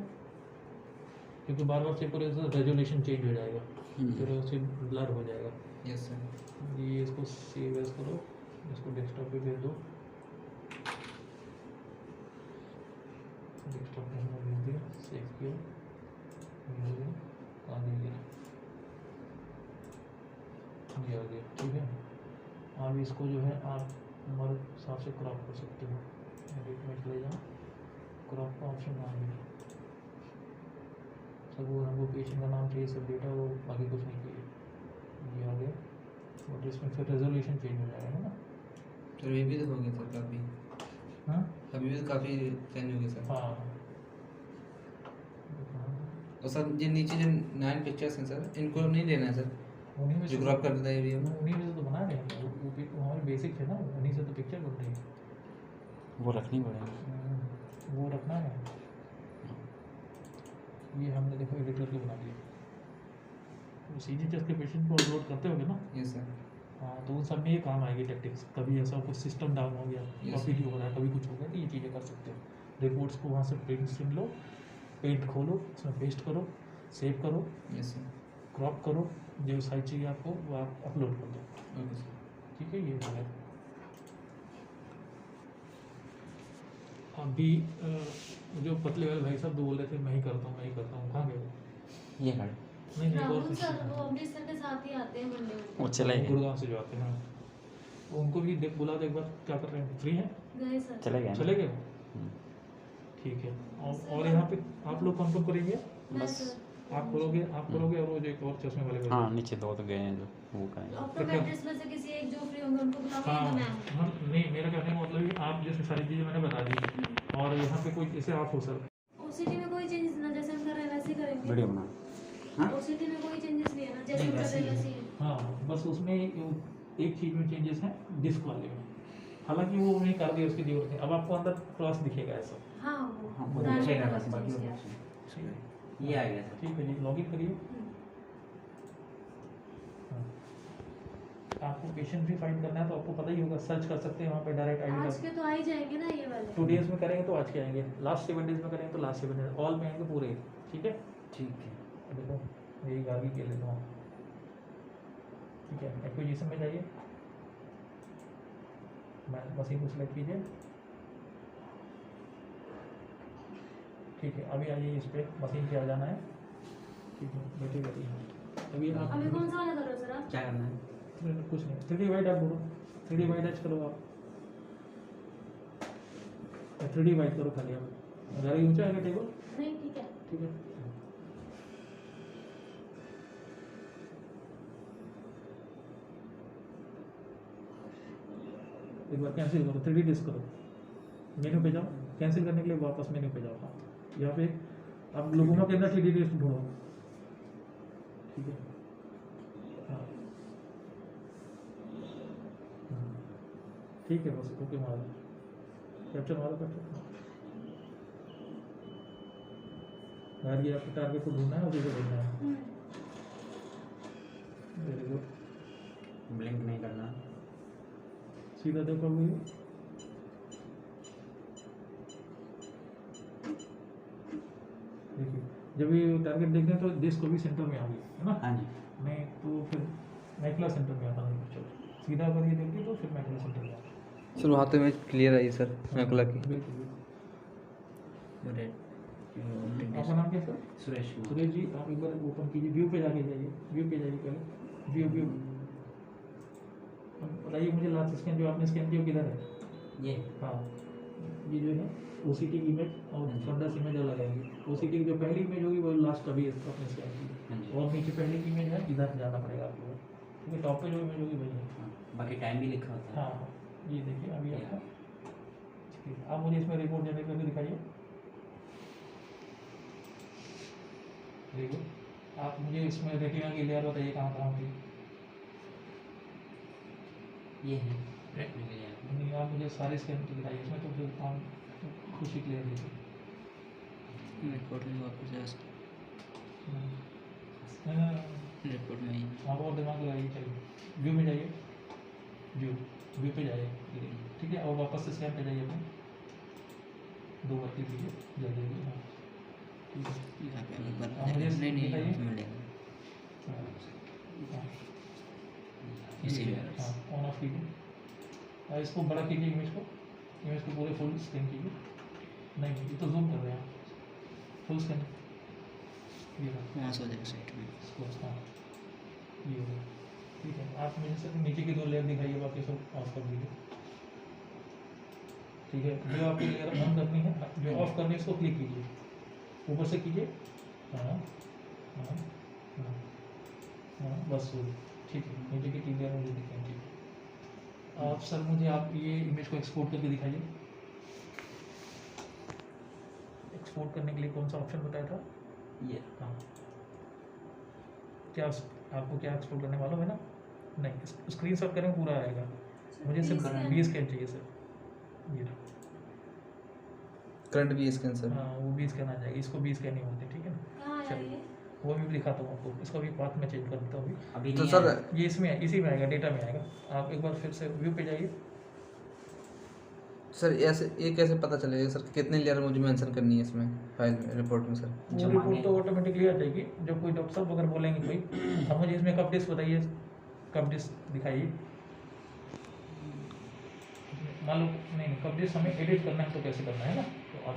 क्योंकि बार बार सेव करोगे तो रेजोल्यूशन चेंज हो जाएगा, फिर उससे ब्लर हो जाएगा।
Yes sir.
ये इसको सेव एज करो, इसको डेस्कटॉप पे भेज दो, डेस्कटॉप पे हमने भेज दिया, सेव किया, ये हो गया, आगे गया। ये आ गया, ठीक है। अब इसको जो है आप हमारे हिसाब से क्रॉप कर सकते हो। एडिट में चले जाओ, क्रॉप का ऑप्शन आ गया। सब वो हमको पेशेंट का नाम चाहिए, सब डेटा, वो बाकी कुछ नहीं चाहिए, ये आ गया। और इसमें फिर रेजोल्यूशन चेंज हो जाएगा, है ना।
सर ये भी तो हो गया सर काफ़ी,
हाँ
अभी भी तो काफ़ी चेंज हो गया सर।
हाँ
और सर ये नीचे जो 9 पिक्चर्स हैं सर, इनको नहीं लेना है सर,
उन्हीं में
जो
से
क्रॉप कर देता है ये भी।
उन्हीं में से तो बना रहे हैं, वो भी तो हमारे बेसिक है ना, उन्हीं से तो पिक्चर बन रही है।
वो रखनी पड़ेगी।
वो रखना है। ये हमने देखो एडिट करके बना दिया। सीजी चेस्ट के पेशेंट को अपलोड करते होगे ना,
यस सर।
हाँ, तो उन सब में ये काम आएगी टेक्टिक्स। कभी ऐसा कुछ सिस्टम डाउन हो गया,
Yes.
कॉपी क्यों हो रहा है, कभी कुछ हो गया, तो ये चीज़ें कर सकते हो। रिपोर्ट्स को वहाँ से प्रिंट सुन लो, पेंट खोलो, उसमें पेस्ट करो, सेव करो,
यस सर।
क्रॉप करो, जो साइज चाहिए आपको वो आप अपलोड कर दो,
ओके सर।
ठीक है। ये है। अभी जो पतले वाले भाई साहब दो बोल रहे थे मैं ही करता हूँ, मैं ही करता हूँ, कहाँ गए वो?
ये खड़े
नहीं नहीं,
राहुल
और
सर वो अमृतसर के साथ ही आते हैं मंडे को।
वो चले गए,
गुड़गांव से जो आते हैं, वो उनको भी देख बुला दो एक बार, क्या कर रहे हैं, फ्री हैं,
गए सर।
चले गए
चले गए।
हम्म।
ठीक है। और यहाँ पे आप लोग कौन कौन करेंगे?
मैं
बस।
सर
आप करोगे और वो जो एक और चश्मे वाले
हाँ नीचे दो तो गए हैं जो वो करेंगे।
ऑप्टोमेट्रिस्ट में से किसी एक जो फ्री होंगे उनको बुलाऊंगा
हाँ
या मैं
हम नहीं, मेरा कहने का मतलब है आप जैसे सारी चीज़ें मैंने बता दी, और यहाँ पे कोई जैसे आप हो सर,
ओसीटी में कोई चेंजेस ना, जैसे हम कर रहे हैं वैसे ही करेंगे।
वीडियो बना। हाँ
ओसीटी में कोई चेंजेस नहीं है ना, जैसे
नहीं,
हम कर रहे हैं
वैसे
वैसे ही है।
हाँ बस उसमें एक चीज़ में चेंजेस हैं, डिस्क वाले में। हालांकि वो उन्हें कर दिया, उसकी जरूरत है। अब आपको अंदर क्रॉस दिखेगा ऐसा,
हाँ
हाँ,
वो
वो
दाने
दिखेगा
वाला
बस, बाकी
चीज़
वो
है।
कुछ
ये आ गया सर।
ठीक है जी। लॉगिन करिए। हाँ। आपको पेशेंट भी फाइंड करना है तो आपको पता ही होगा, सर्च कर सकते हैं वहाँ पे डायरेक्ट
आज
आईडी
के तो आ ही जाएंगे ना ये वाले।
2 डेज में करेंगे तो आज के आएंगे, लास्ट 7 डेज में करेंगे तो लास्ट 7 डेज, ऑल में आएंगे पूरे, ठीक है।
ठीक है।
देखो यही गाड़ी के लेता हूँ, ठीक है। एक्विजिशन में जाइए, मशीन को सिलेक्ट कीजिए, ठीक है। अभी आइए इस पर मशीन पे आ जाना है, ठीक है। बैठे बैठिए अभी आप
अभी कौन सा वाला कर रहे हो सर आप?
क्या करना है?
कुछ नहीं, 3D वाइड आप बोलो, 3D वाइड एच करो आप, 3D वाइड करो खाली आप, ज़्यादा ऊंचा है टेबल,
नहीं ठीक है।
ठीक है। एक बार कैंसिल करो, 3D डिस्क करो, मेन्यू पे जाओ, कैंसिल करने के लिए वापस मेन्यू पे जाओ। यहाँ पे आप लोगों के अंदर 3D डिस्क ढूंढो, ठीक है। हाँ ठीक है, बस ओके मारो, कैप्चर मारो, कैप्चर। ये आपको टारगेट को ढूंढना है, उसी को ढूंढना है। Very good.
ब्लिंक नहीं करना।
सीधा देखो अभी, देखिए जब ये टारगेट देखते हैं तो डिस्क को भी सेंटर में आ गई है ना,
हाँ जी।
नहीं तो फिर मैकुला सेंटर में आता है। चलो सीधा अगर ये देखिए तो फिर मैकुला सेंटर में आता है।
सर वहाँ तो image clear I sir macula की।
बिल्कुल बिल्कुल।
रेड
आपका नाम क्या है सर?
सुरेश कुमार।
सुरेश जी, आप एक बार ओपन कीजिए, व्यू पे जाके जाइए, व्यू पे जाइए पहले, व्यू बताइए मुझे लास्ट स्कैन जो आपने स्कैन किया वो किधर है?
ये
हाँ, ये जो है ओसीटी की इमेज और फंडस इमेज अलग आएगी। ओसीटी की जो पहली इमेज होगी वो लास्ट अभी आपने स्कैन
हाँ
की,
जी।
और नीचे पहले की इमेज है, इधर जाना पड़ेगा आपको, क्योंकि टॉप पे जो इमेज होगी वही है।
हाँ, बाकी टाइम भी लिखा होता है।
हाँ ये देखिए अभी आपका, ठीक है। आप मुझे इसमें रिपोर्ट जनरेट करके दिखाइए। Very good. आप मुझे इसमें रेटिना की लेयर बताइए कहाँ कहाँ होती है।
ये है रखने के लिए।
नहीं, आप मुझे सारे स्कैन तो दिखाइए इसमें, तो फिर हम खुशी क्लियर दीजिए।
रिपोर्ट में वापस जा सकते
हाँ,
रिपोर्ट में ही
आप और दिमाग लगाइए, चाहिए व्यू में जाइए, व्यू पे जाइए, ठीक है। और वापस से स्कैन पे जाइए अपने, 2 बार क्लिक कीजिए, जल्दी। हाँ ठीक है।
यहाँ पे एक बार
हाँ, मुझे
नहीं नहीं
दिखाइए।
यहाँ पे मिलेगा
हाँ,
इसी
ये,
में।
हाँ ऑन ऑफ कीजिए, और इसको बड़ा कीजिए, इमेज को पूरे फुल स्कैन कीजिए। नहीं ये तो जूम कर रहे हैं, फुल स्कैन, ये रहा।
वहाँ से हो जाएगा साइड में।
इसको हाँ ये हो गया, ठीक है। आप मुझे सिर्फ नीचे की 2 लेयर दिखाइए, बाकी सब ऑफ कर दीजिए। ठीक है, जो आपको लेयर ऑन करनी है, जो ऑफ करनी है, इसको क्लिक कीजिए, ऊपर से कीजिए। हाँ हाँ हाँ हाँ, बस हो गई। ठीक है, नीचे की 3 लेयर मुझे दिखें। ठीक है, आप सर मुझे आप ये इमेज को एक्सपोर्ट करके दिखाइए। एक्सपोर्ट करने के लिए कौन सा ऑप्शन बताया था?
ये
हाँ, क्या आपको क्या एक्सपोर्ट करने वाला है ना? नहीं, स्क्रीन शॉट करेंगे पूरा आएगा। मुझे सिर्फ बी स्कैन चाहिए सर। ये
करंट भी स्कैन सर।
हाँ, वो बी स्कैन आ जाएगी, इसको बी स्कैन नहीं बोलते। ठीक है ना,
कहाँ आ रही है?
वो भी दिखाता हूँ आपको। इसको भी पाथ में चेंज कर देता हूँ अभी।
अभी
तो
नहीं
सर
आया।
ये इसमें इसी में आएगा, डेटा में आएगा। आप एक बार फिर से व्यू पे जाइए।
सर ऐसे ये कैसे पता चलेगा सर कि कितनी लेयर मुझे मेंशन करनी है इसमें फाइल में, रिपोर्ट में सर?
वो
जमा
रिपोर्ट
में-
तो ऑटोमेटिकली आ जाएगी। जब कोई डॉक्टर साहब अगर बोलेंगे कोई, अब मुझे इसमें कब डिस्क बताइए, कब डिस्क दिखाइए। मान लो नहीं, कब डिस्क हमें एडिट करना है तो कैसे करना है ना, तो आप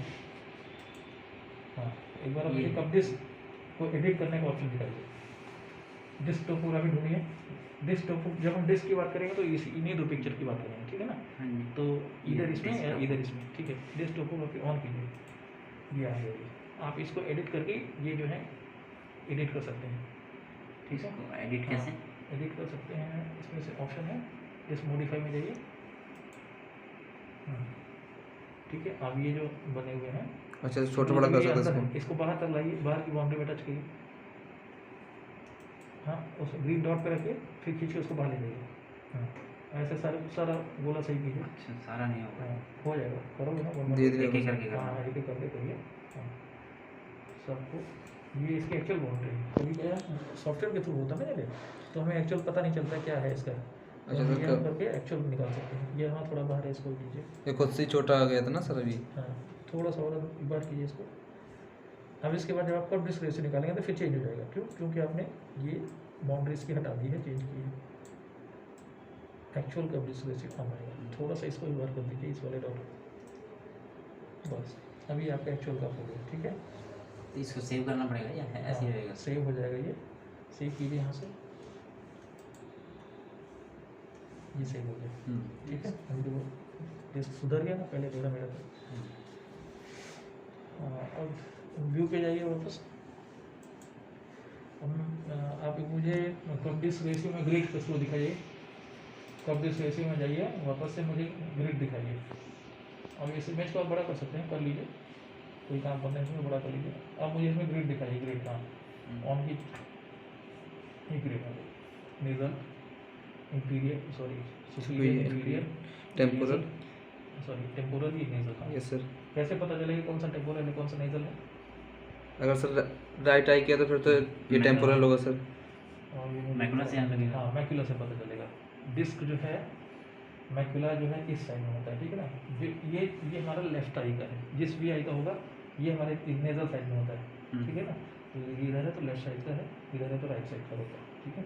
हाँ, एक बार मुझे कब डिस्क को एडिट करने का ऑप्शन दिखाइए। डिस्क तो पूरा भी ढूंढिए। डिस्क तो जब हम डिस्क की बात करेंगे तो इन्हीं 2 पिक्चर की बात करेंगे। ठीक है ना,
हाँ जी।
तो इधर
ये
इसमें या
desktop।
इधर इसमें। ठीक है, डेस्कटॉप को ऑन कीजिए, ये आ गया। आप इसको एडिट करके ये जो है एडिट कर सकते हैं। ठीक है,
इसको एडिट कैसे?
एडिट कर सकते हैं। इसमें से ऑप्शन है, इस मॉडिफाई में जाइए। ठीक है, अब ये जो बने हुए हैं,
अच्छा, छोटा बड़ा कर
ये
सकते
अंदर
हैं
है, इसको बाहर तक लाइए, बाहर की बाउंड्री में टच करिए। हाँ, उस ग्रीन डॉट पे रखिए, फिर खींच के उसको बाहर ले जाइए। हाँ, ऐसे सारा गोला सही कीजिए।
अच्छा, सारा नहीं होगा।
हाँ, हो जाएगा, करोगे ना one by
धीरे-धीरे
एक एक करके
हाँ,
करना।
एक एक करके करिए। हाँ, सबको ये इसकी एक्चुअल बाउंड्री है। कभी क्या सॉफ्टवेयर के थ्रू होता है ना ये, तो हमें एक्चुअल पता नहीं चलता क्या है इसका।
अच्छा,
तो
तो
ये हम करके एक्चुअल निकाल सकते हैं। ये हाँ, थोड़ा बाहर है, इसको कीजिए।
ये खुद से ही छोटा आ गया था ना सर अभी।
हाँ, थोड़ा सा और एक बार कीजिए इसको। अब इसके बाद जब आप कब डिस्क रेशियो निकालेंगे तो फिर चेंज हो जाएगा। क्यों? क्योंकि आपने ये बाउंड्री इसकी हटा दी है, चेंज की है। एक्चुअल कब डिस्क रेशियो कम आएगा। थोड़ा सा इसको भी बार कर दीजिए, इस वाले डॉट। बस, अभी आपका एक्चुअल कब हो गया। ठीक है,
तो इसको सेव करना पड़ेगा या ऐसे ही रहेगा?
सेव हो जाएगा। ये सेव कीजिए यहाँ से, ये सेव हो गया। ठीक है, अभी देखो डिस्क सुधर गया ना, पहले थोड़ा मेरा था। अब व्यू पे जाइए वापस। आप मुझे कब डिस्क रेशियो में ग्रिड के थ्रू दिखाइए। कब डिस्क रेशियो में जाइए, वापस से मुझे ग्रिड दिखाइए। और इस इमेज को आप बड़ा कर सकते हैं, कर लीजिए, कोई काम करना है इसमें बड़ा कर लीजिए। अब मुझे इसमें ग्रिड दिखाइए। ग्रिड हाँ, ऑन की ये ग्रिड है, nasal interior, sorry superior, interior,
temporal.
Sorry temporal, ये नेजल। हाँ,
यस सर।
कैसे पता चलेगा कौन सा टेम्पोरल है, कौन सा नेजल है?
अगर सर राइट आई किया तो फिर तो ये टेम्पोरल होगा सर।
और ये
मैकुला से आने लगेगा।
हाँ, मैकुला से पता चलेगा। डिस्क जो है, मैकुला जो है इस साइड में होता है। ठीक है ना, ये हमारा लेफ्ट आई का है। जिस भी आई का होगा ये हमारे नेजल साइड में होता है। ठीक है ना, तो ये इधर है तो लेफ्ट साइड का है, इधर है तो राइट साइड का होता है। ठीक है,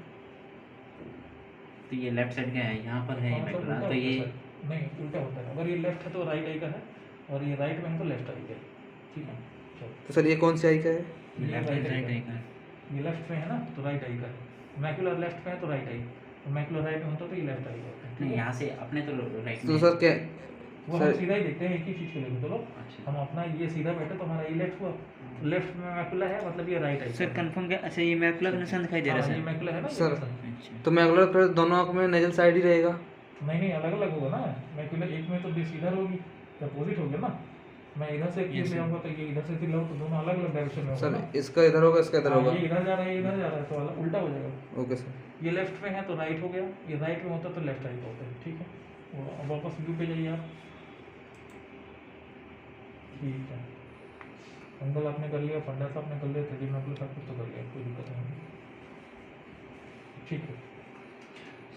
तो ये लेफ्ट साइड का है, यहाँ पर है
हाँ, तो
मैकुला,
उल्टा
तो
होता है
ये
सर। नहीं, उल्टा होता है। अगर ये लेफ्ट है तो राइट आई का है, और ये राइट में है तो लेफ्ट आई का है। ठीक है, चलो,
तो सर ये कौन सी आई का है?
ये
लेफ्ट
right
राइट
eye
है
का
का।
है। ये लेफ्ट में है ना तो राइट आई का है। मैकुलर लेफ्ट में है तो राइट आई, तो मैकुलर राइट में होता तो ये लेफ्ट आई का होता है। ठीक
नहीं,
है,
यहाँ से अपने तो राइट
तो
में
सर क्या
वो हम
सर-
सीधा ही देखते हैं, एक ही चीज़ को लेकर। चलो,
अच्छा
हम अपना ये सीधा बैठे तो हमारा ये लेफ्ट हुआ, लेफ्ट में मैकुला है, मतलब ये राइट आई।
सर कंफर्म क्या? अच्छा, ये मैकुला का निशान दिखाई दे रहा है
ये
सर।
मैकुला है ना ये
सर।
निशान।
अच्छा,
तो मैकुलर फिर दोनों आँख में नेजल साइड ही रहेगा?
नहीं, अलग अलग होगा ना। मैकुला एक में तो डिस्क इधर होगी, अपोजिट हो गया ना। मैं इधर से
Yes,
ले आऊँगा तो ये इधर से लाऊँ तो दोनों अलग अलग डायरेक्शन में होगा
सर
ना।
इसका इधर होगा, इसका इधर
हाँ,
होगा।
ये इधर जा रहा है, इधर जा रहा है, तो उल्टा हो जाएगा।
Okay sir.
ये लेफ्ट में है तो राइट हो गया, ये राइट में होता तो लेफ्ट राइट होता है। ठीक है, अब वापस व्यू पे जाइए आप। ठीक है, एंगल आपने कर लिया, फंडास आपने कर लिया, 3D मैकुलर सब कुछ तो कर लिया, कोई दिक्कत नहीं है। ठीक है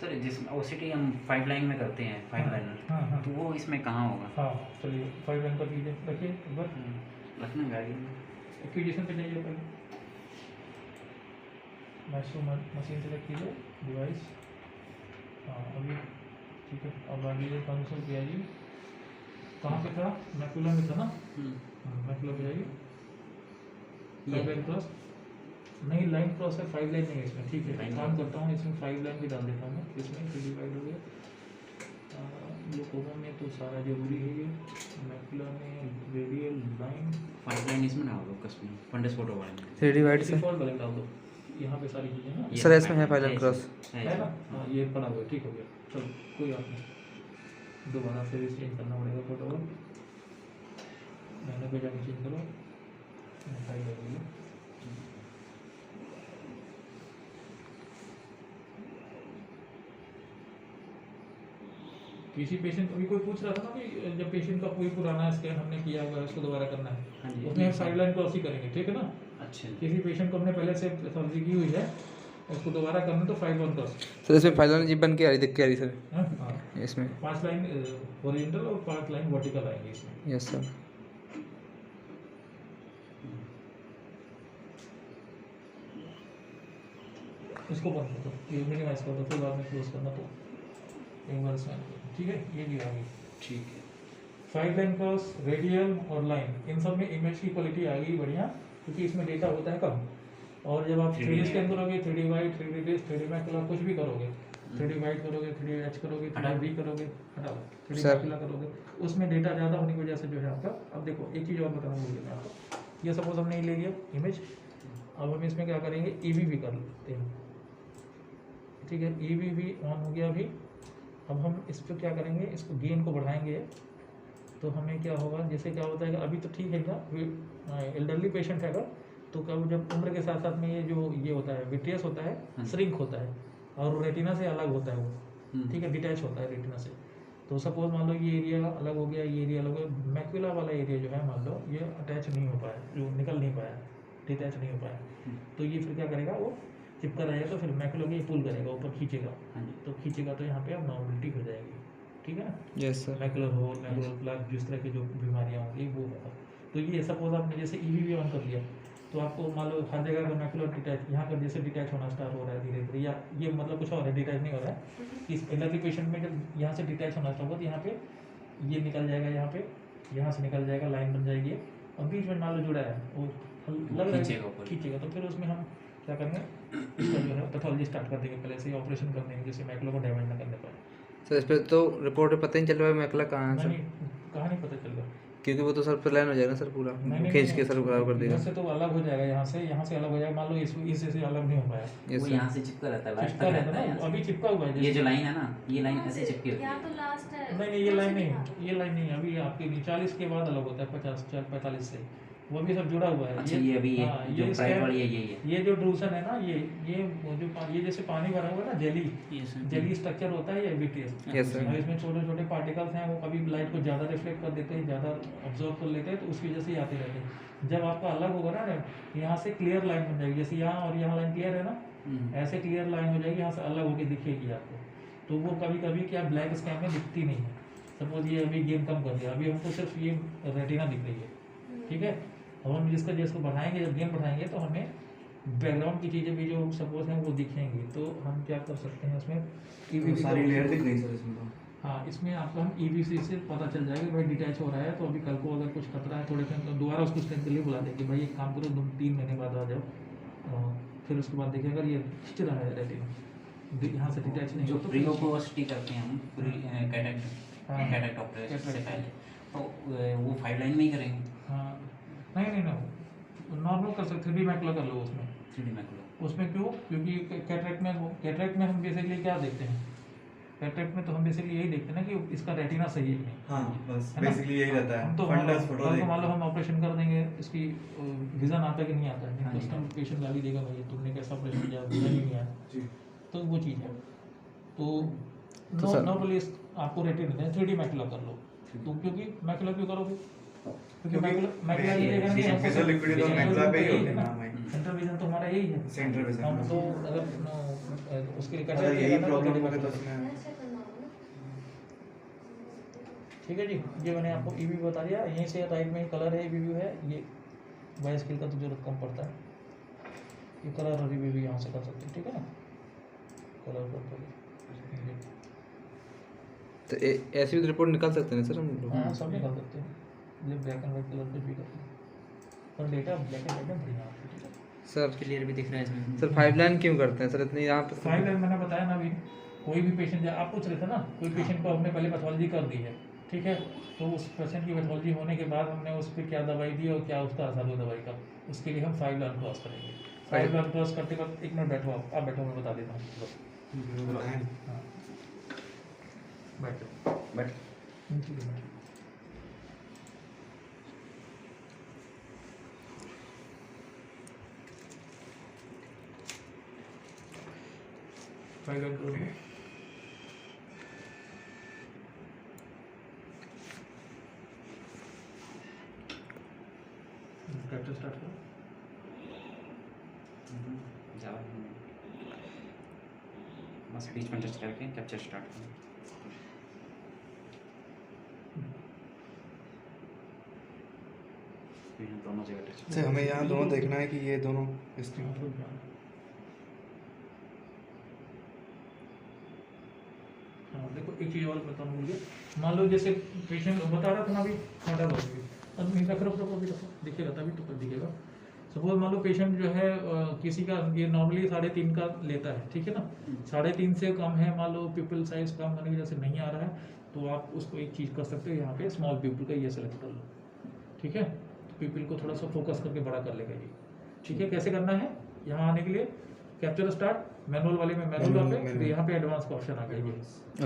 सर जिस ओसीटी हम 5 लाइन में करते हैं, 5 लाइनर,
हाँ हाँ
तो वो इसमें कहाँ होगा?
हाँ, चलिए 5 लाइन कर लीजिए। देखिए एक बार
रखना गाड़ी में।
एक्विजिशन पे जाइए पहले, माइक्रो मशीन सेलेक्ट कीजिए, डिवाइस। हाँ, अभी ठीक है। अब आगे कंसोल पे आइए। कहाँ पे था? मैकुला में था ना। मैकुला पे जाइए,
ये
क्रॉस नहीं लाइन क्रॉस है, 5 लाइन नहीं है इसमें, ठीक है।
Line
काम करता हूँ इसमें 5 लाइन भी डाल देता हूँ मैं इसमें, 3 डिवाइड हो गया। ग्लूकोमा में तो सारा जरूरी है ये, मैकुला में रेडियल लाइन,
5 लाइन इसमें डाल दो कस में फंडस फोटो वाले में
3D वाइट से
डिफॉल्ट वाले डाल दो, यहाँ पे सारी चीज़ें ना
ये
सर इसमें है
five
फाइल क्रॉस
है ना। हाँ ये पड़ा हुआ है, ठीक हो गया। चलो कोई बात नहीं, दोबारा फिर चेंज करना पड़ेगा फोटो, मैंने पे जाके चेंज करो, फाइल हो गई। किसी पेशेंट अभी कोई पूछ रहा था ना कि जब पेशेंट का कोई पुराना स्कैन हमने किया हुआ है उसको दोबारा करना है,
हाँ जी।
उसमें हम 5 लाइन क्रॉस ही करेंगे, ठीक है ना।
अच्छा
किसी पेशेंट को हमने पहले से सर्जरी की हुई है, उसको दोबारा करना तो 5 लाइन क्रॉस।
सर इसमें फाइल लाइन जीप बन के आ रही, दिख के आ रही सर
हाँ
इसमें।
5 लाइन हॉरिजॉन्टल और 5 लाइन वर्टिकल आएंगे इसमें।
Yes sir.
इसको बंद कर दो, ये मिनिमाइज कर दो, फिर बाद में क्लोज करना तो एक बार इसमें, ठीक है। ये भी आ गई,
ठीक है।
5 लाइन क्रॉस, रेडियल और लाइन, इन सब में इमेज की क्वालिटी आ गई बढ़िया, क्योंकि इसमें डेटा होता है कम। और जब आप 3D स्कैन करोगे, 3D white, 3D disc, 3D macular कुछ भी करोगे, 3D वाइट करोगे, 3D एच करोगे, 3D करोगे, हटाओ 3D
सर।
मैकुलर करोगे, उसमें डेटा ज़्यादा होने की वजह से जो है आपका। अब देखो एक चीज़ और बताना भूल गया मैं आपको, ये सपोज हमने ले लिया इमेज, अब हम इसमें क्या करेंगे, EVV कर लेते हैं, ठीक है। EVV ऑन हो गया अभी। अब हम इस पर क्या करेंगे, इसको गेन को बढ़ाएंगे, तो हमें क्या होगा, जैसे क्या होता है कि अभी तो ठीक है ना, एल्डरली पेशेंट है तो कब जब उम्र के साथ साथ में ये जो ये होता है विट्रियस होता है, श्रिंक होता है और रेटिना से अलग होता है वो, ठीक है, डिटैच होता है रेटिना से। तो सपोज मान लो ये एरिया अलग हो गया, ये एरिया अलग हो गया, मैक्यूला वाला एरिया जो है मान लो ये अटैच नहीं हो पाया, जो निकल नहीं पाया, डिटैच नहीं हो पाया, तो ये फिर क्या करेगा, वो चिपका रहेगा, तो फिर मैक्यूला को ये पुल करेगा, ऊपर खींचेगा, तो खींचेगा तो यहाँ पे अब नॉर्मलिटी हो जाएगी, ठीक है ना।
Yes sir.
Macular hole, macular plug, जिस तरह की जो बीमारियाँ होंगी वो होगा। तो ये सपोज आपने जैसे EVV ऑन कर लिया, तो आपको मान लो हर जगह का मैकुलर डिटैच, यहाँ पर जैसे डिटैच होना स्टार्ट हो रहा है धीरे धीरे, या ये मतलब कुछ और है, डिटैच नहीं हो रहा है। इस एल्डरली पेशेंट में जब यहाँ से डिटैच होना स्टार्ट होगा तो यहाँ पे ये निकल जाएगा, यहाँ से निकल जाएगा, लाइन बन जाएगी, और बीच में मान लो जुड़ा है वो लग रहा है खींचेगा, तो फिर उसमें हम क्या करेंगे, इसका जो है पैथोलॉजी स्टार्ट कर देंगे, पहले से ही ऑपरेशन कर देंगे, जिससे मैकुलर को डैमेज ना करने पाए।
सर इस पर तो रिपोर्ट में पता ही नहीं चल रहा है मैकुला कहाँ है सर,
नहीं कहाँ नहीं पता चल रहा,
क्योंकि वो तो सर प्लान हो जाएगा ना सर पूरा,
नहीं,
खींच के सर खराब कर देगा।
यहाँ से तो अलग हो जाएगा, यहाँ से अलग हो जाएगा, मान लो इससे अलग नहीं हो पाया,
यस
वो
सर।
यहाँ से चिपका रहता है, लास्ट
चिपका
तक
रहता
रहता
है
है
ना,
यहाँ
अभी चिपका हुआ है
से। ये जो लाइन है ना, ये लाइन ऐसे चिपकी रहती
यहाँ
है।
तो लास्ट है।
नहीं ये लाइन नहीं, ये लाइन नहीं, अभी आपके 40 के बाद अलग होता है, 50-45 से, वो भी सब जुड़ा हुआ है।
अच्छा ये अभी
हाँ,
जो
ये
प्राइट
स्कैन-
वाली है यही है।
ये जो ड्रूसन है ना, ये वो जो ये जैसे पानी भरा हुआ है ना, जेली स्ट्रक्चर होता है ये विट्रियस,
यस सर।
और इसमें छोटे छोटे पार्टिकल्स हैं, वो कभी लाइट को ज़्यादा रिफ्लेक्ट कर देते हैं, ज़्यादा ऑब्जर्व कर लेते हैं, तो उसकी वजह से ही आते रहते हैं। जब आपका अलग होगा ना, यहाँ से क्लियर लाइन बन जाएगी, जैसे यहाँ और यहाँ लाइन क्लियर है ना, ऐसे क्लियर लाइन हो जाएगी, यहाँ से अलग होकर दिखेगी आपको। तो वो कभी कभी क्या ब्लैक स्कैन में दिखती नहीं है। सपोज ये अभी गेन कम कर दिया, अभी हमको सिर्फ ये रेटिना दिख रही है, ठीक है। अब हम जिसको बढ़ाएंगे, जब गेन बढ़ाएंगे तो हमें बैकग्राउंड की चीज़ें भी जो सपोज हैं वो दिखेंगी, तो हम क्या कर सकते हैं उसमें,
तो सारी लेयर दिख रही सर इसमें तो।
हाँ इसमें आपको हम EVC से पता चल जाएगा भाई डिटैच हो रहा है, तो अभी कल को अगर कुछ खतरा है थोड़े टाइम तो दोबारा उसको स्कैन के लिए बुला देंगे, भाई एक काम करो 2-3 महीने बाद आ जाओ, फिर उसके बाद देखिए अगर ये खींच रहा है रेटिना, यहाँ से डिटैच नहीं
जो
हो तो
प्री ओपोसिटी करते हैं हम, कैटरेक्ट ऑपरेशन से पहले, तो वो 5 लाइन में ही करेंगे।
हाँ नहीं नॉर्मल कर सकते, 3D मैकुलर कर लो उसमें।
3D मैकुलर
उसमें क्यों, क्योंकि कैटरेक्ट में हम बेसिकली क्या देखते हैं, कैटरेक्ट में तो हम बेसिकली यही देखते हैं ना कि इसका रेटिना सही है कि नहीं,
हाँ बस
है ना?
बेसिकली यही रहता है।
हम तो
फंडस फोटो
मान लो हम ऑपरेशन कर देंगे, इसकी विजन आता है कि नहीं आता है,
हाँ
तो उस टाइम पेशेंट गाली देगा भाई तुमने कैसा ऑपरेशन किया, विजन ही नहीं आया,
जी।
तो वो चीज़ है। तो
सर-
नॉर्मली आपको रेटिना है 3D मैकुलर कर लो, तो क्योंकि मैकुलर क्यों करोगे, क्योंकि मैकुलर ये देखा
विजुअल
ना
लिक्विड तो मैकुला पे ही होते हैं ना भाई।
सेंट्रल विजन तो हमारा यही है,
सेंट्रल विजन
हम तो अगर उसके लिए
अगर यही प्रॉब्लम हो गई तो उसमें
ऐसे करना होगा ना।
ठीक है जी। ये मैंने आपको EVV बता दिया, यहीं से राइट में कलर है EVV है, ये वाइस स्केल का तो जरूरत कम पड़ता है, ये कलर और EVV यहाँ से कर सकते हैं, ठीक है ना, कलर कर
तो ऐसी भी रिपोर्ट निकाल सकते हैं सर हम लोग?
हाँ सब निकाल सकते हैं, ये ब्लैक एंड वाइट कलर कुछ भी कर सकते हैं, पर डेटा ब्लैक एंड वाइट में बढ़िया आता है, ठीक है।
सर
क्लियर भी दिख रहा है इसमें।
सर 5 लाइन क्यों करते हैं सर इतनी यहाँ पे?
5 लाइन मैंने बताया ना अभी, कोई भी पेशेंट, आप पूछ रहे थे ना, कोई पेशेंट को हमने पहले पैथोलॉजी कर दी है, ठीक है, तो उस पेशेंट की पैथोलॉजी होने के बाद हमने उस पर क्या दवाई दी और क्या उसका असर हुआ दवाई का, उसके लिए हम 5 लाइन क्रॉस करेंगे। 5 लाइन क्रॉस करते वक्त 1 मिनट बैठो, आप बैठो, मैं बता देता हूँ। हाँ, बैठो बैठो। फाइल करो। कैप्चर स्टार्ट करो।
जाओ बस बीच में टच करके कैप्चर स्टार्ट करो। दोनों जगह टच।
अच्छा, हमें यहाँ दोनों देखना है कि ये दोनों इसके
हाँ देखो, एक चीज़ और बताऊँ भूल गया, मान लो जैसे पेशेंट बता रहा था ना अभी, खाटा बस अब रख रखो अभी रखो, दिखेगा तभी तो दिखेगा। सपोज मान लो पेशेंट जो है किसी का ये नॉर्मली 3.5 का लेता है, ठीक है ना, 3.5 से कम है, मान लो पिपल साइज कम होने की वजह से नहीं आ रहा है, तो आप उसको एक चीज़ कर सकते हो, यहाँ पे स्मॉल पिपल का ये सेलेक्ट कर लो, ठीक है, तो पिपल को थोड़ा सा फोकस करके बड़ा कर लेगा ये, ठीक है। कैसे करना है, यहाँ आने के लिए कैप्चर स्टार्ट, मैनुअल वाले में मैनुअल पे, तो यहाँ पे एडवांस का ऑप्शन आ गया ये।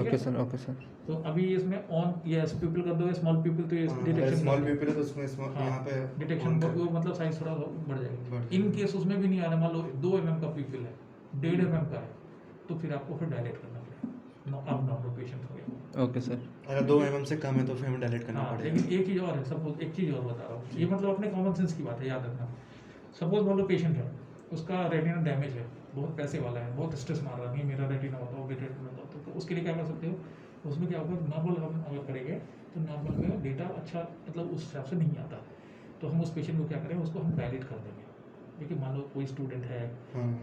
Okay sir, okay sir.
तो अभी इसमें ऑन ये पिपल कर दो, स्मॉल पिपल, तो ये डिटेक्शन
स्मॉल पीपल है तो उसमें यहाँ पे
डिटेक्शन वो मतलब साइज थोड़ा बढ़ जाएगा। इन केस उसमें भी नहीं आ रहा, मान लो 2 mm का पिपल है, 1.5 mm का है, तो फिर आपको फिर डायलेट करना पड़ेगा, अब नॉर्मल पेशेंट हो गया।
Okay sir.
अगर 2 mm से कम है तो फिर हमें डायलेट करना
हाँ,
पड़ेगा।
लेकिन एक चीज़ और है, सपोज एक चीज़ और बता रहा हूँ, ये मतलब अपने कॉमन सेंस की बात है, याद रखना। सपोज मान लो पेशेंट है, उसका रेटिना डैमेज है, बहुत पैसे वाला है, बहुत स्ट्रेस मार रहा है, नहीं मेरा रेटिना बताओ, रेटिना बताओ, तो उसके लिए क्या कर सकते हो, उसमें क्या होगा, नॉर्मल हम अगर करेंगे तो नॉर्मल में डेटा अच्छा मतलब उस हिसाब से नहीं आता, तो हम उस पेशेंट को क्या करें, उसको हम डायलेट कर देंगे। देखिए मान लो कोई स्टूडेंट है,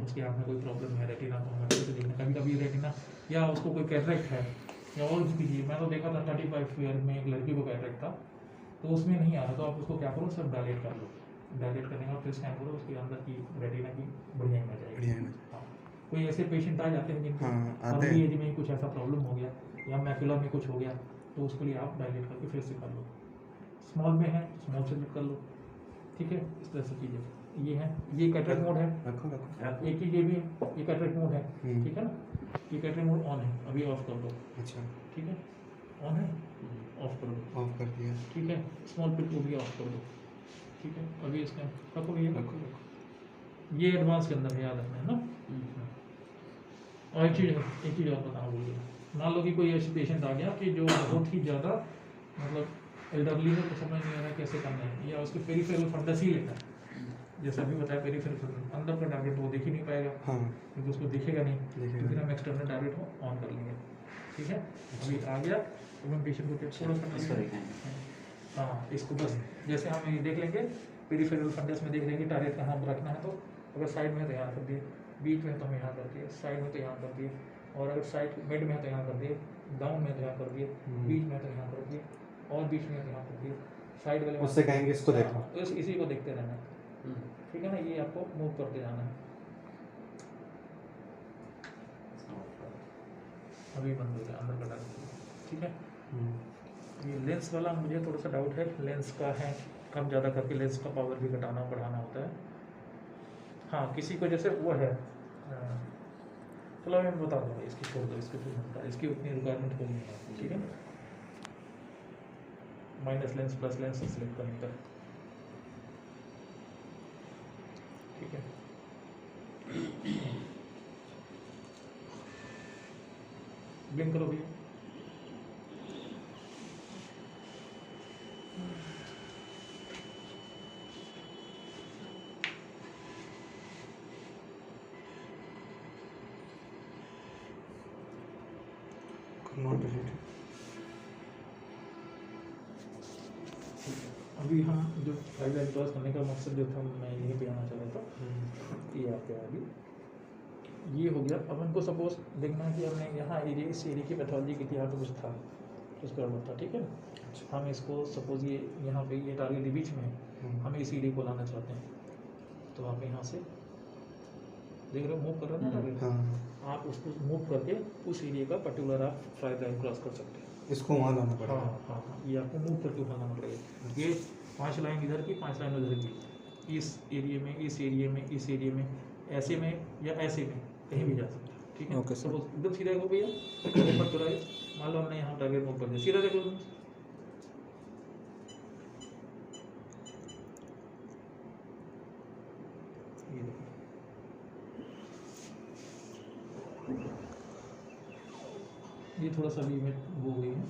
उसके आँख में कोई प्रॉब्लम है, रेटिना को हमें अच्छे से देखना, कभी कभी रेटिना या उसको कोई कैटरेक्ट है या और भी चीज़, मैं तो देखा था 35 ईयर में एक लड़की को कैटरेक्ट था, तो उसमें नहीं आ रहा, तो आप उसको क्या करो, सब डायलेट कर लो, डायलेट करने का फिर स्कैन करो, उसके अंदर की रेटिना की बढ़िया इमेज आएगी। हाँ, कोई ऐसे पेशेंट आ जाते हैं जिनको अर्ली एज में कुछ ऐसा प्रॉब्लम हो गया या मैकुला में कुछ हो गया, तो उसके लिए आप डायलेट करके फिर से कर लो, स्मॉल में है स्मॉल से कर लो, ठीक है। इस तरह से चीज़ें ये है, ये कैटरेक्ट मोड है, एक चीज़ ये भी है, ये कैटरेक्ट मोड है, ठीक है ना, ये कैटरेक्ट मोड ऑन है, अभी ऑफ कर दो,
अच्छा
ठीक है, ऑन है, ऑफ कर दो,
ऑफ कर दिया,
ठीक है, स्मॉल पिल को भी ऑफ कर दो, ठीक है, अभी इसका रखो भैया, रखो, ये एडवांस के अंदर है, याद रखना है ना। और एक चीज़ और बताना भूल गया, मान लो कि कोई ऐसी पेशेंट आ गया कि जो बहुत ही ज़्यादा मतलब एल्डरली है, तो समझ नहीं आ रहा कैसे करना है, या उसके पेरिफेरल फंडस ही लेता है, जैसे अभी बताया पेरिफेरल फंडस, अंदर का टारगेट वो देख ही नहीं पाएगा, क्योंकि उसको दिखेगा नहीं, तो फिर हम एक्सटर्नल टारगेट को ऑन कर लेंगे, ठीक है। अभी आ गया तो हम पेशेंट को थोड़ा सा, हाँ इसको बस जैसे हम ये देख लेंगे, पेरिफेरल फंडस में देख लेंगे टारगेट कहाँ रखना है, तो अगर साइड में तो यहाँ कर दिए, बीच में तो हम यहाँ कर दिए, साइड में तो यहाँ कर दिए, और अगर साइड मिड में तो यहाँ कर दिए, डाउन में तो यहाँ कर दिए, बीच में तो यहाँ कर दिए, और बीच में तो यहाँ कर दिए, साइड वाले
उससे कहेंगे इसको देखो,
तो इसी को देखते रहना है, ठीक है ना, ये आपको मूव करते जाना है। अभी बंद हो गया अंदर का डाल, ठीक है। ये लेंस वाला मुझे थोड़ा सा डाउट है, लेंस का है, कम ज़्यादा करके लेंस का पावर भी घटाना बढ़ाना होता है। हाँ किसी को जैसे वो है, चलो मैं बता दूँगा, इसकी छोड़ दो, इसकी फिर बता, इसकी उतनी रिक्वायरमेंट होगी नहीं, ठीक है। Minus lens plus lens select करने का, ठीक है। ब्लिंक करो भैया,
नॉट रिलेटेड।
अभी हम जो फाइल लाइन क्रॉस करने का मकसद जो था, मैं यहीं पे आना चाह रहा था, ये आपके अभी ये हो गया। अब हमको सपोज देखना है कि हमने यहाँ एरिया, इस एरिया की पैथोलॉजी की थी, यहाँ पे कुछ था, कुछ गड़बड़ था, ठीक है। हम इसको सपोज ये यहाँ पे ये टारगेट बीच में है, हम इस एरिया को लाना चाहते हैं, तो आप यहाँ से देख रहे हो मूव कर रहा है ना टारगेट,
हाँ
आप उसको मूव करके उस एरिया का पर्टिकुलर आप फ्राई लाइन क्रॉस कर सकते हैं।
इसको वहाँ लाना
हाँ
पड़ेगा।
हाँ हाँ, ये आपको मूव करके उठाना पड़ेगा। ये 5 लाइन इधर की 5 लाइन उधर की, इस एरिया में इस एरिया में इस एरिया में, ऐसे में या ऐसे में कहीं भी जा सकते हैं, ठीक है।
Okay, sir.
सपोज एकदम सीधा देखो भैया, ऊपर तो राइट, मान लो हमने यहाँ टारगेट मूव कर दिया, सीधा देखो तुम। ये देखो, ये थोड़ा सा भी वो हुई है।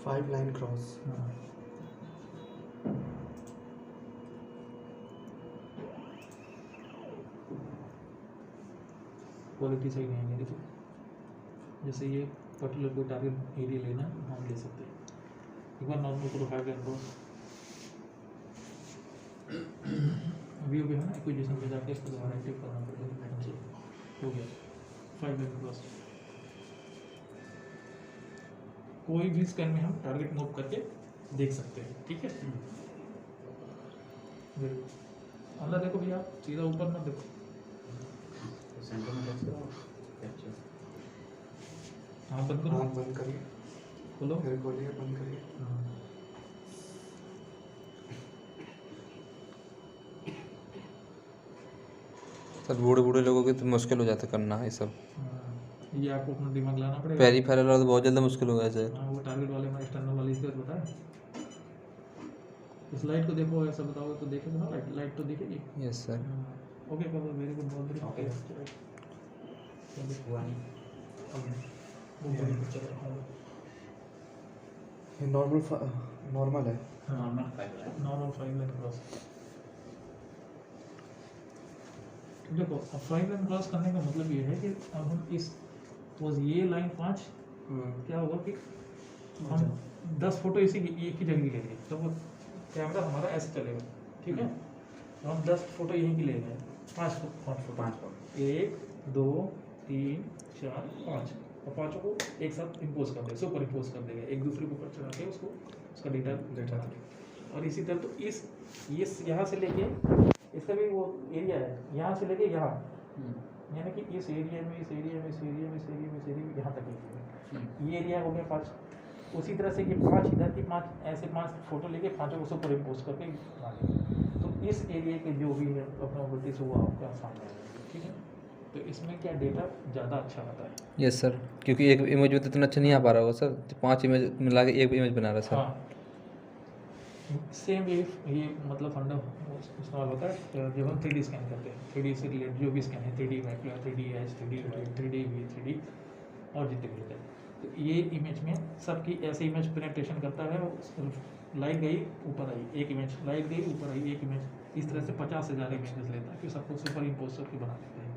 Five line cross.
हाँ। क्वालिटी सही नहीं है, देखो जैसे ये पर्टिकुलर कोई टारगेट एरिया लेना है, हम ले सकते हैं। एक बार नॉर्मल करो 5 लाइन क्रॉस, व्यू भी है ना, एक्विजिशन पे जाके इसको दोबारा एक्टिव करना पड़ेगा। हो गया 5 लाइन क्रॉस। कोई भी स्कैन में हम टारगेट मूव करके देख सकते हैं, ठीक है। देखो अंदर देखो भैया, सीधा ऊपर मत देखो।
सेंटर में टच करो, कैप्चर।
हाँ बंद करो,
आँख बंद करिए,
खोलो।
फिर खोलिए, बंद करिए।
हाँ।
सर बूढ़े बूढ़े लोगों के तो मुश्किल हो जाता है करना ये सब।
हाँ, ये आपको अपना दिमाग लाना पड़ेगा।
पेरीफेरल वाला तो बहुत जल्दी मुश्किल हो गया सर।
हाँ, वो टारगेट वाले में एक्सटर्नल वाली इसका बताया। इस लाइट को देखो, ऐसा बताओ तो देखेगा ना, लाइट तो दिखेगी।
Yes sir.
ओके करो, वेरी गुड, बहुत बढ़िया।
ओके। हुआ नहीं।
बहुत बड़ी पिक्चर है।
ये नॉर्मल है।
Normal 5 line.
Normal 5 line cross. देखो अब 5 लाइन क्रॉस करने का मतलब ये है कि अब हम इस ये लाइन 5 क्या होगा कि हम 10 फोटो इसी की एक ही जगह की लेंगे, तो वो कैमरा हमारा ऐसे चलेगा, ठीक है। तो हम 10 फोटो यहीं की ले गए, 5 फोटो, 1 2 3 4 5, और पाँचों को एक साथ इम्पोज कर देंगे, सुपर इम्पोज कर देंगे, एक दूसरे के ऊपर चढ़ा के उसको उसका डेटा बना के। और इसी तरह तो ये यहाँ से लेके इसका भी वो एरिया है, यहाँ से लेके यहाँ, यानी कि इस एरिया में इस एरिया में इस एरिया में इस एरिया में इस एरिया में यहाँ तक ये एरिया हो गया 5। उसी तरह से ये 5 इधर की 5, ऐसे 5 फोटो लेके पाँचों को सुपर इम्पोज करके बना देंगे। तो इस एरिया के जो भी है प्रोबेबिलिटीज वो आपका सामने आएगा, ठीक है। तो इसमें क्या डेटा ज़्यादा अच्छा आता है।
यस सर, क्योंकि एक इमेज में तो इतना अच्छा नहीं आ पा रहा होगा सर, तो 5 इमेज मिला के एक इमेज बना रहा है सर।
हाँ सेम ये मतलब फंडा इस्तेमाल होता है जब हम 3D स्कैन करते हैं। 3D से रिलेटेड जो भी स्कैन है, 3D macular, 3D H, 3D 3D we, 3D और जितने भी होते हैं, तो ये इमेज में सबकी ऐसे इमेज प्रेजेंटेशन करता है। लाइट गई ऊपर आई एक इमेज, लाइट गई ऊपर आई एक इमेज, इस तरह से 50,000 इमेजेस लेता है, फिर सबको सुपर इम्पोज करके बना देते हैं।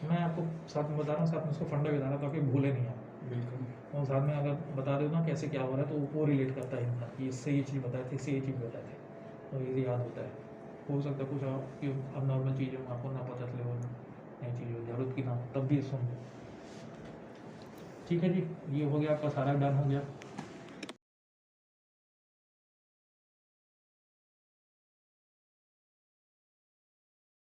मैं आपको साथ में बता रहा हूँ, साथ में उसको फंडा भी बता रहा हूँ ताकि भूले नहीं आप।
बिल्कुल।
और साथ में अगर बता दो ना कैसे क्या हो रहा है तो वो रिलेट करता है इंसान कि इससे ये चीज़ बताए थे, इससे ये चीज़ बताए थे, तो ये याद होता है। हो सकता है कुछ और कि अब नॉर्मल चीज़ हो आपको ना पता चले, वो नई चीज़ हो, जरूरत की ना हो, तब भी सुन लो। ठीक है जी, ये हो गया आपका सारा डन हो गया।